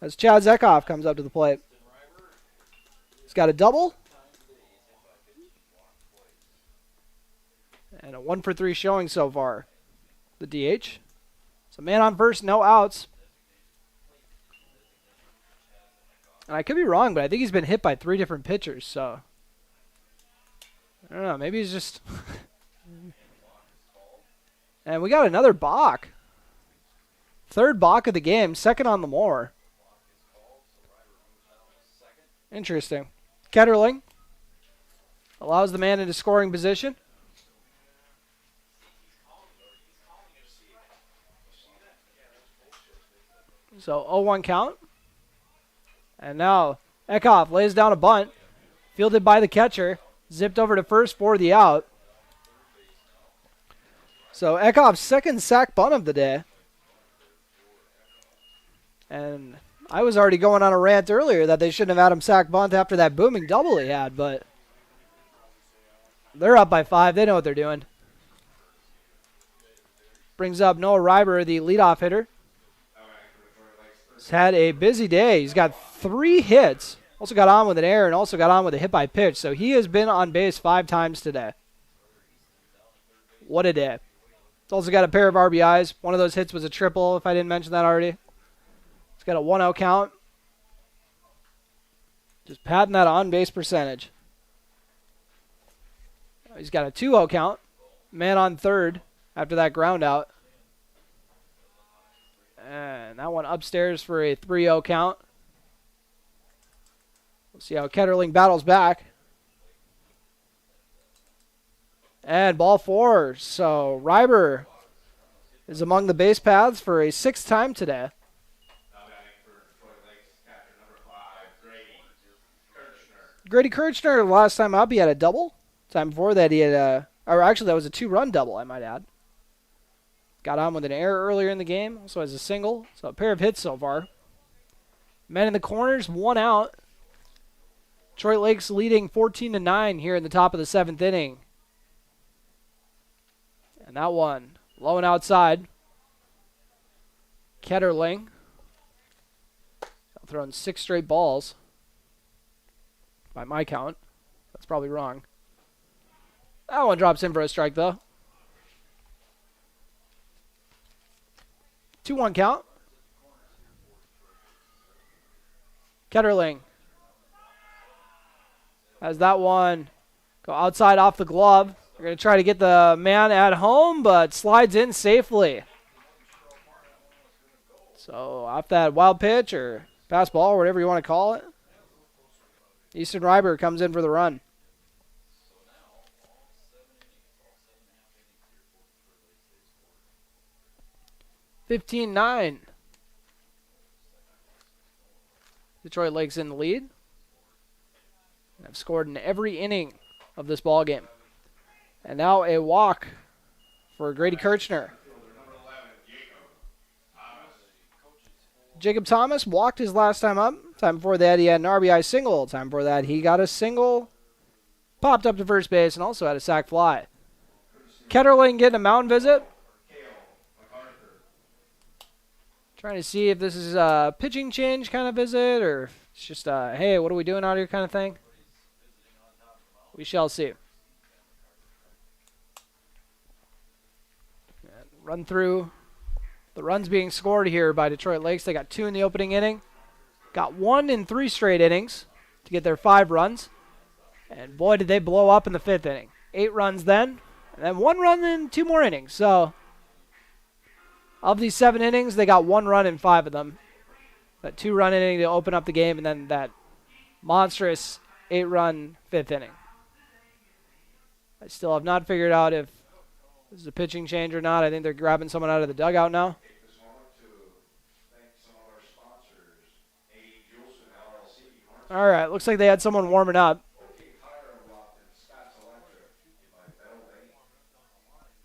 As Chad Zekoff comes up to the plate. He's got a double. And a 1-for-3 showing so far. The DH. So man on first, no outs. And I could be wrong, but I think he's been hit by 3 different pitchers, so I don't know, maybe he's just And we got another balk. Third balk of the game, second on LaMoure. Interesting. Ketterling allows the man into scoring position. So 0-1 count. And now Eckhoff lays down a bunt. Fielded by the catcher. Zipped over to first for the out. So Eckhoff's second sack bunt of the day. And I was already going on a rant earlier that they shouldn't have had him sack bunt after that booming double he had, but they're up by 5. They know what they're doing. Brings up Noah Reiber, the leadoff hitter. He's had a busy day. He's got 3 hits. Also got on with an error and also got on with a hit by pitch. So he has been on base 5 times today. What a day. He's also got a pair of RBIs. One of those hits was a triple, if I didn't mention that already. He's got a 1-0 count. Just padding that on-base percentage. He's got a 2-0 count. Man on third after that ground out. And that one upstairs for a 3-0 count. We'll see how Ketterling battles back. And ball 4. So Reiber is among the base paths for a 6th time today. Grady Kirchner, last time up, he had a double. Time before that, he had or actually, that was a 2-run double, I might add. Got on with an error earlier in the game. Also has a single. So a pair of hits so far. Men in the corners, 1 out. Detroit Lakes leading 14-9 here in the top of the 7th inning. And that one, low and outside. Ketterling. Throwing 6 straight balls. By my count. That's probably wrong. That one drops in for a strike, though. 2-1 count. Ketterling has that one go outside off the glove. They're going to try to get the man at home, but slides in safely. So off that wild pitch or pass ball, or whatever you want to call it. Easton Reiber comes in for the run. (15-9). Detroit Lakes in the lead. Have scored in every inning of this ball game. And now a walk for Grady Kirchner. Jacob Thomas walked his last time up. Time before that, he had an RBI single. Time before that, he got a single. Popped up to first base and also had a sac fly. Ketterling getting a mound visit. Trying to see if this is a pitching change kind of visit or it's just a, hey, what are we doing out here kind of thing. We shall see. And run through the runs being scored here by Detroit Lakes. They got 2 in the opening inning. Got 1 in 3 straight innings. to get their 5 runs. And boy, did they blow up in the 5th inning. 8 runs then, and then 1 run in 2 more innings. So, of these 7 innings, they got 1 run in 5 of them. That 2-run inning to open up the game, and then that monstrous 8-run 5th inning. I still have not figured out if this is a pitching change or not. I think they're grabbing someone out of the dugout now. This moment to thank some of our sponsors, A. Juleson LLC, All right, looks like they had someone warming up.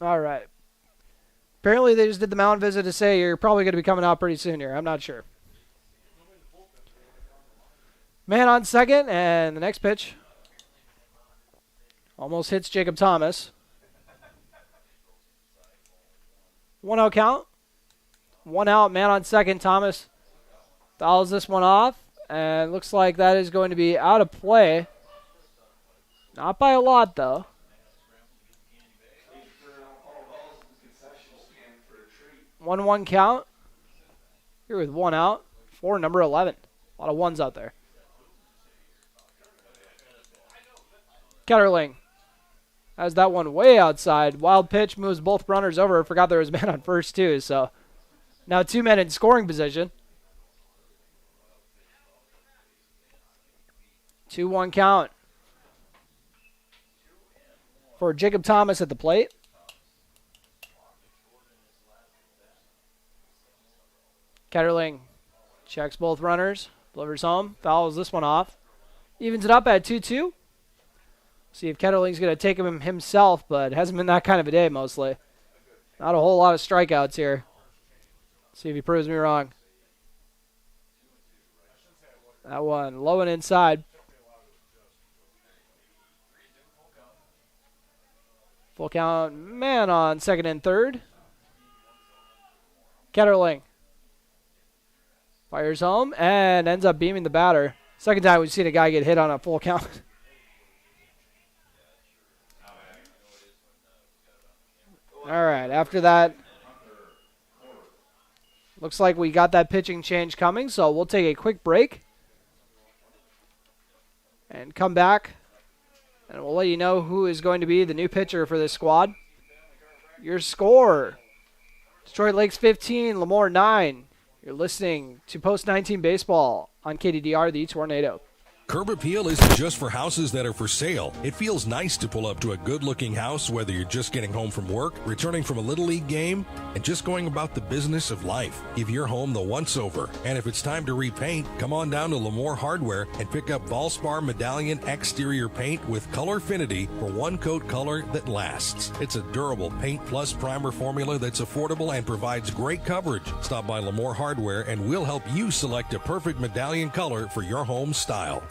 All right. Apparently they just did the mound visit to say you're probably going to be coming out pretty soon here. I'm not sure. Man on second, and the next pitch almost hits Jacob Thomas. 1-0 count. 1 out, man on second. Thomas fouls this one off, and looks like that is going to be out of play. Not by a lot, though. 1-1 count. Here with 1 out for number 11. A lot of ones out there. Ketterling has that one way outside. Wild pitch moves both runners over. Forgot there was a man on first, too. So now 2 men in scoring position. 2-1 count for Jacob Thomas at the plate. Ketterling checks both runners, delivers home, fouls this one off. Evens it up at 2-2. See if Ketterling's going to take him himself, but hasn't been that kind of a day mostly. Not a whole lot of strikeouts here. See if he proves me wrong. That one low and inside. Full count, man on second and third. Ketterling fires home and ends up beaming the batter. Second time we've seen a guy get hit on a full count. All right, after that, looks like we got that pitching change coming, so we'll take a quick break and come back, and we'll let you know who is going to be the new pitcher for this squad. Your score, Detroit Lakes 15, LaMoure 9. You're listening to Post 19 Baseball on KDDR, the Tornado. Curb Appeal isn't just for houses that are for sale. It feels nice to pull up to a good-looking house, whether you're just getting home from work, returning from a Little League game, and just going about the business of life. Give your home the once-over. And if it's time to repaint, come on down to LaMoure Hardware and pick up Valspar Medallion exterior paint with Colorfinity for one-coat color that lasts. It's a durable paint plus primer formula that's affordable and provides great coverage. Stop by LaMoure Hardware and we'll help you select a perfect medallion color for your home style.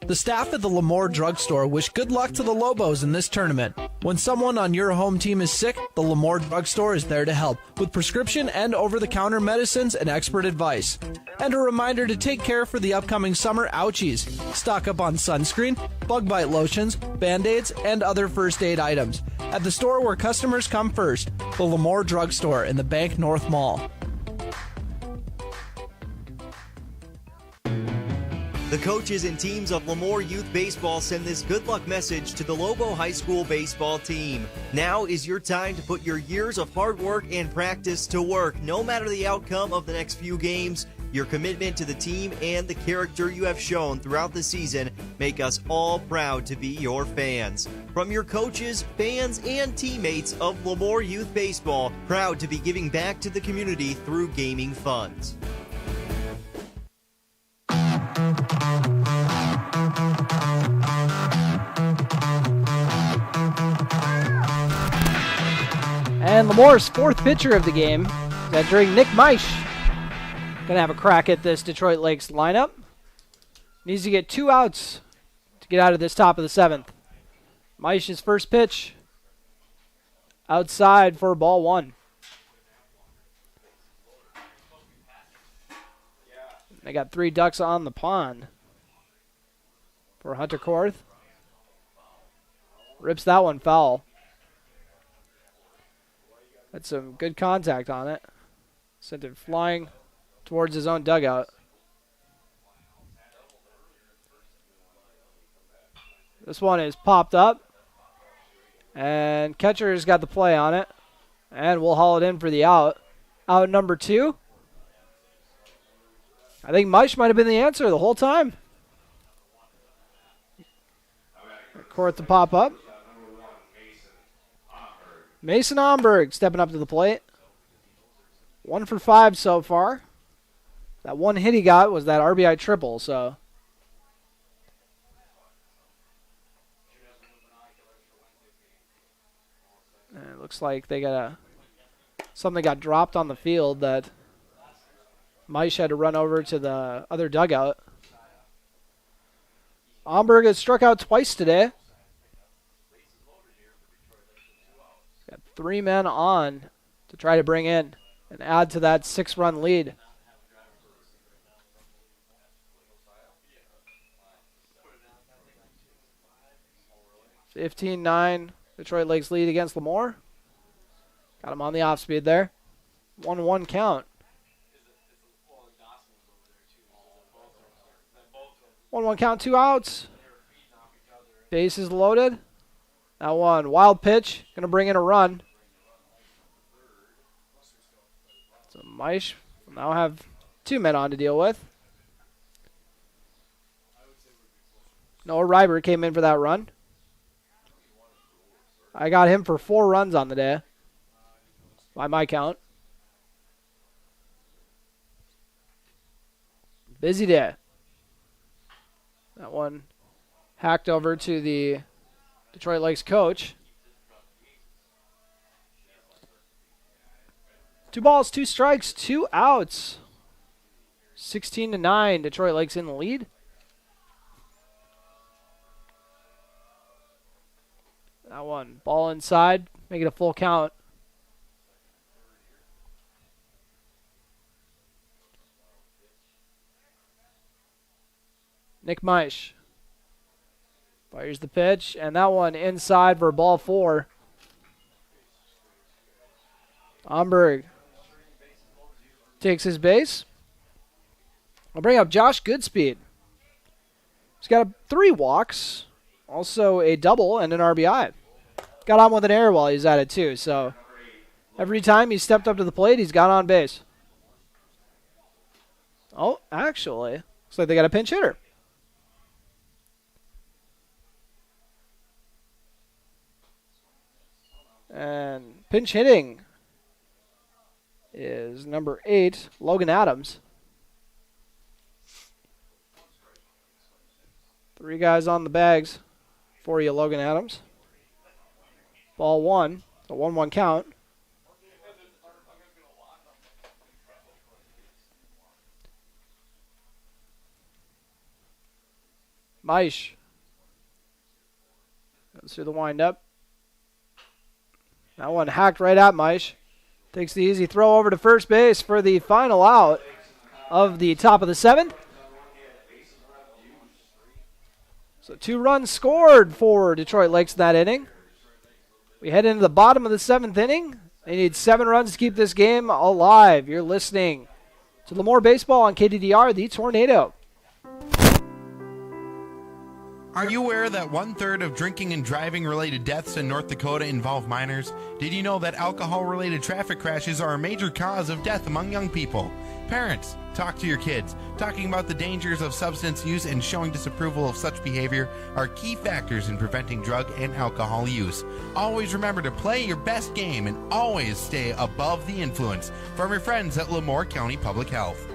The staff at the LaMoure Drugstore wish good luck to the Lobos in this tournament. When someone on your home team is sick, the LaMoure Drugstore is there to help with prescription and over-the-counter medicines and expert advice. And a reminder to take care for the upcoming summer ouchies. Stock up on sunscreen, bug bite lotions, Band-Aids, and other first aid items at the store where customers come first, the LaMoure Drugstore in the Bank North Mall. The coaches and teams of LaMoure Youth Baseball send this good luck message to the Lobo High School baseball team. Now is your time to put your years of hard work and practice to work. No matter the outcome of the next few games, your commitment to the team and the character you have shown throughout the season make us all proud to be your fans. From your coaches, fans, and teammates of LaMoure Youth Baseball, proud to be giving back to the community through gaming funds. And LaMoure's fourth pitcher of the game is entering, Nick Meisch. Going to have a crack at this Detroit Lakes lineup. Needs to get 2 outs to get out of this top of the 7th. Meisch's first pitch. Outside for ball 1. They got 3 ducks on the pond for Hunter Korth. Rips that one foul. Had some good contact on it. Sent it flying towards his own dugout. This one is popped up. And catcher's got the play on it. And we'll haul it in for the out. Out number 2. I think Meisch might have been the answer the whole time. Court to pop up. Mason Omberg stepping up to the plate. 1 for 5 so far. That one hit he got was that RBI triple, so. And it looks like they got something got dropped on the field that Meisch had to run over to the other dugout. Omberg has struck out twice today. Got 3 men on to try to bring in and add to that 6-run lead. (15-9) Detroit Lakes lead against LaMoure. Got him on the off speed there. 1-1 count. 1-1 count, 2 outs. Bases loaded. That one, wild pitch, going to bring in a run. So Meisch will now have 2 men on to deal with. Noah Reiber came in for that run. I got him for 4 runs on the day, by my count. Busy day. That one hacked over to the Detroit Lakes coach. 2 balls, 2 strikes, 2 outs. 16-9, Detroit Lakes in the lead. That one, ball inside, make it a full count. Nick Meisch fires the pitch, and that one inside for ball 4. Omberg takes his base. I'll bring up Josh Goodspeed. He's got 3 walks, also a double and an RBI. Got on with an error while he's at it too, so every time he stepped up to the plate, he's got on base. Oh, actually, looks like they got a pinch hitter. And pinch hitting is number 8, Logan Adams. 3 guys on the bags for you, Logan Adams. Ball 1, a 1-1 count. Meisch goes through the windup. That one hacked right at Meisch. Takes the easy throw over to first base for the final out of the top of the 7th. So 2 runs scored for Detroit Lakes in that inning. We head into the bottom of the 7th inning. They need 7 runs to keep this game alive. You're listening to LaMoure Baseball on KDDR, the Tornado. Are you aware that 1/3 of drinking and driving related deaths in North Dakota involve minors? Did you know that alcohol related traffic crashes are a major cause of death among young people? Parents, talk to your kids. Talking about the dangers of substance use and showing disapproval of such behavior are key factors in preventing drug and alcohol use. Always remember to play your best game and always stay above the influence. From your friends at LaMoure County Public Health.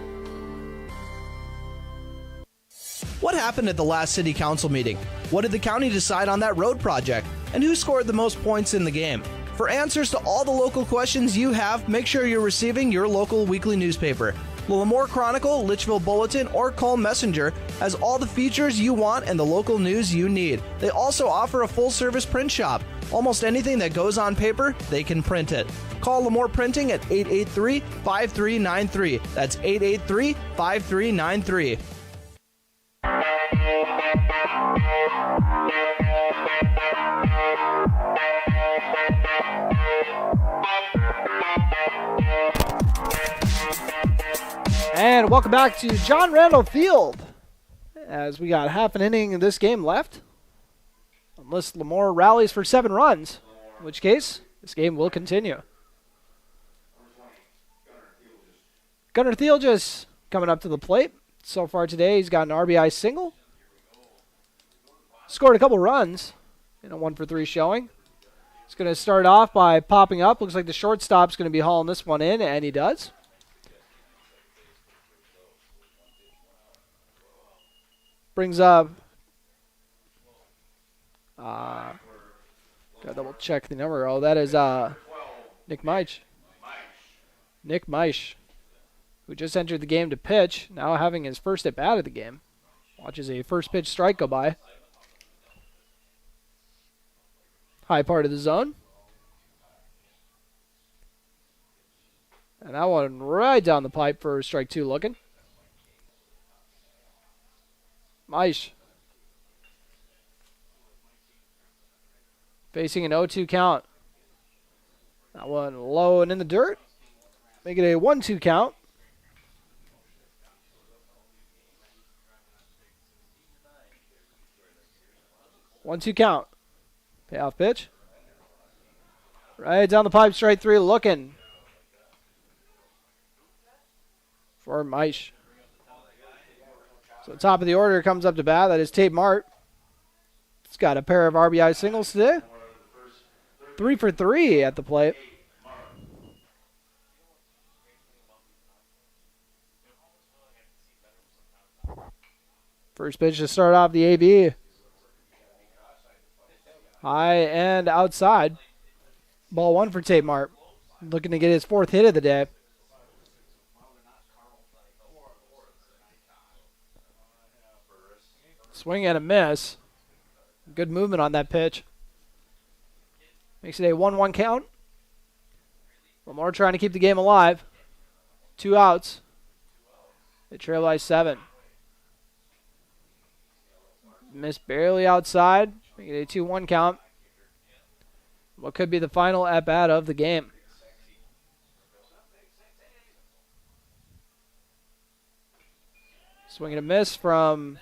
What happened at the last city council meeting? What did the county decide on that road project? And who scored the most points in the game? For answers to all the local questions you have, make sure you're receiving your local weekly newspaper. The LaMoure Chronicle, Litchfield Bulletin, or Call Messenger has all the features you want and the local news you need. They also offer a full-service print shop. Almost anything that goes on paper, they can print it. Call LaMoure Printing at 883-5393. That's 883-5393. And welcome back to John Randall Field as we got half an inning of this game left. unless LaMoure rallies for 7 runs, in which case this game will continue. Gunnar Thielges coming up to the plate. So far today, he's got an RBI single. Scored a couple runs in a 1-for-3 showing. He's going to start off by popping up. Looks like the shortstop's going to be hauling this one in, and he does. Brings up... Gotta double check the number. Oh, that is Nick Meich. Nick Meich, who just entered the game to pitch, now having his first at-bat of the game. Watches a first pitch strike go by. High part of the zone. And that one right down the pipe for strike 2 looking. Meich. Facing an 0-2 count. That one low and in the dirt. Make it a 1-2 count. One-two count. Payoff pitch. Right down the pipe, strike 3 looking for Meich. So top of the order comes up to bat. That is Tate Mart. He's got a pair of RBI singles today. 3 for 3 at the plate. First pitch to start off the AB. High and outside. Ball 1 for Tate Mart. Looking to get his 4th hit of the day. Swing and a miss. Good movement on that pitch. Makes it a 1-1 count. LaMoure trying to keep the game alive. 2 outs. They trail by 7. Missed barely outside. Make it a 2-1 count. What could be the final at-bat of the game. Swing and a miss from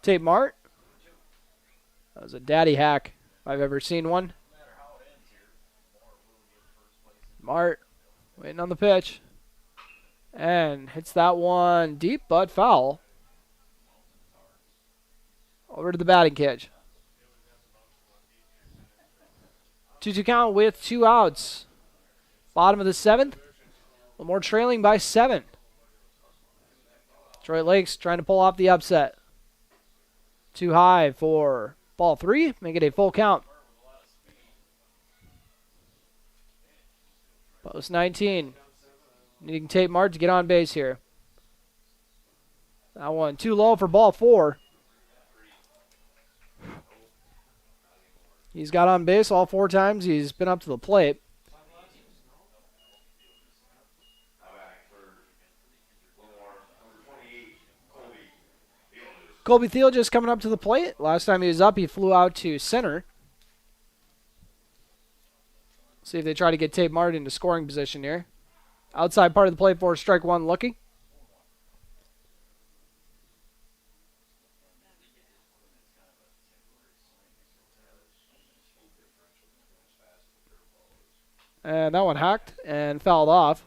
Tate Mart. That was a daddy hack if I've ever seen one. Mart waiting on the pitch. And hits that one deep but foul. Over to the batting cage. 2-2 count with 2 outs. Bottom of the 7th. LaMoure trailing by 7. Detroit Lakes trying to pull off the upset. Too high for ball 3. Make it a full count. Post 19. Needing Tate Mart to get on base here. That one too low for ball 4. He's got on base all 4 times he's been up to the plate. Colby Thiel just coming up to the plate. Last time he was up, he flew out to center. See if they try to get Tate Mart into scoring position here. Outside part of the plate for strike 1 looking. And that one hacked and fouled off.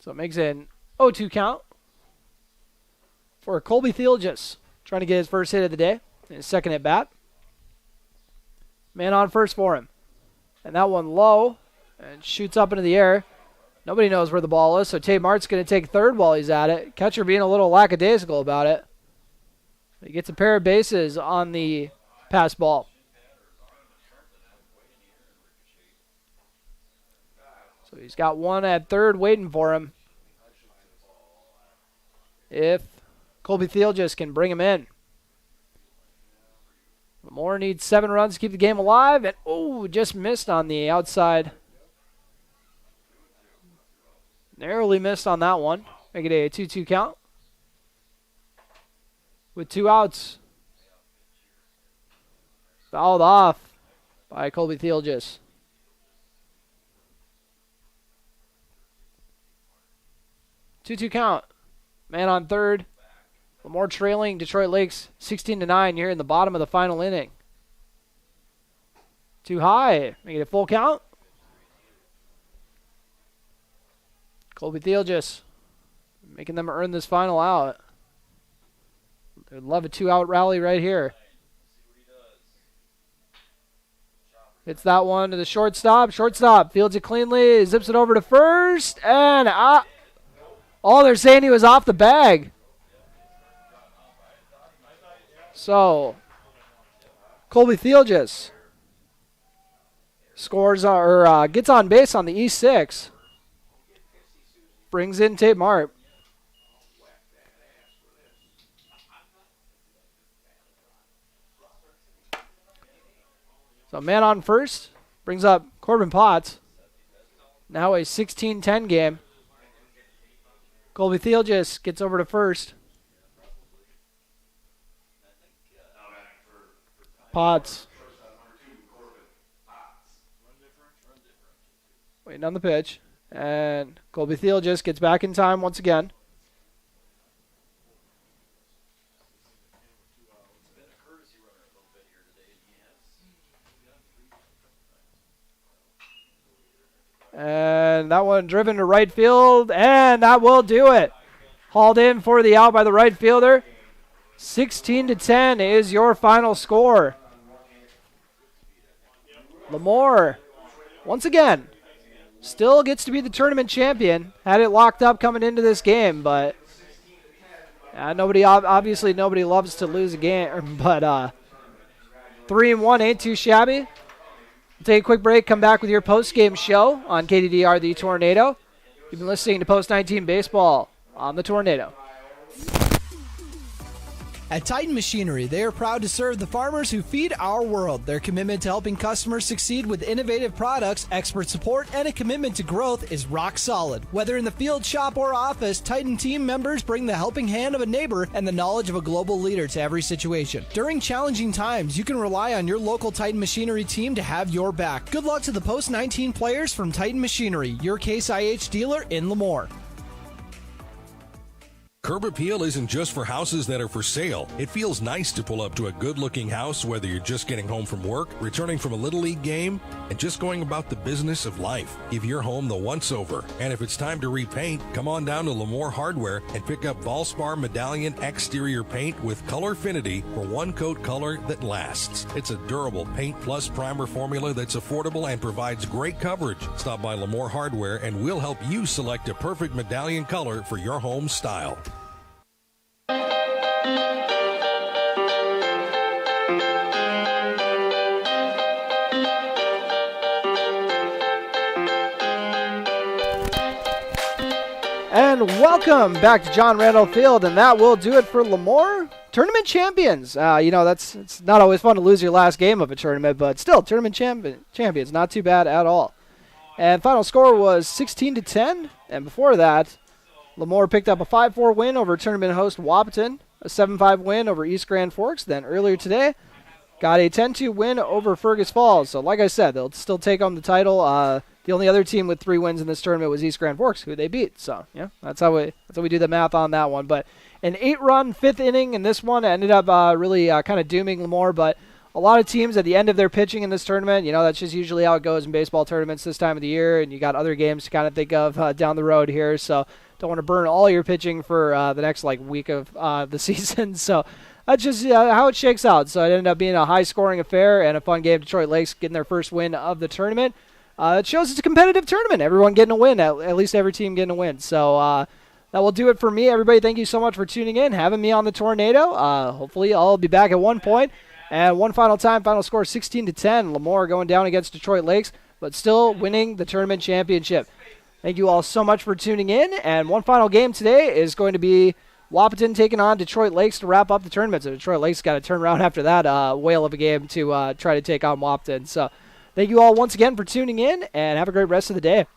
So it makes it an 0-2 count for Colby Thielges. Trying to get his first hit of the day. His second at bat. Man on first for him. And that one low. And shoots up into the air. Nobody knows where the ball is. So Tate Mart's going to take third while he's at it. Catcher being a little lackadaisical about it. He gets a pair of bases on the pass ball. So he's got one at third waiting for him. If Colby Thielges can bring him in. LaMoure needs 7 runs to keep the game alive. And, oh, just missed on the outside. Narrowly missed on that one. Make it a 2-2 count. With 2 outs. Fouled off by Colby Thielges. Two-two count. Man on third. LaMoure trailing Detroit Lakes 16-9 here in the bottom of the final inning. Too high. Make it a full count. Colby Theelgis making them earn this final out. They'd love a 2-out rally right here. Hits that one to the shortstop. Shortstop fields it cleanly. Zips it over to first. And oh, they're saying he was off the bag. So, Colby Theelgis scores or gets on base on the E6. Brings in Tate Marp. So man on first brings up Corbin Potts. Now a 16-10 game. Colby Theelgis gets over to first. Potts waiting on the pitch. And Colby Theelgis gets back in time once again. And that one driven to right field, and that will do it. Hauled in for the out by the right fielder. 16-10 is your final score. LaMoure, once again, still gets to be the tournament champion. Had it locked up coming into this game, but obviously nobody loves to lose a game. But 3-1 ain't too shabby. We'll take a quick break, come back with your post-game show on KDDR The Tornado. You've been listening to Post-19 Baseball on the Tornado. At Titan Machinery, they are proud to serve the farmers who feed our world. Their commitment to helping customers succeed with innovative products, expert support, and a commitment to growth is rock solid. Whether in the field, shop, or office, Titan team members bring the helping hand of a neighbor and the knowledge of a global leader to every situation. During challenging times, you can rely on your local Titan Machinery team to have your back. Good luck to the Post-19 players from Titan Machinery, your Case IH dealer in LaMoure. Curb Appeal isn't just for houses that are for sale. It feels nice to pull up to a good-looking house, whether you're just getting home from work, returning from a Little League game, and just going about the business of life. Give your home the once-over. And if it's time to repaint, come on down to LaMoure Hardware and pick up Valspar Medallion exterior paint with Colorfinity for one-coat color that lasts. It's a durable paint plus primer formula that's affordable and provides great coverage. Stop by LaMoure Hardware and we'll help you select a perfect medallion color for your home style. And welcome back to John Randall Field, and that will do it for LaMoure. Tournament champions. It's not always fun to lose your last game of a tournament, but still, tournament champions. Not too bad at all. And final score was 16-10, and before that, LaMoure picked up a 5-4 win over tournament host Wahpeton, a 7-5 win over East Grand Forks. Then earlier today, got a 10-2 win over Fergus Falls. So like I said, they'll still take home the title. The only other team with 3 wins in this tournament was East Grand Forks, who they beat. So yeah, that's how we do the math on that one. But an 8-run 5th inning in this one ended up really kind of dooming LaMoure. But a lot of teams at the end of their pitching in this tournament, that's just usually how it goes in baseball tournaments this time of the year. And you got other games to kind of think of down the road here. So don't want to burn all your pitching for the next week of the season. So that's just how it shakes out. So it ended up being a high-scoring affair and a fun game. Detroit Lakes getting their first win of the tournament. It shows it's a competitive tournament. Everyone getting a win, at least every team getting a win. So that will do it for me. Everybody, thank you so much for tuning in, having me on the Tornado. Hopefully I'll be back at one point. And one final time, final score 16-10. LaMoure going down against Detroit Lakes, but still winning the tournament championship. Thank you all so much for tuning in. And one final game today is going to be Wahpeton taking on Detroit Lakes to wrap up the tournament. So Detroit Lakes got to turn around after that whale of a game to try to take on Wahpeton. So thank you all once again for tuning in, and have a great rest of the day.